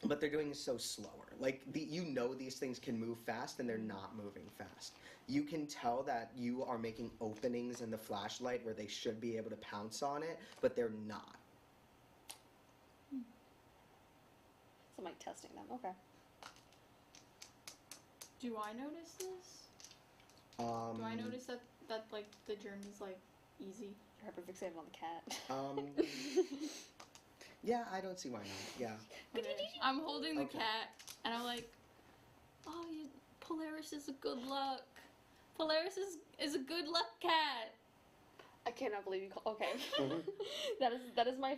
but they're doing so slower. Like, you know these things can move fast, and they're not moving fast. You can tell that you are making openings in the flashlight where they should be able to pounce on it, but they're not. So I'm, like, testing them. Okay. Do I notice this? Do I notice that like the journey's like easy? You're hyperfixated on the cat. Yeah, I don't see why not. Yeah. Okay. I'm holding the Okay. cat, and I'm like, oh, Polaris is a good luck. Polaris is a good luck cat. I cannot believe you call. Okay, that is my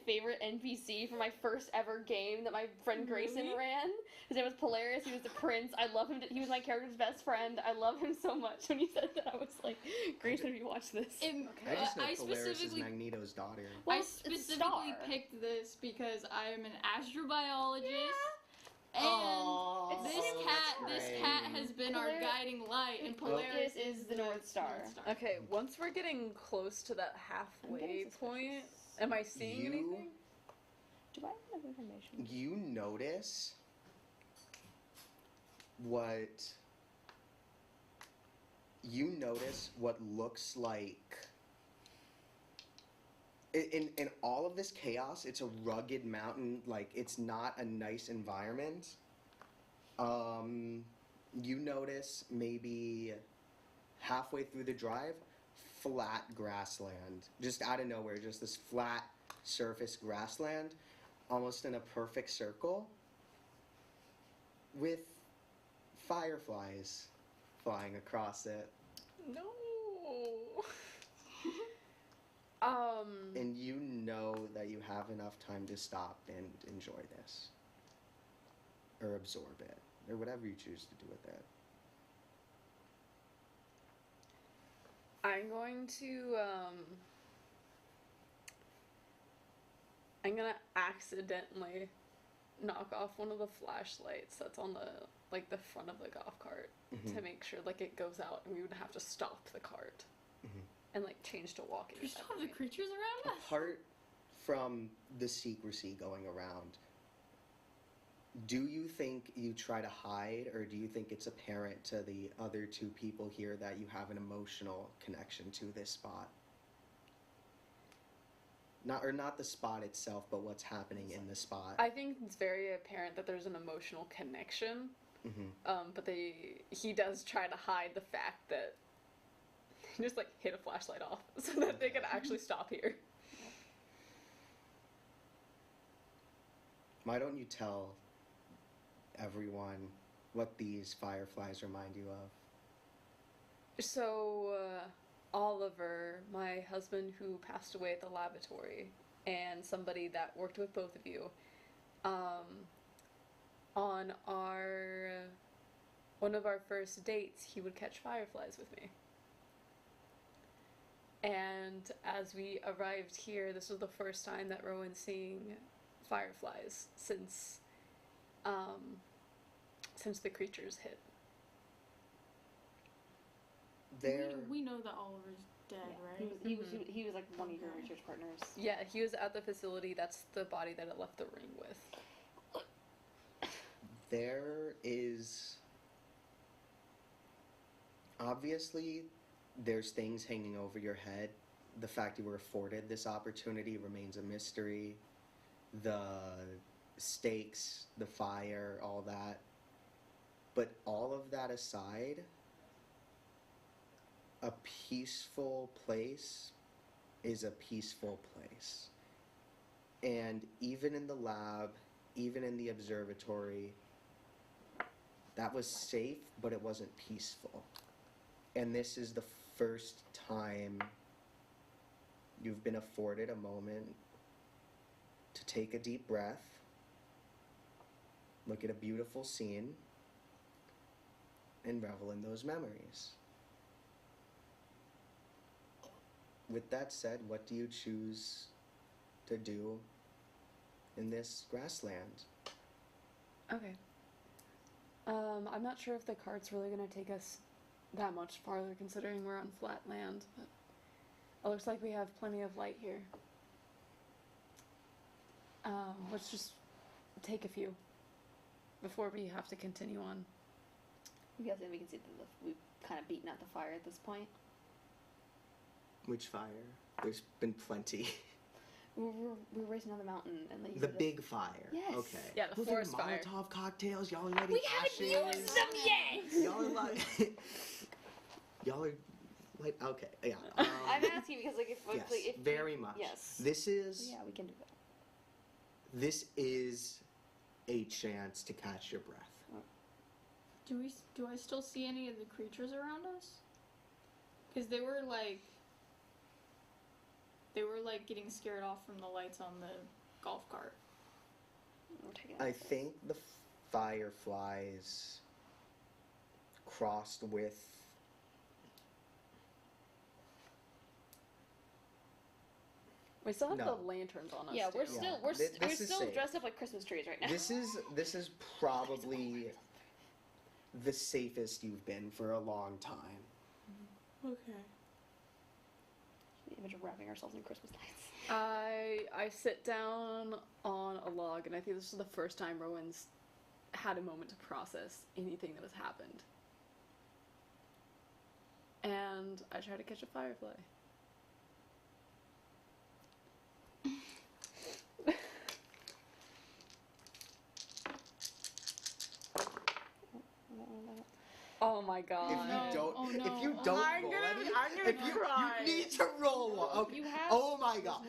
favorite NPC for my first ever game that my friend Grayson Really? ran. His name was Polaris. He was the prince. I love him. He was my character's best friend. I love him so much. When he said that, I was like, Grayson, if you watch this. I just know I Polaris is specifically Magneto's daughter. Well, I it's specifically Star. picked this because I am an astrobiologist. And Aw, this that's cat great. has been our Polaris- guiding light, and Polaris is the North Star. Okay, once we're getting close to that halfway point, am I seeing You- anything? Do I have enough information? You notice what looks like in all of this chaos. It's a rugged mountain. Like, it's not a nice environment. You notice maybe halfway through the drive, flat grassland, just out of nowhere, just this flat surface grassland, almost in a perfect circle, with fireflies flying across it. No. And you know that you have enough time to stop and enjoy this. Or absorb it. Or whatever you choose to do with it. I'm going to, I'm gonna accidentally knock off one of the flashlights that's on the, like, the front of the golf cart to make sure, like, it goes out and we would have to stop the cart and, like, change to walking. You still have the creatures around us? Apart from the secrecy going around, do you think you try to hide, or do you think it's apparent to the other two people here that you have an emotional connection to this spot? Not the spot itself, but what's happening in the spot. I think it's very apparent that there's an emotional connection, but he does try to hide the fact that he just, like, hit a flashlight off so that they can actually stop here. Why don't you tell everyone what these fireflies remind you of? So, Oliver, my husband who passed away at the laboratory, and somebody that worked with both of you, on one of our first dates, he would catch fireflies with me. And as we arrived here, this was the first time that Rowan's seeing fireflies since the creatures hit. We know that Oliver's dead, right? He was like one of your research partners. Yeah, he was at the facility. That's the body that it left the ring with. There is... Obviously, there's things hanging over your head. The fact you were afforded this opportunity remains a mystery. The stakes, the fire, all that. But all of that aside, a peaceful place is a peaceful place. And even in the lab, even in the observatory, that was safe, but it wasn't peaceful. And this is the first time you've been afforded a moment to take a deep breath, look at a beautiful scene, and revel in those memories. With that said, what do you choose to do in this grassland? Okay. I'm not sure if the cart's really gonna take us that much farther considering we're on flat land, but it looks like we have plenty of light here. Let's just take a few before we have to continue on. You guys think we can see that we've kind of beaten out the fire at this point? Which fire? There's been plenty. We're racing down the mountain and then The big fire. Yes. Okay. Yeah, the Were there forest fire. Molotov cocktails. Y'all are lighting We ashes. haven't used them yet! Y'all are like... Y'all are like... Okay. Yeah. I'm asking because like yes, if very much. Yes. This is... Yeah, we can do that. This is a chance to catch your breath. Do I still see any of the creatures around us? Because they were like getting scared off from the lights on the golf cart. We're taking I think the fireflies crossed with... We still have No. the lanterns on us. Yeah, we're too. still This we're is still safe. dressed up like Christmas trees right now. This is probably the safest you've been for a long time. Okay. The image of wrapping ourselves in Christmas lights. I sit down on a log, and I think this is the first time Rowan's had a moment to process anything that has happened. And I try to catch a firefly. Oh my god. If you don't, Oh, no. if you Oh, don't I'm roll gonna- any, I'm gonna if you, cry. you need to roll one. Okay. You have- Oh my god.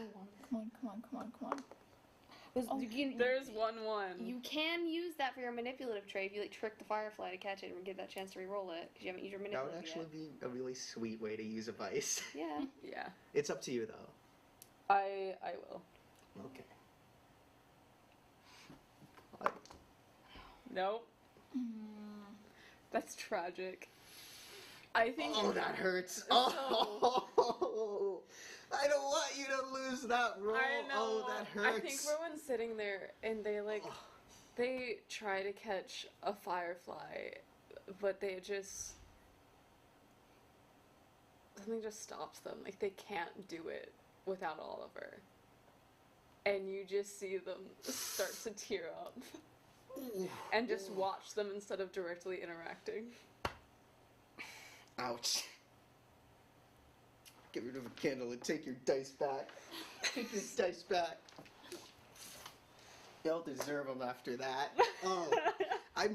Come on. There's 1-1. You can use that for your manipulative trait if you like trick the firefly to catch it and give that chance to re-roll it because you haven't used your That would manipulative actually be a really sweet way to use a vice. yet. Yeah. Yeah. It's up to you though. I will. Okay. Nope. That's tragic. I think. Oh, that hurts. So- Oh, I don't want you to lose that roll. I know. Oh, that hurts. I think Rowan's sitting there and they try to catch a firefly, but something just stops them. Like, they can't do it without Oliver. And you just see them start to tear up. And just watch them instead of directly interacting. Ouch. Get rid of a candle and take your dice back. Take your dice back. You'll deserve them after that. Oh, I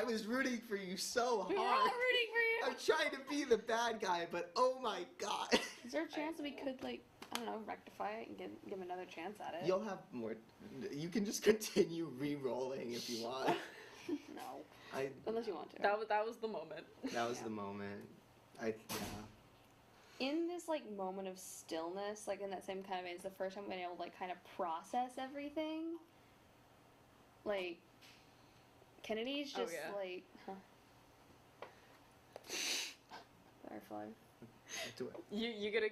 was rooting for you so hard. We're all rooting for you. I'm trying to be the bad guy, but oh my god. Is there a chance we could, like, I don't know, rectify it and give him another chance at it? You'll have more. You can just continue re-rolling if you want. No. Unless you want to. That was the moment. That was the moment. Yeah. In this, like, moment of stillness, like, in that same kind of way, it's the first time I've been able to, like, kind of process everything. Like, Kennedy's just, like, Firefly. Do it. You gotta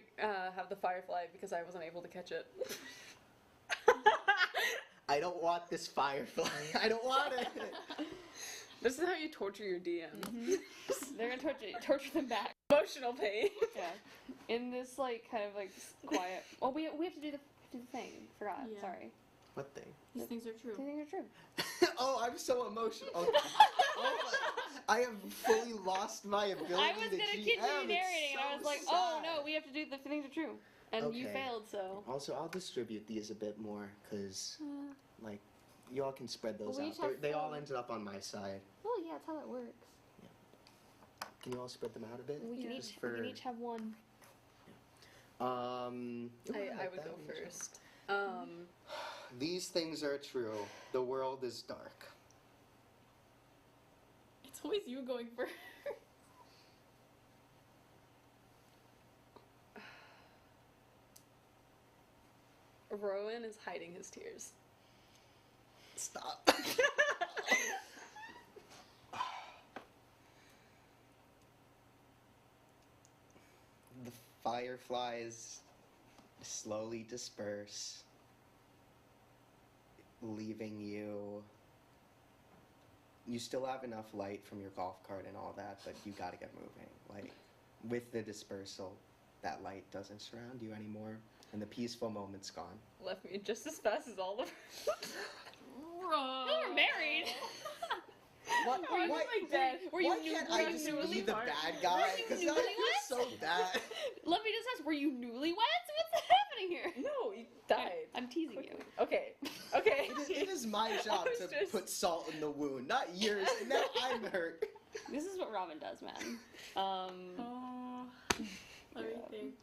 have the firefly because I wasn't able to catch it. I don't want this firefly. I don't want it. This is how you torture your DM. Mm-hmm. They're gonna torture them back. Emotional pain. Yeah. In this, like, kind of, like, quiet. Oh, we have to do the thing. Forgot. Yeah. Sorry. What thing? These things are true. These things are true. Oh, I'm so emotional. Oh, I have fully lost my ability I was to gonna GM. continue narrating, It's and I so was like, oh sad. no, we have to do the things are true. And you Okay. failed, so. Also, I'll distribute these a bit more, because, like, you all can spread those We out. each have They all four. ended up on my side. Oh, yeah, that's how it works. Can you all spread them out a bit? We can, Just we can each have one. I would go first. These things are true. The world is dark. It's always you going first. Rowan is hiding his tears. Stop. The fireflies slowly disperse, leaving you. You still have enough light from your golf cart and all that, but you gotta get moving. Like, with the dispersal, that light doesn't surround you anymore, and the peaceful moment's gone. Left me just as fast as Oliver. No, we're married. What? Why Why, like that? Were you why can't I just be the bad guy? Because I feel so bad. Let me just ask, were you newlyweds? What's happening here? No, he died. I'm teasing you. Okay. Okay. It is my job was to just- put salt in the wound, not yours. And now I'm hurt. This is what Robin does, man. Oh, let me Yeah. think.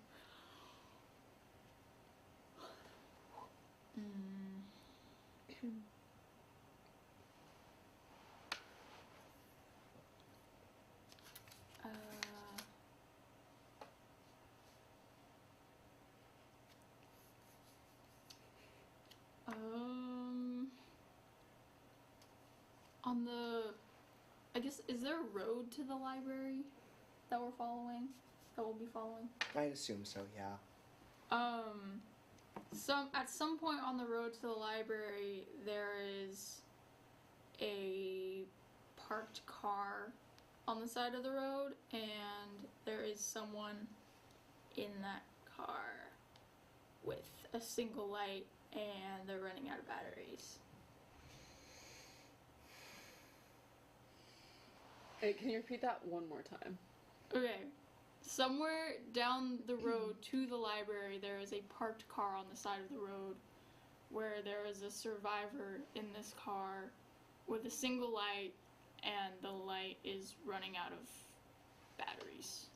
On the, I guess, is there a road to the library that we're following? That we'll be following? I assume so, yeah. At some point on the road to the library, there is a parked car on the side of the road, and there is someone in that car with a single light, and they're running out of batteries. Hey, can you repeat that one more time? Okay. Somewhere down the road to the library, there is a parked car on the side of the road where there is a survivor in this car with a single light, and the light is running out of batteries.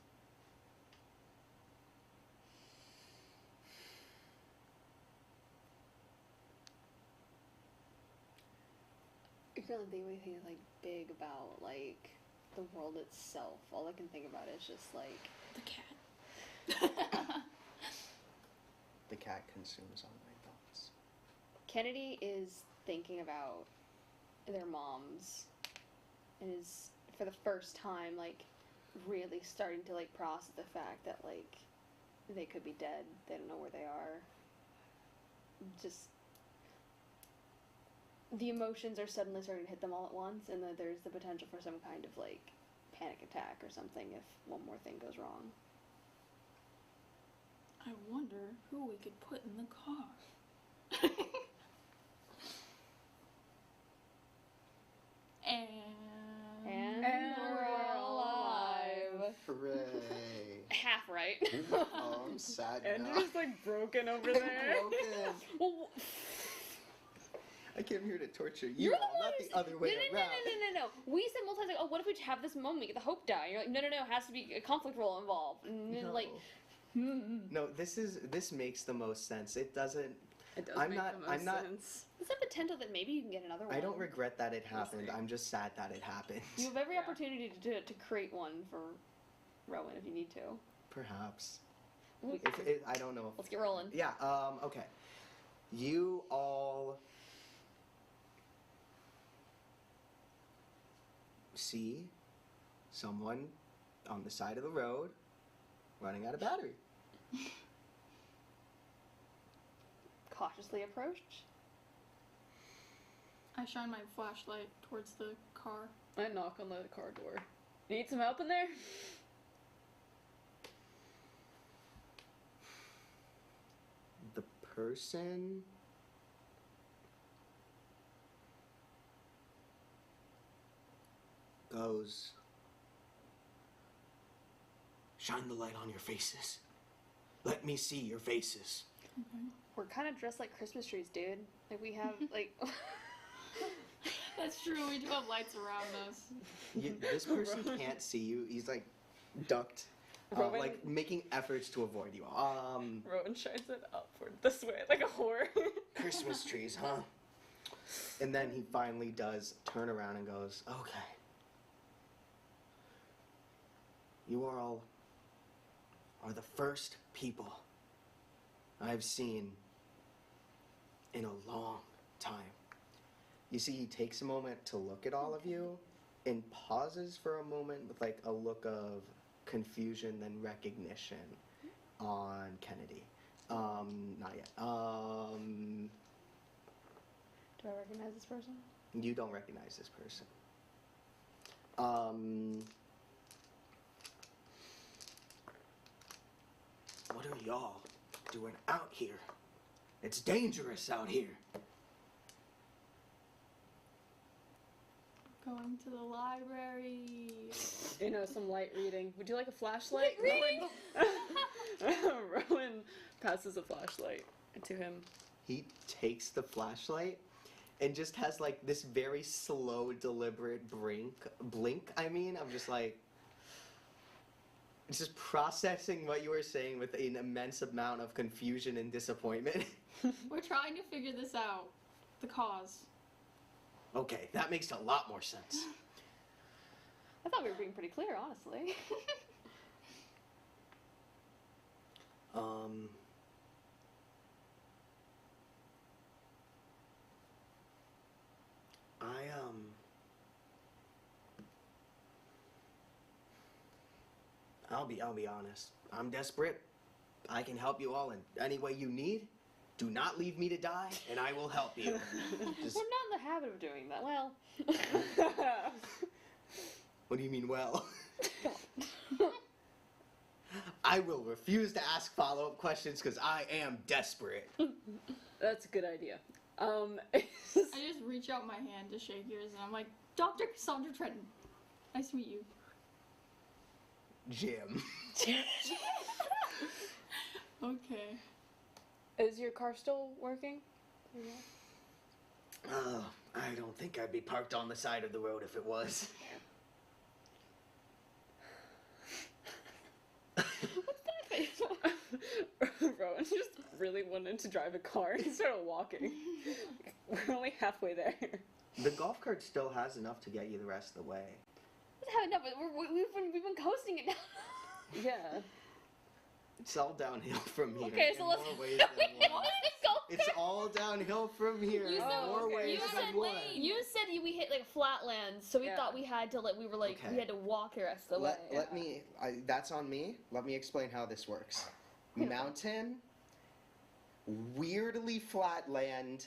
I can't think of anything like big about like the world itself. All I can think about is just like The cat. The cat consumes all my thoughts. Kennedy is thinking about their moms and is, for the first time, like, really starting to, like, process the fact that, like, they could be dead. They don't know where they are. Just... the emotions are suddenly starting to hit them all at once, and that there's the potential for some kind of, like, panic attack or something if one more thing goes wrong. I wonder who we could put in the car. And we're all alive. Hooray. Half right. Oh, I'm sad And now. you're just like broken over there. Broken. Well, I came here to torture you, you're the all, one not who's... the other way around. No. We said multiple times, like, oh, what if we have this moment, we get the hope die? You're like, no, it has to be a conflict role involved. And then, No. like, No, this makes the most sense. It doesn't. It does I'm make not- the most I'm not- sense. there's a potential that maybe you can get another one. I don't regret that it happened. see. I'm just sad that it happened. You have every Yeah. opportunity to create one for Rowan if you need to. Perhaps. We- I don't know. Let's get rolling. Yeah. Okay. You all see someone on the side of the road running out of battery. Cautiously approach. I shine my flashlight towards the car. I knock on the car door. Need some help in there? The person goes, "Shine the light on your faces. Let me see your faces." We're kind of dressed like Christmas trees, dude. Like, we have, like... That's true, we do have lights around us. This person can't see you. He's like ducked, Rowan- like making efforts to avoid you. Rowan shines it upward this way, like a whore. Christmas trees, huh? And then he finally does turn around and goes, "Okay. You all are the first people I've seen in a long time." You see, he takes a moment to look at all of you and pauses for a moment with like a look of confusion, then recognition on Kennedy. Not yet. Do I recognize this person? You don't recognize this person. What are y'all doing out here? It's dangerous out here. Going to the library. You know, some light reading. Would you like a flashlight? Reading? Rowan passes a flashlight to him. He takes the flashlight and just has like this very slow, deliberate blink. I'm just like, just processing what you were saying with an immense amount of confusion and disappointment. We're trying to figure this out. The cause. Okay, that makes a lot more sense. I thought we were being pretty clear, honestly. I'll be honest. I'm desperate. I can help you all in any way you need. Do not leave me to die, and I will help you. Just, We're not in the habit of doing that. Well, what do you mean, well? I will refuse to ask follow-up questions because I am desperate. That's a good idea. I just reach out my hand to shake yours and I'm like, Dr. Cassandra Trenton. Nice to meet you. Jim. Okay. Is your car still working? I don't think I'd be parked on the side of the road if it was. Rowan just really wanted to drive a car and started walking. We're only halfway there. The golf cart still has enough to get you the rest of the way. no, but we've been coasting it down. Yeah. It's all downhill from here. Okay, so in let's- more ways than one. Go It's all downhill from here. You in said- more okay. ways You than said one. you said we hit like flatlands, so we Yeah. thought we had to like we were like Okay. we had to walk the rest of the way. Let me. That's on me. Let me explain how this works. Mountain, weirdly flat land,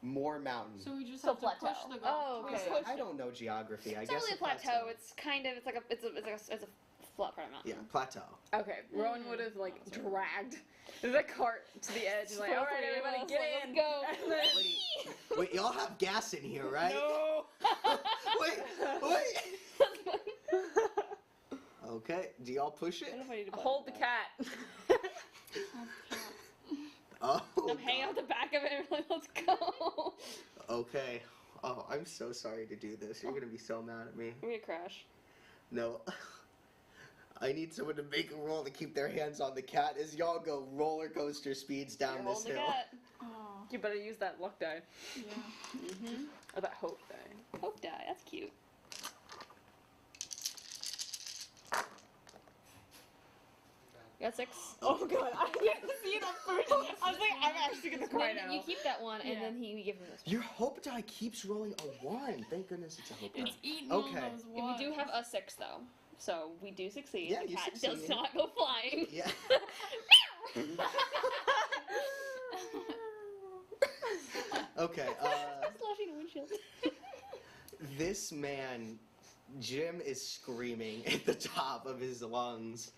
more mountain. So we just So have to push plateau. the golf Oh, cart. okay. I don't know geography. I It's guess not really a plateau. It's kind of it's like a flat part of mountain. yeah, plateau. Okay, Rowan would have like dragged the cart to the edge, like, all right, everybody, get in. Let's go. And then- Wait, y'all have gas in here, right? No. Wait. Okay, do y'all push I don't it? know if I need to button Hold the that. cat. Oh. I'm hanging out the back of it and we're like, let's go. Okay. Oh, I'm so sorry to do this. You're gonna be so mad at me. I'm gonna crash. No. I need someone to make a roll to keep their hands on the cat as y'all go roller coaster speeds down You're this holding hill. the cat. Oh, You better use that luck die. yeah. Mm-hmm. Or that hope die. Hope die. That's cute. You got 6. Oh god, I didn't see that first. I was like, I'm actually gonna cry now. You keep that one, and Yeah. then we give him this. Your hope die keeps rolling a 1. Thank goodness it's a hope die. It's eating Okay. all those We do have a 6 though, so we do succeed. Yeah, the you cat succeed. does not go flying. Yeah. Okay, Sloshing the windshield. this man, Jim, is screaming at the top of his lungs.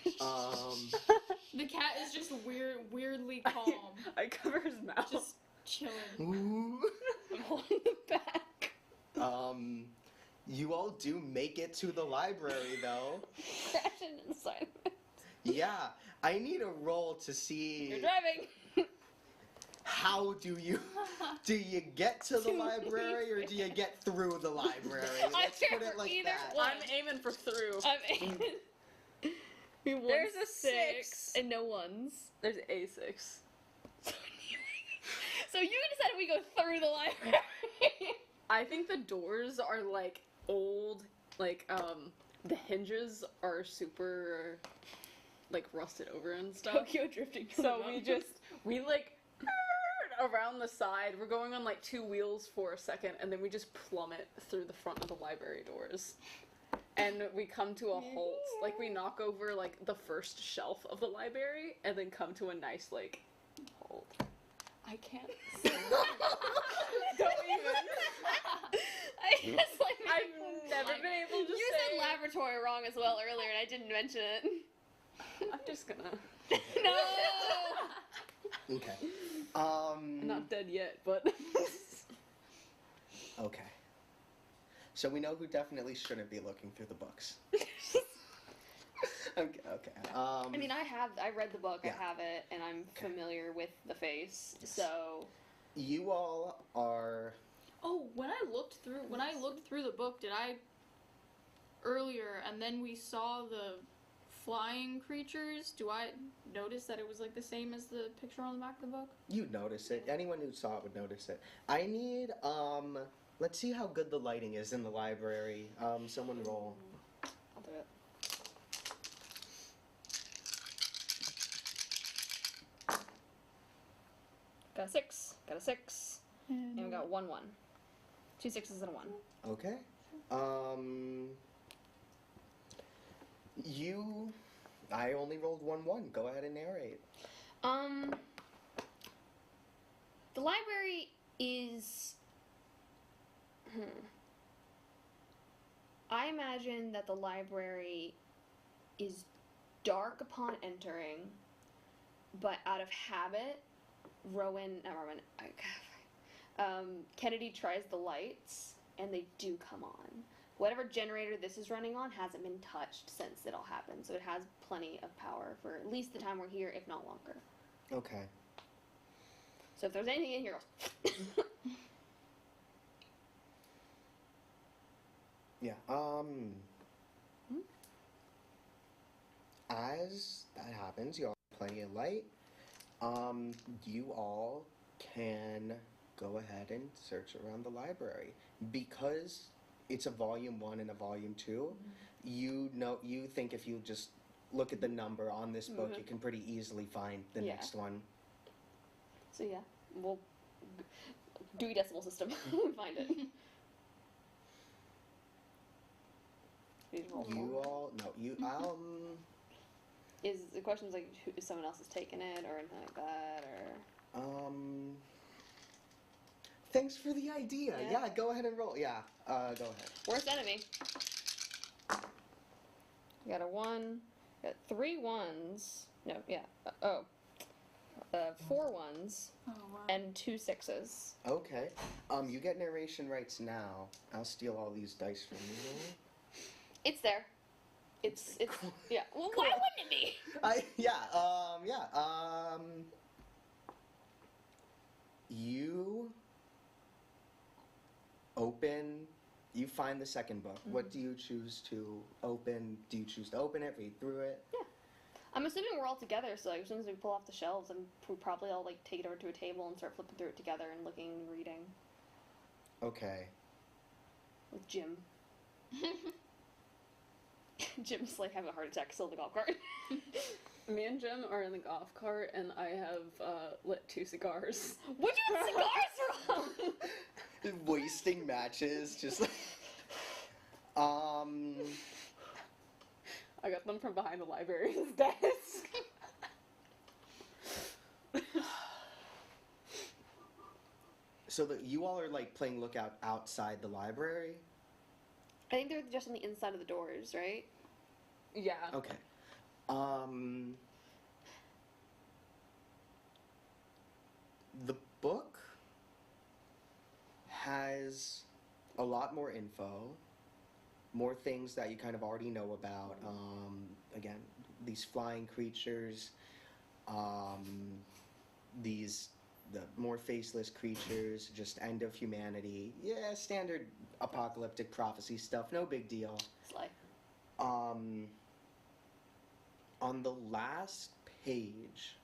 The cat is just weirdly calm, I cover his mouth. just chilling. Ooh. I'm holding the back. You all do make it to the library, though. Crashing inside. Yeah, I need a roll to see You're driving. how do you get to the library or do you get through the library? Let's put it like Either that. one. I'm aiming for through. I'm aiming. There's a 6. and no ones. There's a 6. So you decided we go through the library. I think the doors are like old, like the hinges are super like rusted over and stuff. Tokyo drifting. So we like around the side. We're going on like 2 wheels for a second, and then we just plummet through the front of the library doors. And we come to a halt. Like we knock over like the first shelf of the library, and then come to a nice like halt. I can't. Don't even. I just like I've never been able to You say. said laboratory wrong as well earlier, and I didn't mention it. I'm just gonna. No. Okay. I'm not dead yet, but. Okay. So we know who definitely shouldn't be looking through the books. Okay. I mean, I read the book. Yeah. I have it, and I'm familiar with the face. Yes. So You all are. Oh, when I looked through the book, did I earlier, and then we saw the flying creatures? Do I notice that it was like the same as the picture on the back of the book? You'd notice it. Anyone who saw it would notice it. I need. Let's see how good the lighting is in the library. Someone roll. I'll do it. Got a 6. Got a 6. And we got 1 1. 2 6s and a 1. Okay. I only rolled 1-1. Go ahead and narrate. The library is. I imagine that the library is dark upon entering, but out of habit, Kennedy tries the lights, and they do come on. Whatever generator this is running on hasn't been touched since it all happened, so it has plenty of power for at least the time we're here, if not longer. Okay. So if there's anything in here, it goes. Yeah. As that happens, you all have plenty of light. You all can go ahead and search around the library because it's a volume 1 and a volume 2. You think if you just look at the number on this book, Mhm. you can pretty easily find the Yeah. next one. So yeah, we'll Dewey Decimal System find it. Need to roll You more. all, no, you, Is the question's like who, if someone else has taken it or anything like that, or thanks for the idea. Yeah. Yeah, go ahead and roll. Yeah, go ahead. worst enemy? Got a 1, got 3 1s. No, yeah. 4 1s Oh, wow. and 2 6s. Okay. You get narration rights now. I'll steal all these dice from you. It's there. It's Cool. yeah. Well, why wouldn't it be? You open. You find the second book. What do you choose to open? Do you choose to open it, read through it? I'm assuming we're all together, so like, as soon as we pull off the shelves, we'll probably all like take it over to a table and start flipping through it together and looking and reading Okay. with Jim. Jim's like having a heart attack still in the golf cart. Me and Jim are in the golf cart, and I have lit 2 cigars. Where'd you get cigars from? Wasting matches, just like. I got them from behind the librarian's desk. So that you all are like playing lookout outside the library. I think they're just on the inside of the doors, right? Yeah. Okay. The book has a lot more info, more things that you kind of already know about. Again, these flying creatures, the more faceless creatures, just end of humanity. Yeah, standard apocalyptic prophecy stuff, no big deal. Sly. On the last page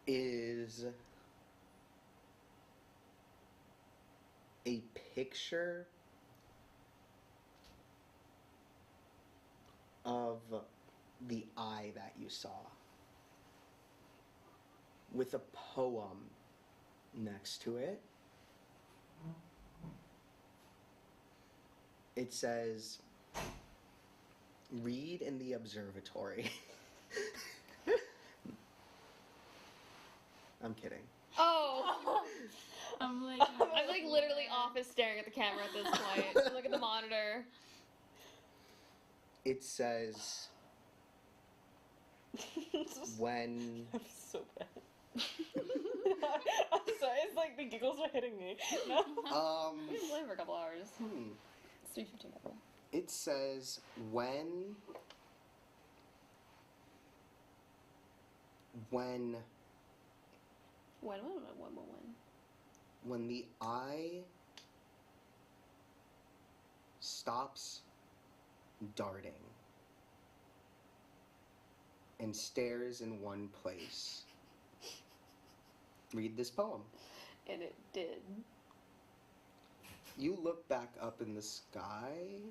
is a picture of the eye that you saw with a poem next to it. It says, "Read in the observatory." I'm kidding. Oh! I'm like, I'm like literally office staring at the camera at this point. Look at the monitor. It says, when I'm so bad. I'm sorry, it's like the giggles are hitting me. No. We've been playing for a couple hours. It's 3:15 by the way. it says when when the eye stops darting and stares in one place. Read this poem. And it did. You look back up in the sky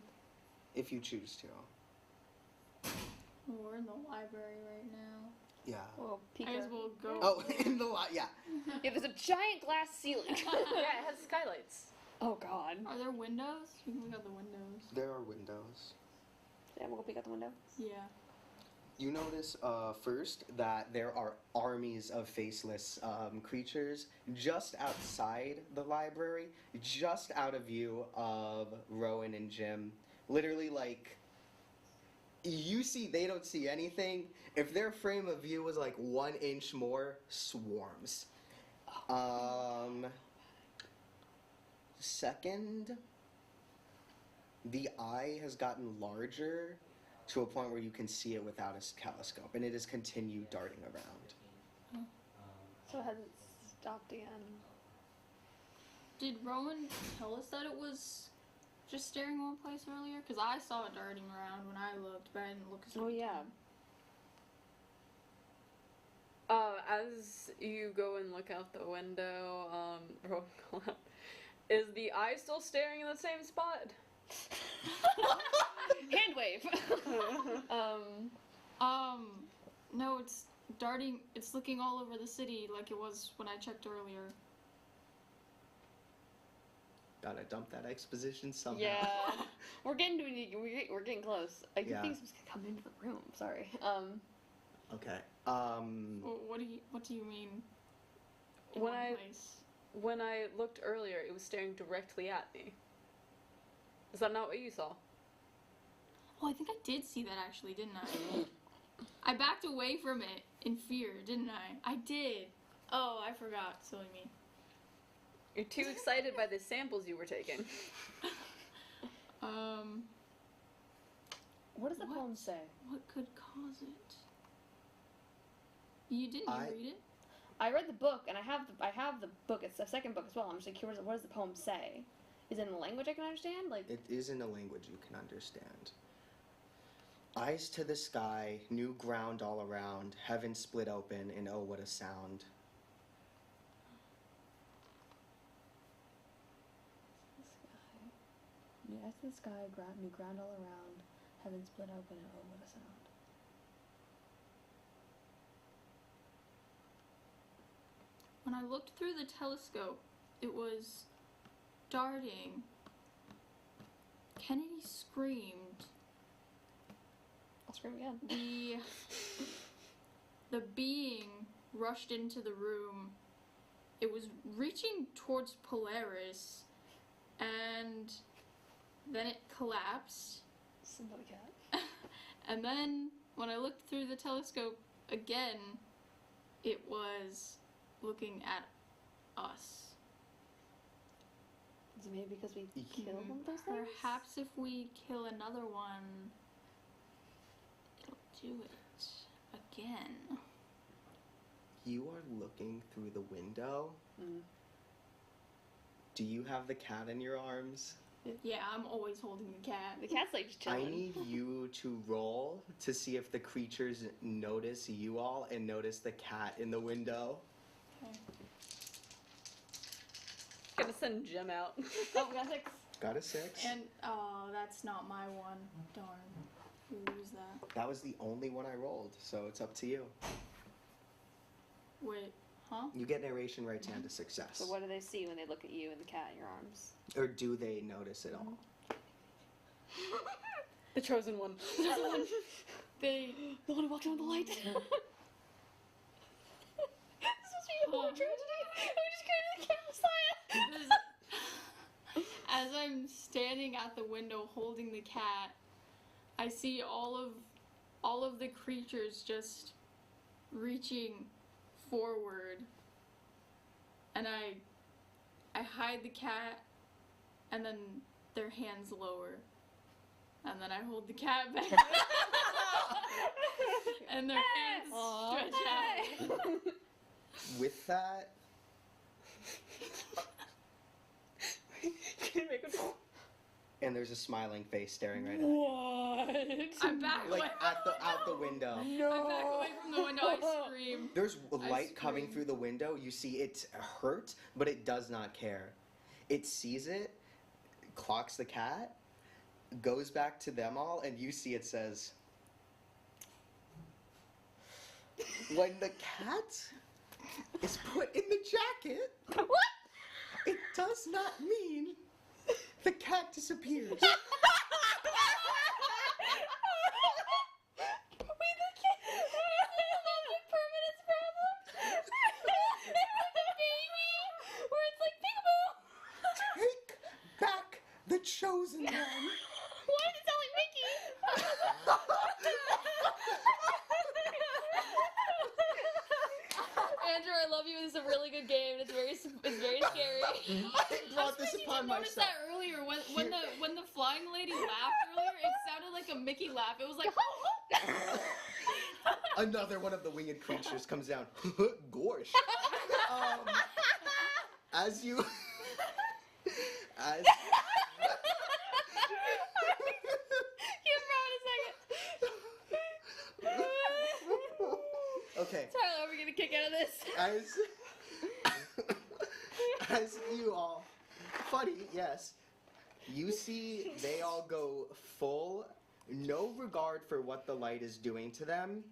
if you choose to. we're in the library right now. Yeah. Well, peek I guess up. we'll go. Oh, in the lot, yeah. Yeah, there's a giant glass ceiling. Yeah, it has skylights. Oh god. Are there windows? We can look out the windows. There are windows. Yeah, we'll go peek out the window. Yeah. You notice first that there are armies of faceless creatures just outside the library, just out of view of Rowan and Jim. Literally, like, you see, they don't see anything. If their frame of view was like 1 inch more, swarms. Second, the eye has gotten larger to a point where you can see it without a telescope, and it has continued darting around. So it hasn't stopped again. Did Rowan tell us that it was just staring one place earlier? Because I saw it darting around when I looked, but I didn't look as Oh yeah. As you go and look out the window, is the eye still staring in the same spot? Hand wave. No, it's darting. It's looking all over the city like it was when I checked earlier. Gotta dump that exposition somehow. Yeah, we're getting close. I Yeah. think someone's gonna come into the room. Sorry. Okay. What do you mean? In When one I- place? When I looked earlier, it was staring directly at me. Is that not what you saw? Oh, I think I did see that actually, didn't I? I backed away from it in fear, didn't I? I did. Oh, I forgot. Silly me. You're too excited by the samples you were taking. What does the What? poem say? What could cause it? You didn't read it? I read the book, and I have the book. It's the second book as well. I'm just like curious. What does the poem say? Is it in a language I can understand? Like, It is in a language you can understand. Eyes to the sky, new ground all around, heaven split open, and oh, what a sound. yes, the sky, new ground all around, heaven split open, and oh, what a sound. When I looked through the telescope, it was darting. Kennedy screamed. I'll scream again. The being rushed into the room. It was reaching towards Polaris, and then it collapsed. Somebody cat. And then when I looked through the telescope again, it was looking at us. Is it maybe because we killed one of those things? Perhaps if we kill another one, it'll do it again. You are looking through the window. Mm. Do you have the cat in your arms? Yeah, I'm always holding the cat. The cat's like just I chilling. need you to roll to see if the creatures notice you all and notice the cat in the window. Okay. Gonna send Jim out. Oh, we got 6. Got a 6? And oh, that's not my one. Darn. We lose that. That was the only one I rolled, so it's up to you. Wait, huh? You get narration rights and a success. So what do they see when they look at you and the cat in your arms? Or do they notice it all? The chosen one. They. The one who walked around the light. This was me a whole tragedy. We just created the cat messiah. As I'm standing at the window holding the cat, I see all of the creatures just reaching forward, and I hide the cat, and then their hands lower, and then I hold the cat back, and their hands stretch out. With that, Can you make a and there's a smiling face staring right at you. What? I'm back Like away. out the window. I'm back away from the window. I scream. There's light coming scream. through the window. You see it's hurt, but it does not care. It sees it, clocks the cat, goes back to them all, and you see it says, when the cat is put in the jacket, it does not mean the cat disappears. Take back the chosen one. Why does it sound like Mickey? Andrew, I love you. This is a really good game. It's very scary. I brought this upon Noticed myself. that earlier when the flying lady laughed earlier. It sounded like a Mickey laugh. It was like. Another one of the winged creatures comes down. Gorsh. As you... as... Okay. Tyler, are we gonna kick out of this? As you all... Funny, yes. You see they all go full, no regard for what the light is doing to them.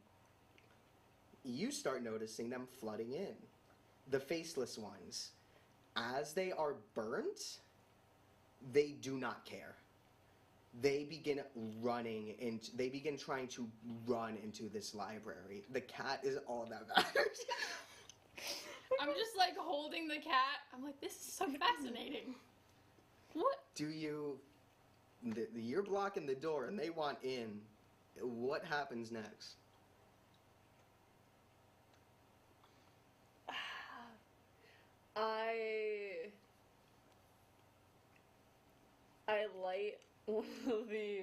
You start noticing them flooding in. The faceless ones. As they are burnt, they do not care. They begin trying to run into this library. The cat is all that matters. I'm just like holding the cat. I'm like, this is so fascinating. What? Do you... You're blocking the door and they want in. What happens next? I light one of the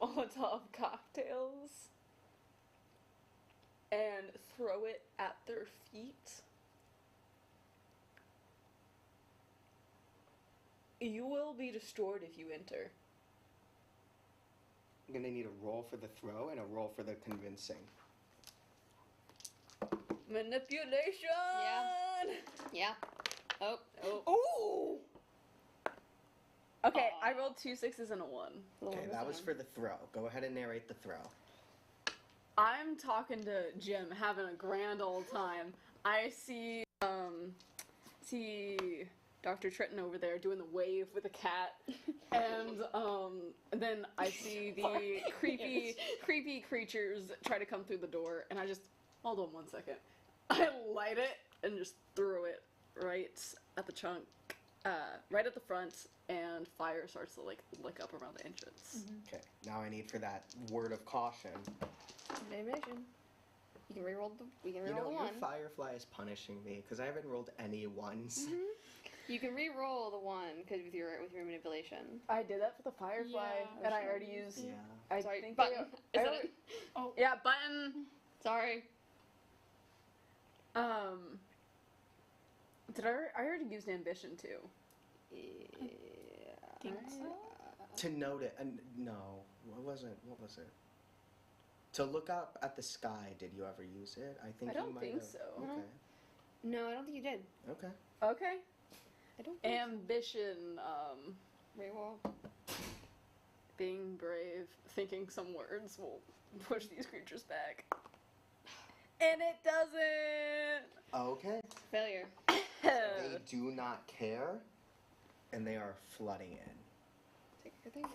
Molotov cocktails and throw it at their feet. You will be destroyed if you enter. I'm gonna need a roll for the throw and a roll for the convincing. Manipulation! Yeah. Oh. Ooh! Okay, I rolled 2 6s and a 1. Okay, that was for the throw. Go ahead and narrate the throw. I'm talking to Jim, having a grand old time. I see Dr. Trenton over there doing the wave with a cat, and then I see the creepy creatures try to come through the door, and I just, hold on 1 second. I light it and just throw it right at the chunk, right at the front, and fire starts to lick up around the entrance. Okay, now I need for that word of caution. Animation. You can reroll the You know, the your one. firefly is punishing me because I haven't rolled any ones. You can re-roll the one because with your manipulation. I did that for the firefly, Yeah, and I already used. Yeah. I Sorry, think button. I Is that already- it? Oh. Yeah, button. Sorry. Did I already used ambition too? Yeah. Think so? To note it, and no, what was it? To look up at the sky. Did you ever use it? I think I you don't might think have. so. Okay. No, I don't think you did. Okay. Okay. I don't think Ambition, Reroll. being brave, thinking some words will push these creatures back. And it doesn't! Okay. Failure. They do not care, and they are flooding in. Take your thing.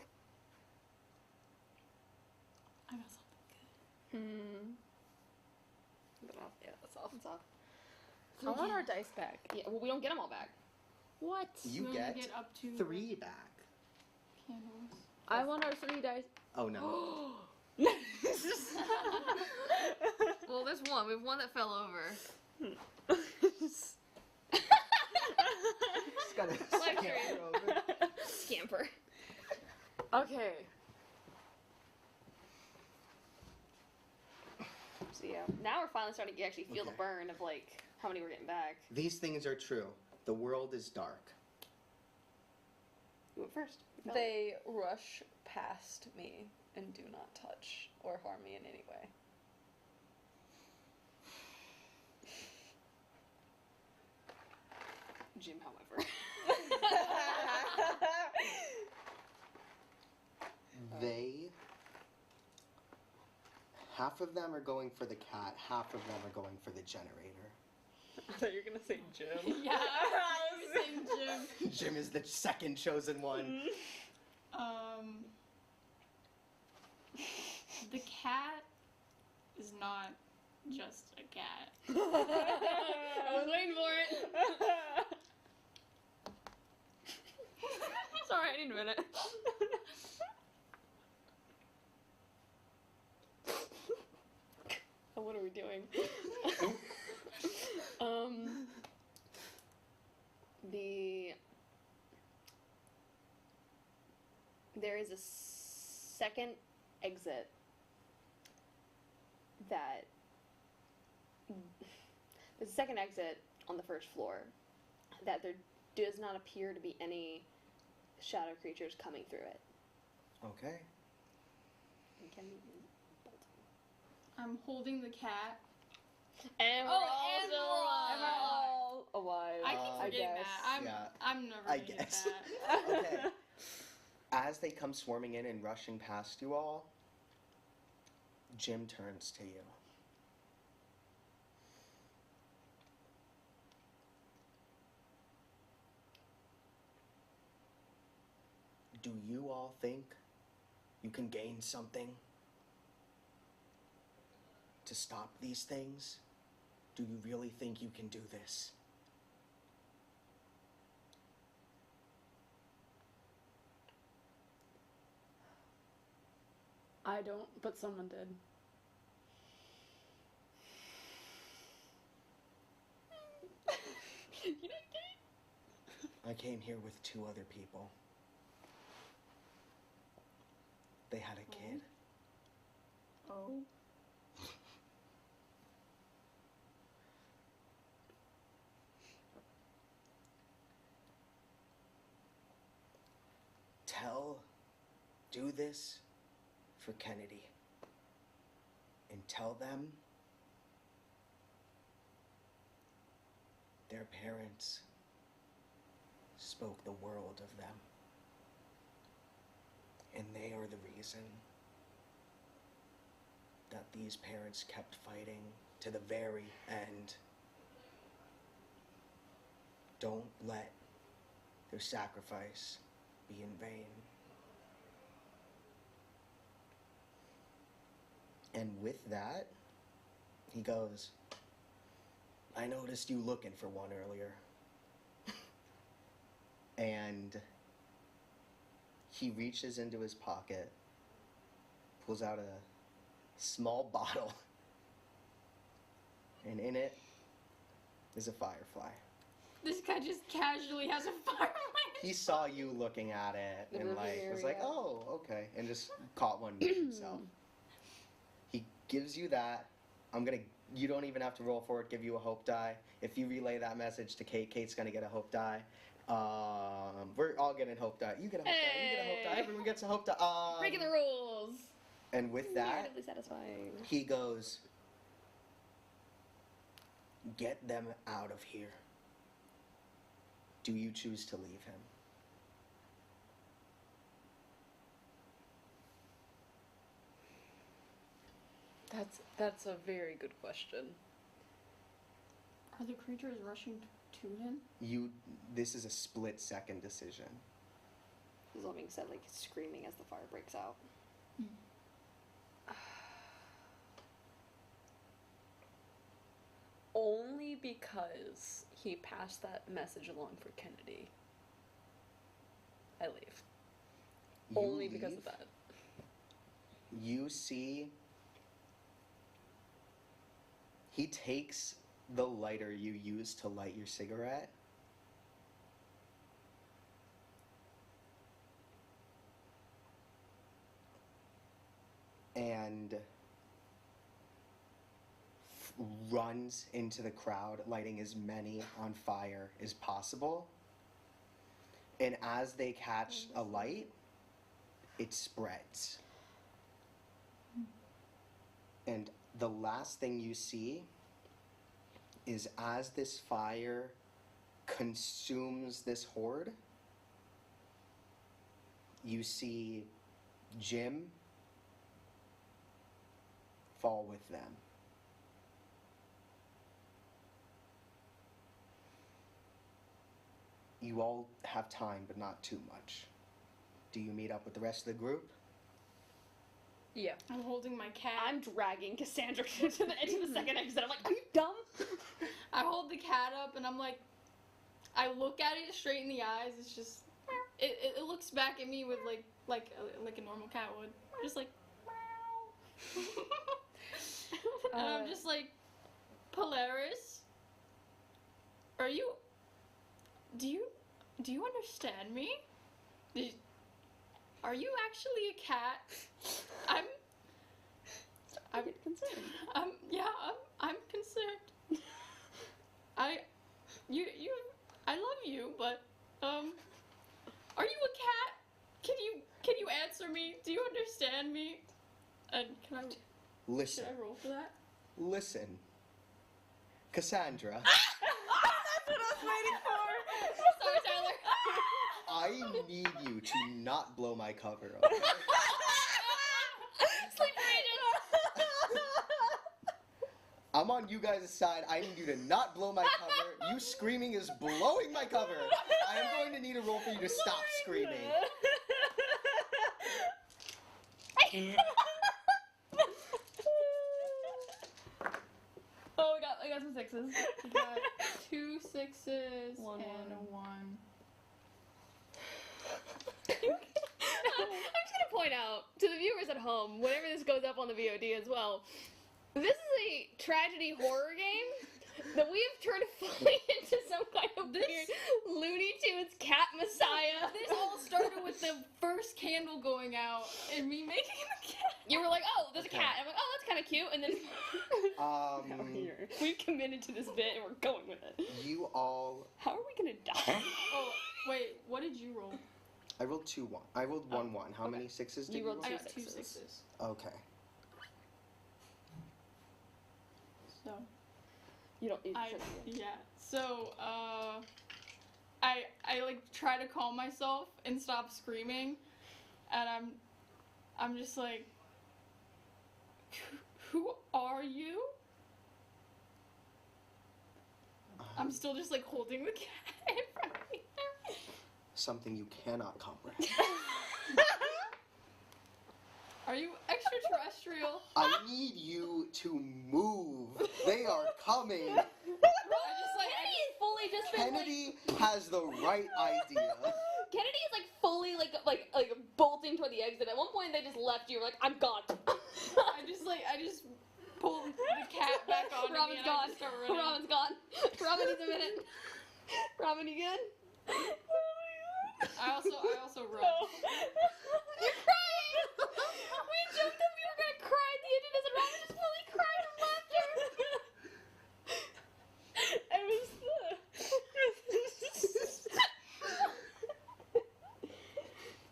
I got something Yeah, that's off. It's off. I want our dice back. Yeah, well, we don't get them all back. What? You only get, get up to 3 back. candles. I want our 3 dice. Oh no. Well, there's one. We have one that fell over. Just gotta Live scamper stream. over. Scamper. Okay. So yeah, now we're finally starting to actually feel the Okay. burn of like how many we're getting back. These things are true. The world is dark. You went first. They rush past me and do not touch or harm me in any way. Jim, however. They... Half of them are going for the cat, half of them are going for the generator. I thought you were gonna say Jim. Yeah, I was saying Jim. Jim is the second chosen one. The cat is not just a cat. I was waiting for it. Sorry, I need a minute. What are we doing? There is a second exit that there's a second exit on the first floor that there does not appear to be any shadow creatures coming through it. Okay. I'm holding the cat. And we're Oh, all and still we're alive. Am I all alive? I keep forgetting guess. that. I'm Yeah, never I gonna get guess. that. Okay. As they come swarming in and rushing past you all, Jim turns to you. Do you all think you can gain something to stop these things? Do you really think you can do this? I don't, but someone did. You didn't get it? I came here with 2 other people. They had a kid. Oh. Do this for Kennedy. And tell them their parents spoke the world of them. And they are the reason that these parents kept fighting to the very end. Don't let their sacrifice be in vain. And with that, he goes, I noticed you looking for one earlier. And he reaches into his pocket, pulls out a small bottle, and in it is a firefly. This guy just casually has a firefly. He saw you looking at it and was like, oh, okay, and just caught one himself. He gives you that. You don't even have to roll for it, give you a hope die. If you relay that message to Kate, Kate's gonna get a hope die. We're all getting hope die. You get a hope die, you get a hope die, everyone gets a hope die. Breaking the rules. And with that, Narratively satisfying. he goes, get them out of here. Do you choose to leave him? That's a very good question. Are the creatures rushing to him? This is a split-second decision. This is all being said, like, screaming as the fire breaks out. Only because he passed that message along for Kennedy. I leave. Only because of that. You see, he takes the lighter you used to light your cigarette, and runs into the crowd, lighting as many on fire as possible. And as they catch a light, it spreads. And the last thing you see is as this fire consumes this horde, you see Jim fall with them. You all have time, but not too much. Do you meet up with the rest of the group? Yeah. I'm holding my cat. I'm dragging Cassandra into the second exit. I'm like, are you dumb? I hold the cat up and I'm like, I look at it straight in the eyes. It's just, it looks back at me with like a normal cat would, just like, and I'm just like, Polaris, do you understand me? Are you actually a cat? I'm concerned. I'm concerned. I love you, but are you a cat? Can you answer me? Do you understand me? And Listen. should I roll for that? Listen. Cassandra. That's what I was waiting for. Sorry, Tyler. I need you to not blow my cover. Okay? Sleeper agent! I'm on you guys' side. I need you to not blow my cover. You screaming is blowing my cover. I am going to need a roll for you to stop screaming. Oh, I got some sixes. We got 2 6s and a 1. I'm just gonna point out to the viewers at home, whenever this goes up on the VOD as well, this is a tragedy horror game that we have turned fully into some kind of weird Looney Tunes cat messiah. This all started with the first candle going out and me making the cat. You were like, oh, there's a cat. I'm like, oh, that's kind of cute. And then we've committed to this bit and we're going with it. You all. How are we gonna die? Oh, wait, what did you roll? I rolled 2 1. I rolled 1 1. How many sixes did You you rolled roll? I two got 2 sixes. 6s. Okay. So. You don't need to show me. Yeah. So, I like try to calm myself and stop screaming, and I'm just like, who are you? I'm still just like holding the cat in front of me. Something you cannot comprehend. Are you extraterrestrial? I need you to move. They are coming. Kennedy is fully just been Kennedy has the right idea. Kennedy is like fully like bolting toward the exit. At one point they just left you. You're like, I'm gone. I just pull the cat back on Robin's me and gone. I just start running. Robin's gone. Robin needs a minute. Robin, you good? I also run. You're crying. We joked that we were gonna cry at the end of this, and Robin just fully cried from laughter. It was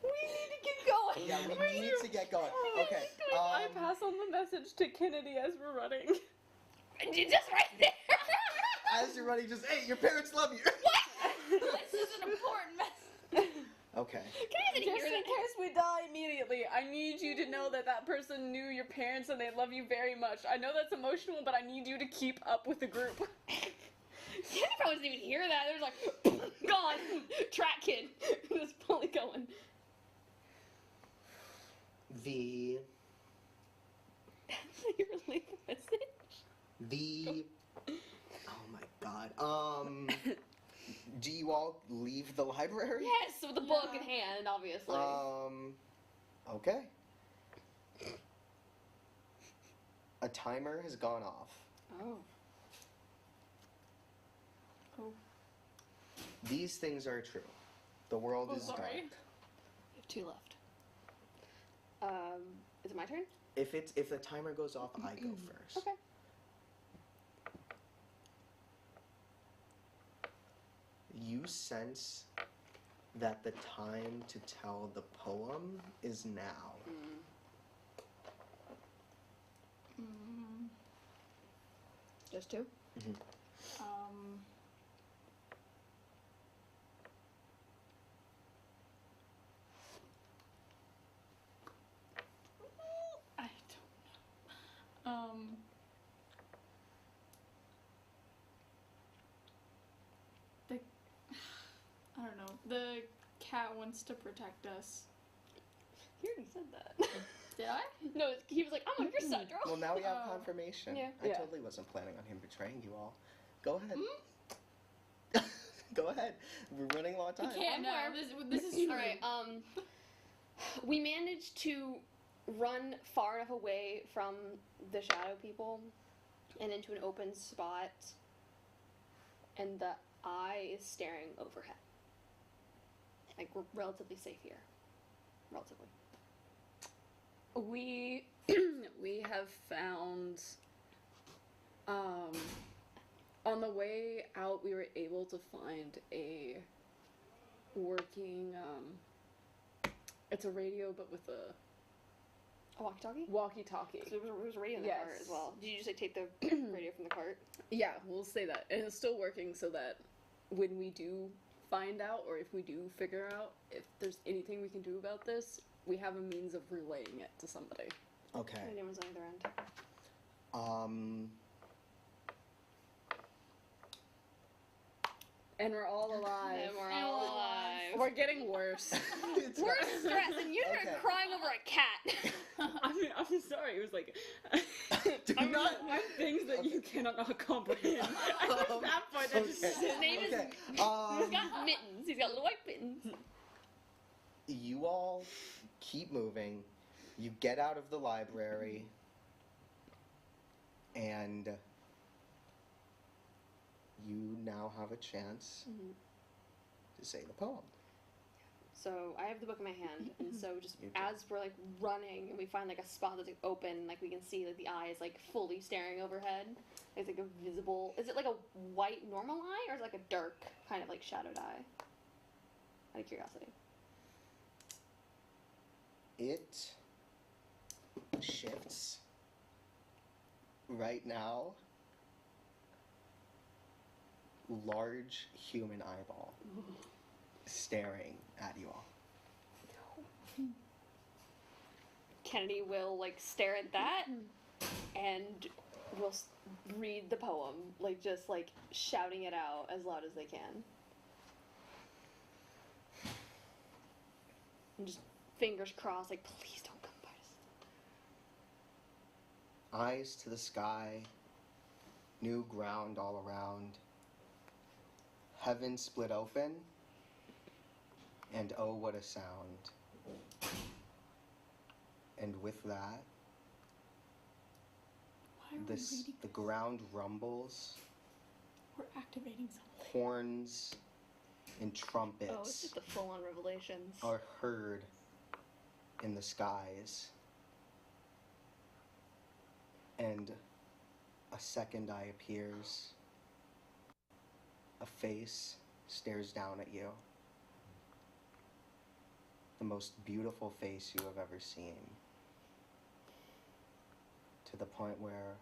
We need to get going. Yeah, we need to get going. Okay. I pass on the message to Kennedy as we're running. You're just right there. As you're running, just, hey, your parents love you. This is an important message. Okay. Can Just in case we die immediately, I need you to know that that person knew your parents and they love you very much. I know that's emotional, but I need you to keep up with the group. Kennedy probably doesn't even hear that. There's like, gone. Track kid. Just fully going. The Your relief message. Oh my god. Do you all leave the library? Yes, with the book in hand, obviously. Okay. A timer has gone off. Oh. Oh. These things are true. The world is dark. Sorry. We have 2 left. Is it my turn? If the timer goes off, I go first. Okay. You sense that the time to tell the poem is now. Just 2? I don't know. I don't know. The cat wants to protect us. He already said that. Did I? No, he was like, I'm on your side, girl. Well, now we have confirmation. Yeah. I Yeah. totally wasn't planning on him betraying you all. Go ahead. Go ahead. We're running low on time. Can't. No, this is true. Alright, we managed to run far enough away from the shadow people and into an open spot, and the eye is staring overhead. Like, we're relatively safe here. Relatively. We have found on the way out we were able to find a working it's a radio but with a A walkie-talkie? walkie-talkie. So there was a radio in the Yes. cart as well. Did you just like take the radio from the cart? Yeah, we'll say that. And it's still working so that when we do find out, or if we do figure out if there's anything we can do about this, we have a means of relaying it to somebody. Okay. Anyone's on either end. And we're all alive. And we're all alive. We're getting worse. We're stressed, and you started Okay. crying over a cat. I mean, I'm sorry. It was like, Do I'm not- things that you cannot comprehend. At that point, I just Okay. His name is. Okay. He's got mittens. He's got little white mittens. You all keep moving. You get out of the library, and you now have a chance to say the poem. So I have the book in my hand, and so just You do. as we're like running, and we find like a spot that's like open, like we can see like the eye is like fully staring overhead. It's like a visible. Is it like a white normal eye, or is it like a dark kind of like shadowed eye? Out of curiosity. It shifts right now. Large human eyeball staring at you all. Kennedy will like stare at that, and will read the poem, like just like shouting it out as loud as they can, and just fingers crossed, like please don't come by us. Eyes to the sky, new ground all around. Heaven split open, and oh, what a sound. And with that, Why are we reading? the ground rumbles, We're activating something. horns and trumpets Oh, it's just the full-on revelations. are heard in the skies. And a second eye appears. A face stares down at you. The most beautiful face you have ever seen. To the point where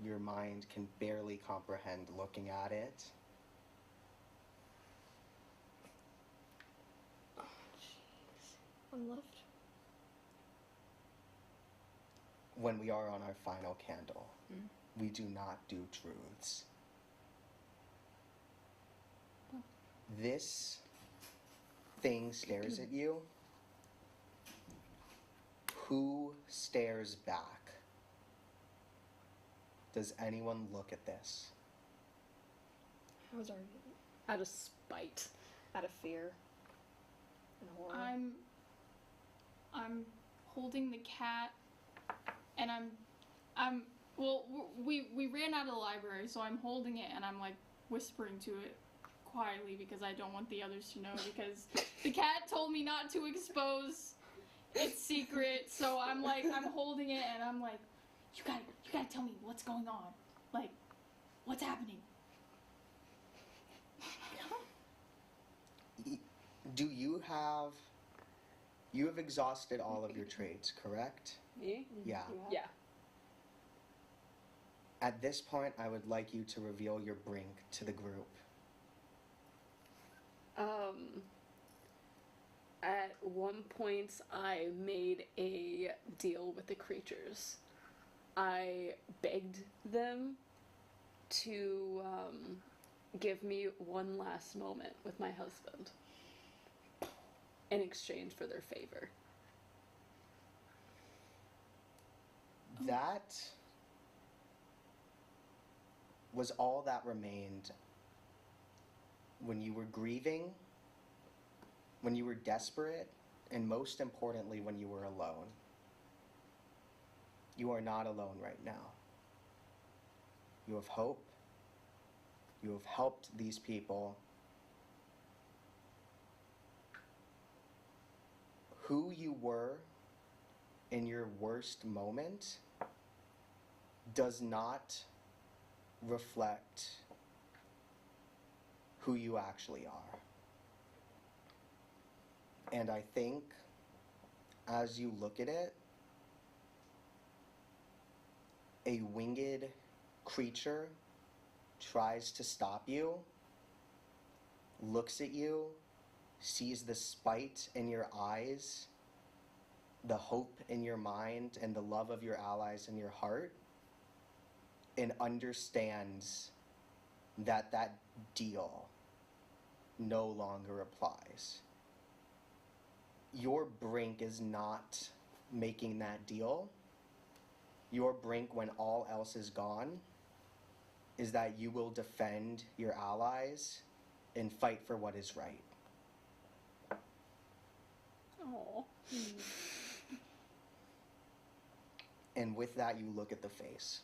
your mind can barely comprehend looking at it. Oh, jeez. Unloved. When we are on our final candle, we do not do truths. This thing stares at you. Who stares back? Does anyone look at this? How was our out of spite. out of fear and horror? I'm holding the cat, and well, we ran out of the library, so I'm holding it and I'm like whispering to it quietly because I don't want the others to know, because the cat told me not to expose its secret. So I'm holding it and I'm like, you gotta tell me what's going on, like what's happening. Do you have exhausted all of your trades, correct? Me? Yeah. Yeah. At this point, I would like you to reveal your brink to the group. At one point, I made a deal with the creatures. I begged them to give me one last moment with my husband in exchange for their favor. That was all that remained when you were grieving, when you were desperate, and most importantly, when you were alone. You are not alone right now. You have hope. You have helped these people. Who you were in your worst moment does not reflect who you actually are. And I think as you look at it, a winged creature tries to stop you, looks at you, sees the spite in your eyes, the hope in your mind, and the love of your allies in your heart, and understands that that deal no longer applies. Your brink is not making that deal. Your brink, when all else is gone, is that you will defend your allies and fight for what is right. Oh. And with that, you look at the face.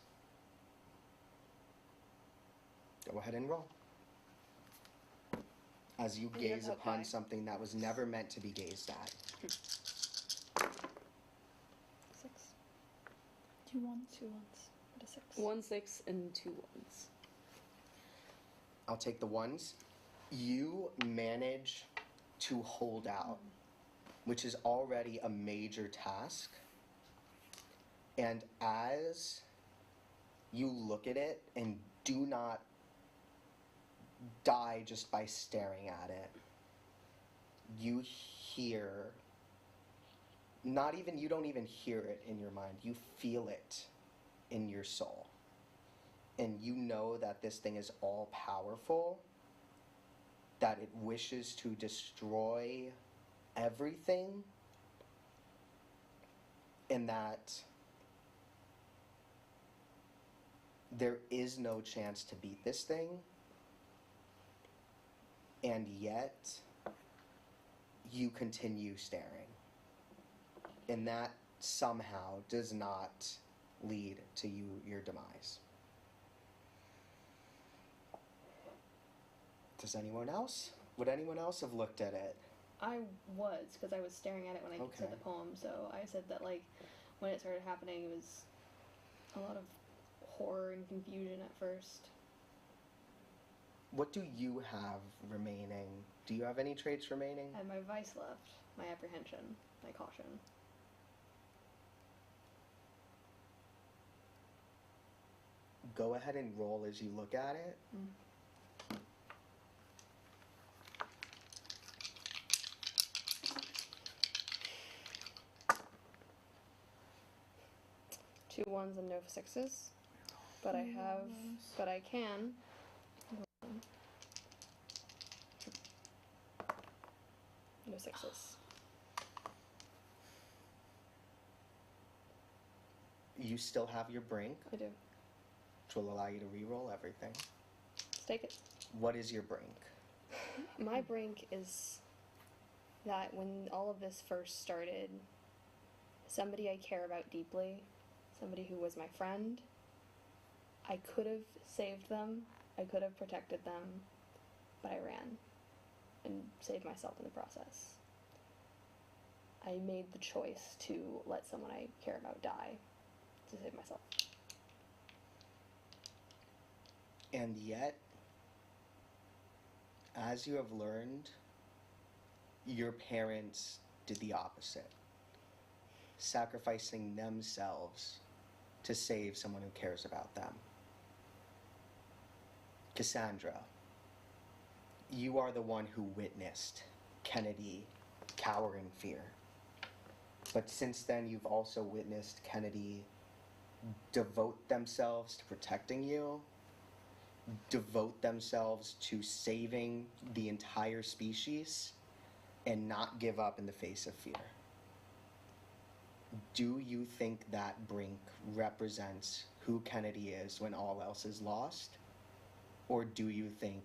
Go ahead and roll. As you gaze upon something that was never meant to be gazed at. 6. 2 1. 2 ones. What a 6. 1 6 and 2 ones. I'll take the ones. You manage to hold out, which is already a major task. And as you look at it and do not die just by staring at it, you hear, you don't even hear it in your mind, you feel it in your soul. And you know that this thing is all powerful, that it wishes to destroy everything, and that there is no chance to beat this thing, and yet you continue staring. And that somehow does not lead to your demise. Does anyone else? Would anyone else have looked at it? I was, because I was staring at it when I Okay. said the poem, so I said that, like, when it started happening, it was a lot of horror and confusion at first. What do you have remaining? Do you have any traits remaining? I had my vice left, my apprehension, my caution. Go ahead and roll as you look at it. Two ones and no 6s. But I can. No 6s. You still have your brink, I do. which will allow you to re-roll everything. Let's take it. What is your brink? My brink is that when all of this first started, somebody I care about deeply, somebody who was my friend, I could have saved them, I could have protected them, but I ran and saved myself in the process. I made the choice to let someone I care about die to save myself. And yet, as you have learned, your parents did the opposite, sacrificing themselves to save someone who cares about them. Cassandra, you are the one who witnessed Kennedy cower in fear. But since then, you've also witnessed Kennedy devote themselves to protecting you, devote themselves to saving the entire species, and not give up in the face of fear. Do you think that brink represents who Kennedy is when all else is lost? Or do you think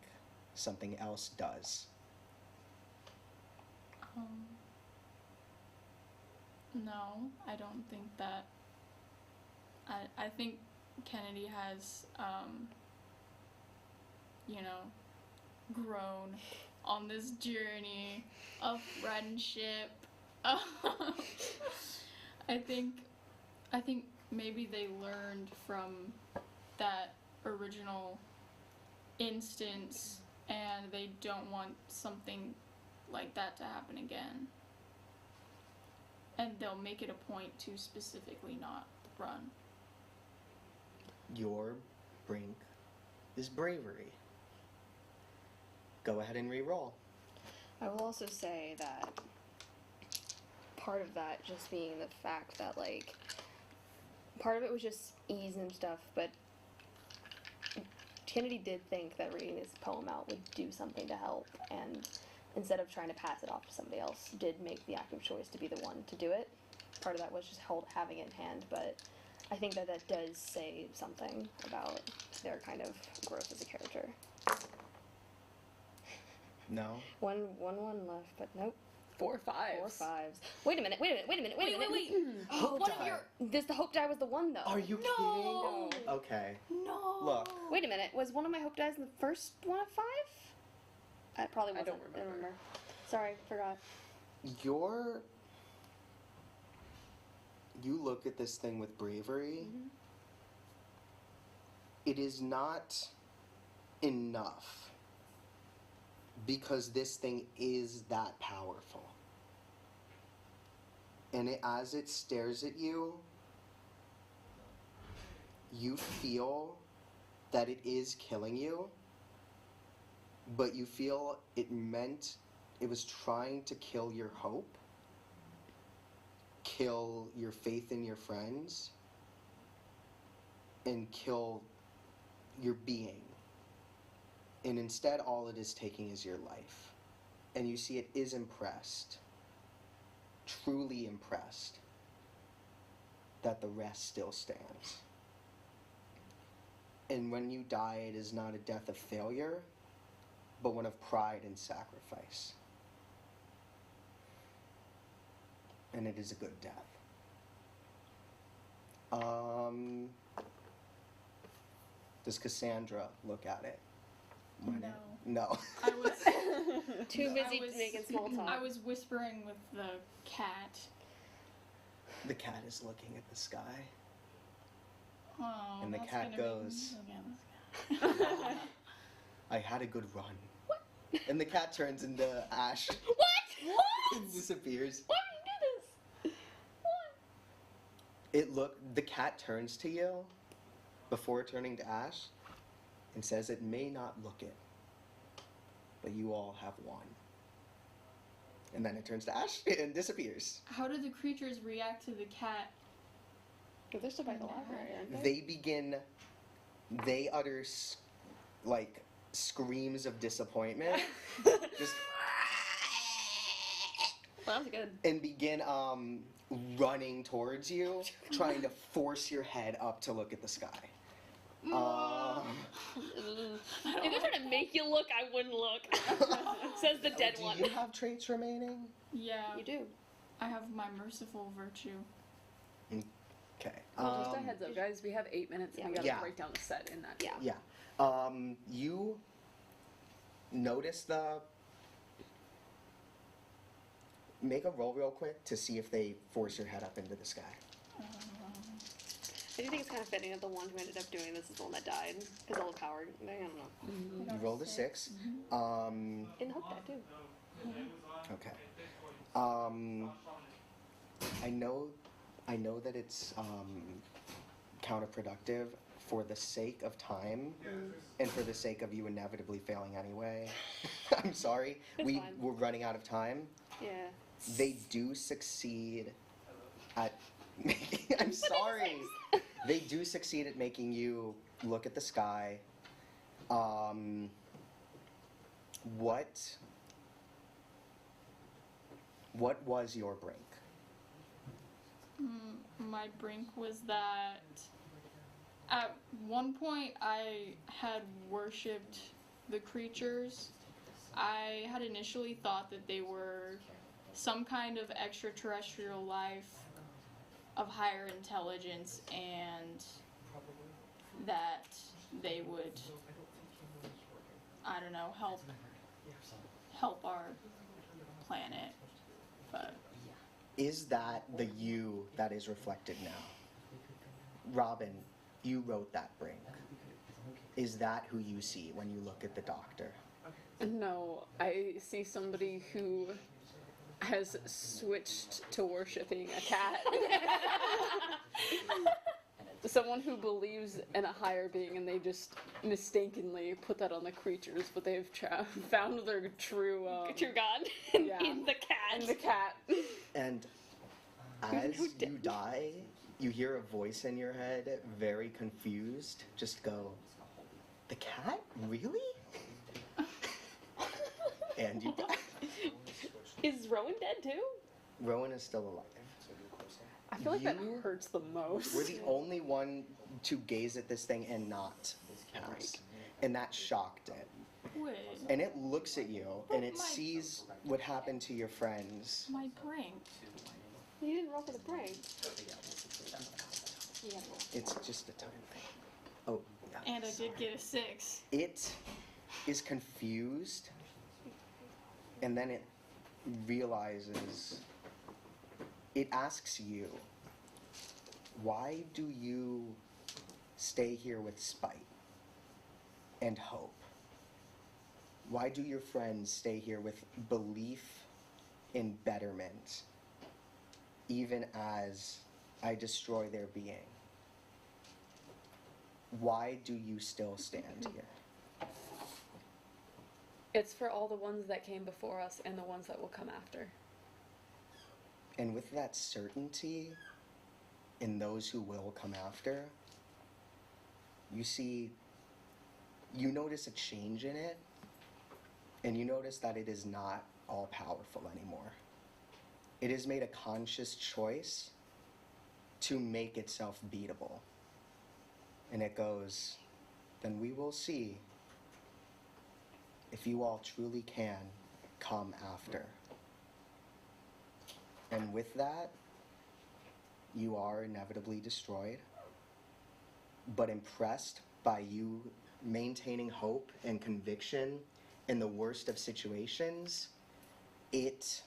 something else does? No, I don't think that. I think Kennedy has, grown on this journey of friendship. I think maybe they learned from that original instance, and they don't want something like that to happen again. And they'll make it a point to specifically not run. Your brink is bravery. Go ahead and re-roll. I will also say that part of that just being the fact that, like, part of it was just ease and stuff, but Kennedy did think that reading this poem out would do something to help, and instead of trying to pass it off to somebody else, did make the active choice to be the one to do it. Part of that was just having it in hand, but I think that that does say something about their kind of growth as a character. No? One left, but nope. 4 5s. 4 5s. Wait a minute. Hope One die. of your. The hope die was the one, though. Are you No. kidding? Okay. No. Look. Wait a minute. Was one of my hope dies in the first one of 5? I probably wasn't. don't remember. Sorry, forgot. You look at this thing with bravery. Mm-hmm. It is not enough because this thing is that powerful. And as it stares at you, you feel that it is killing you, but you feel it was trying to kill your hope, kill your faith in your friends, and kill your being. And instead, all it is taking is your life. And you see it is impressed, truly impressed, that the rest still stands. And when you die, it is not a death of failure, but one of pride and sacrifice. And it is a good death. Does Cassandra look at it? No. No. I was Too busy I was- making small talk. I was whispering with the cat. The cat is looking at the sky. Oh, And the that's cat gonna make me goes, look at this guy. I had a good run. What? And the cat turns into ash What? and disappears. Why did you do this? What? The cat turns to you before turning to ash and says it may not look it, but you all have won. And then it turns to ash and disappears. How do the creatures react to the cat? They're still by the library, aren't they? They utter screams of disappointment, just Well, that was good. and begin running towards you, trying to force your head up to look at the sky. If they're trying to make you look, I wouldn't look. Says the dead one. Do you have traits remaining? Yeah, You do. I have my merciful virtue. Okay. Well, just a heads up, guys. We have 8 minutes, and we gotta Yeah. break down the set in that. Yeah. Yeah. You notice make a roll real quick to see if they force your head up into the sky. I do think it's kind of fitting that the one who ended up doing this is the one that died. Because all the power, I don't know. You rolled a 6. In the hope that too. Okay. I know that it's counterproductive for the sake of time and for the sake of you inevitably failing anyway. I'm sorry. It's fine. We're running out of time. Yeah. They do succeed at making, I'm sorry. They do succeed at making you look at the sky. What was your brink? My brink was that at one point I had worshipped the creatures. I had initially thought that they were some kind of extraterrestrial life of higher intelligence and that they would, I don't know, help our planet. But Is that the you that is reflected now? Robin, you wrote that brink. Is that who you see when you look at the doctor? No, I see somebody who has switched to worshipping a cat. someone who believes in a higher being and they just mistakenly put that on the creatures, but they've found their true True God. Yeah. In the cat. in the cat. And as you die, you hear a voice in your head, very confused, just go, "The cat? Really?" And you die. Is Rowan dead too? Rowan is still alive. I feel like that You hurts the most. We're the only one to gaze at this thing and not pass. And that shocked it. Wait, And it looks at you and it my- sees what happened to your friends. my prank. You didn't roll for the prank. Yeah. It's just a time thing. Oh, yeah. And I did get a 6. It is confused, and then it realizes, it asks you, why do you stay here with spite and hope? Why do your friends stay here with belief in betterment, even as I destroy their being? Why do you still stand here? It's for all the ones that came before us and the ones that will come after. And with that certainty in those who will come after, you notice a change in it, and you notice that it is not all powerful anymore. It has made a conscious choice to make itself beatable. And it goes, then we will see if you all truly can come after. And with that, you are inevitably destroyed. But impressed by you maintaining hope and conviction in the worst of situations, it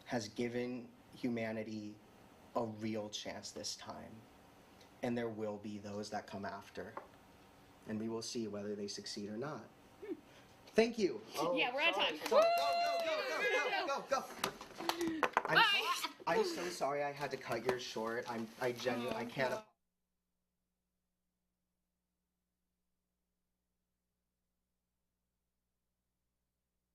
has given humanity a real chance this time. And there will be those that come after. And we will see whether they succeed or not. Thank you. Oh, Yeah, we're out of sorry. time. Go. I'm so sorry I had to cut yours short. I genuinely, I can't.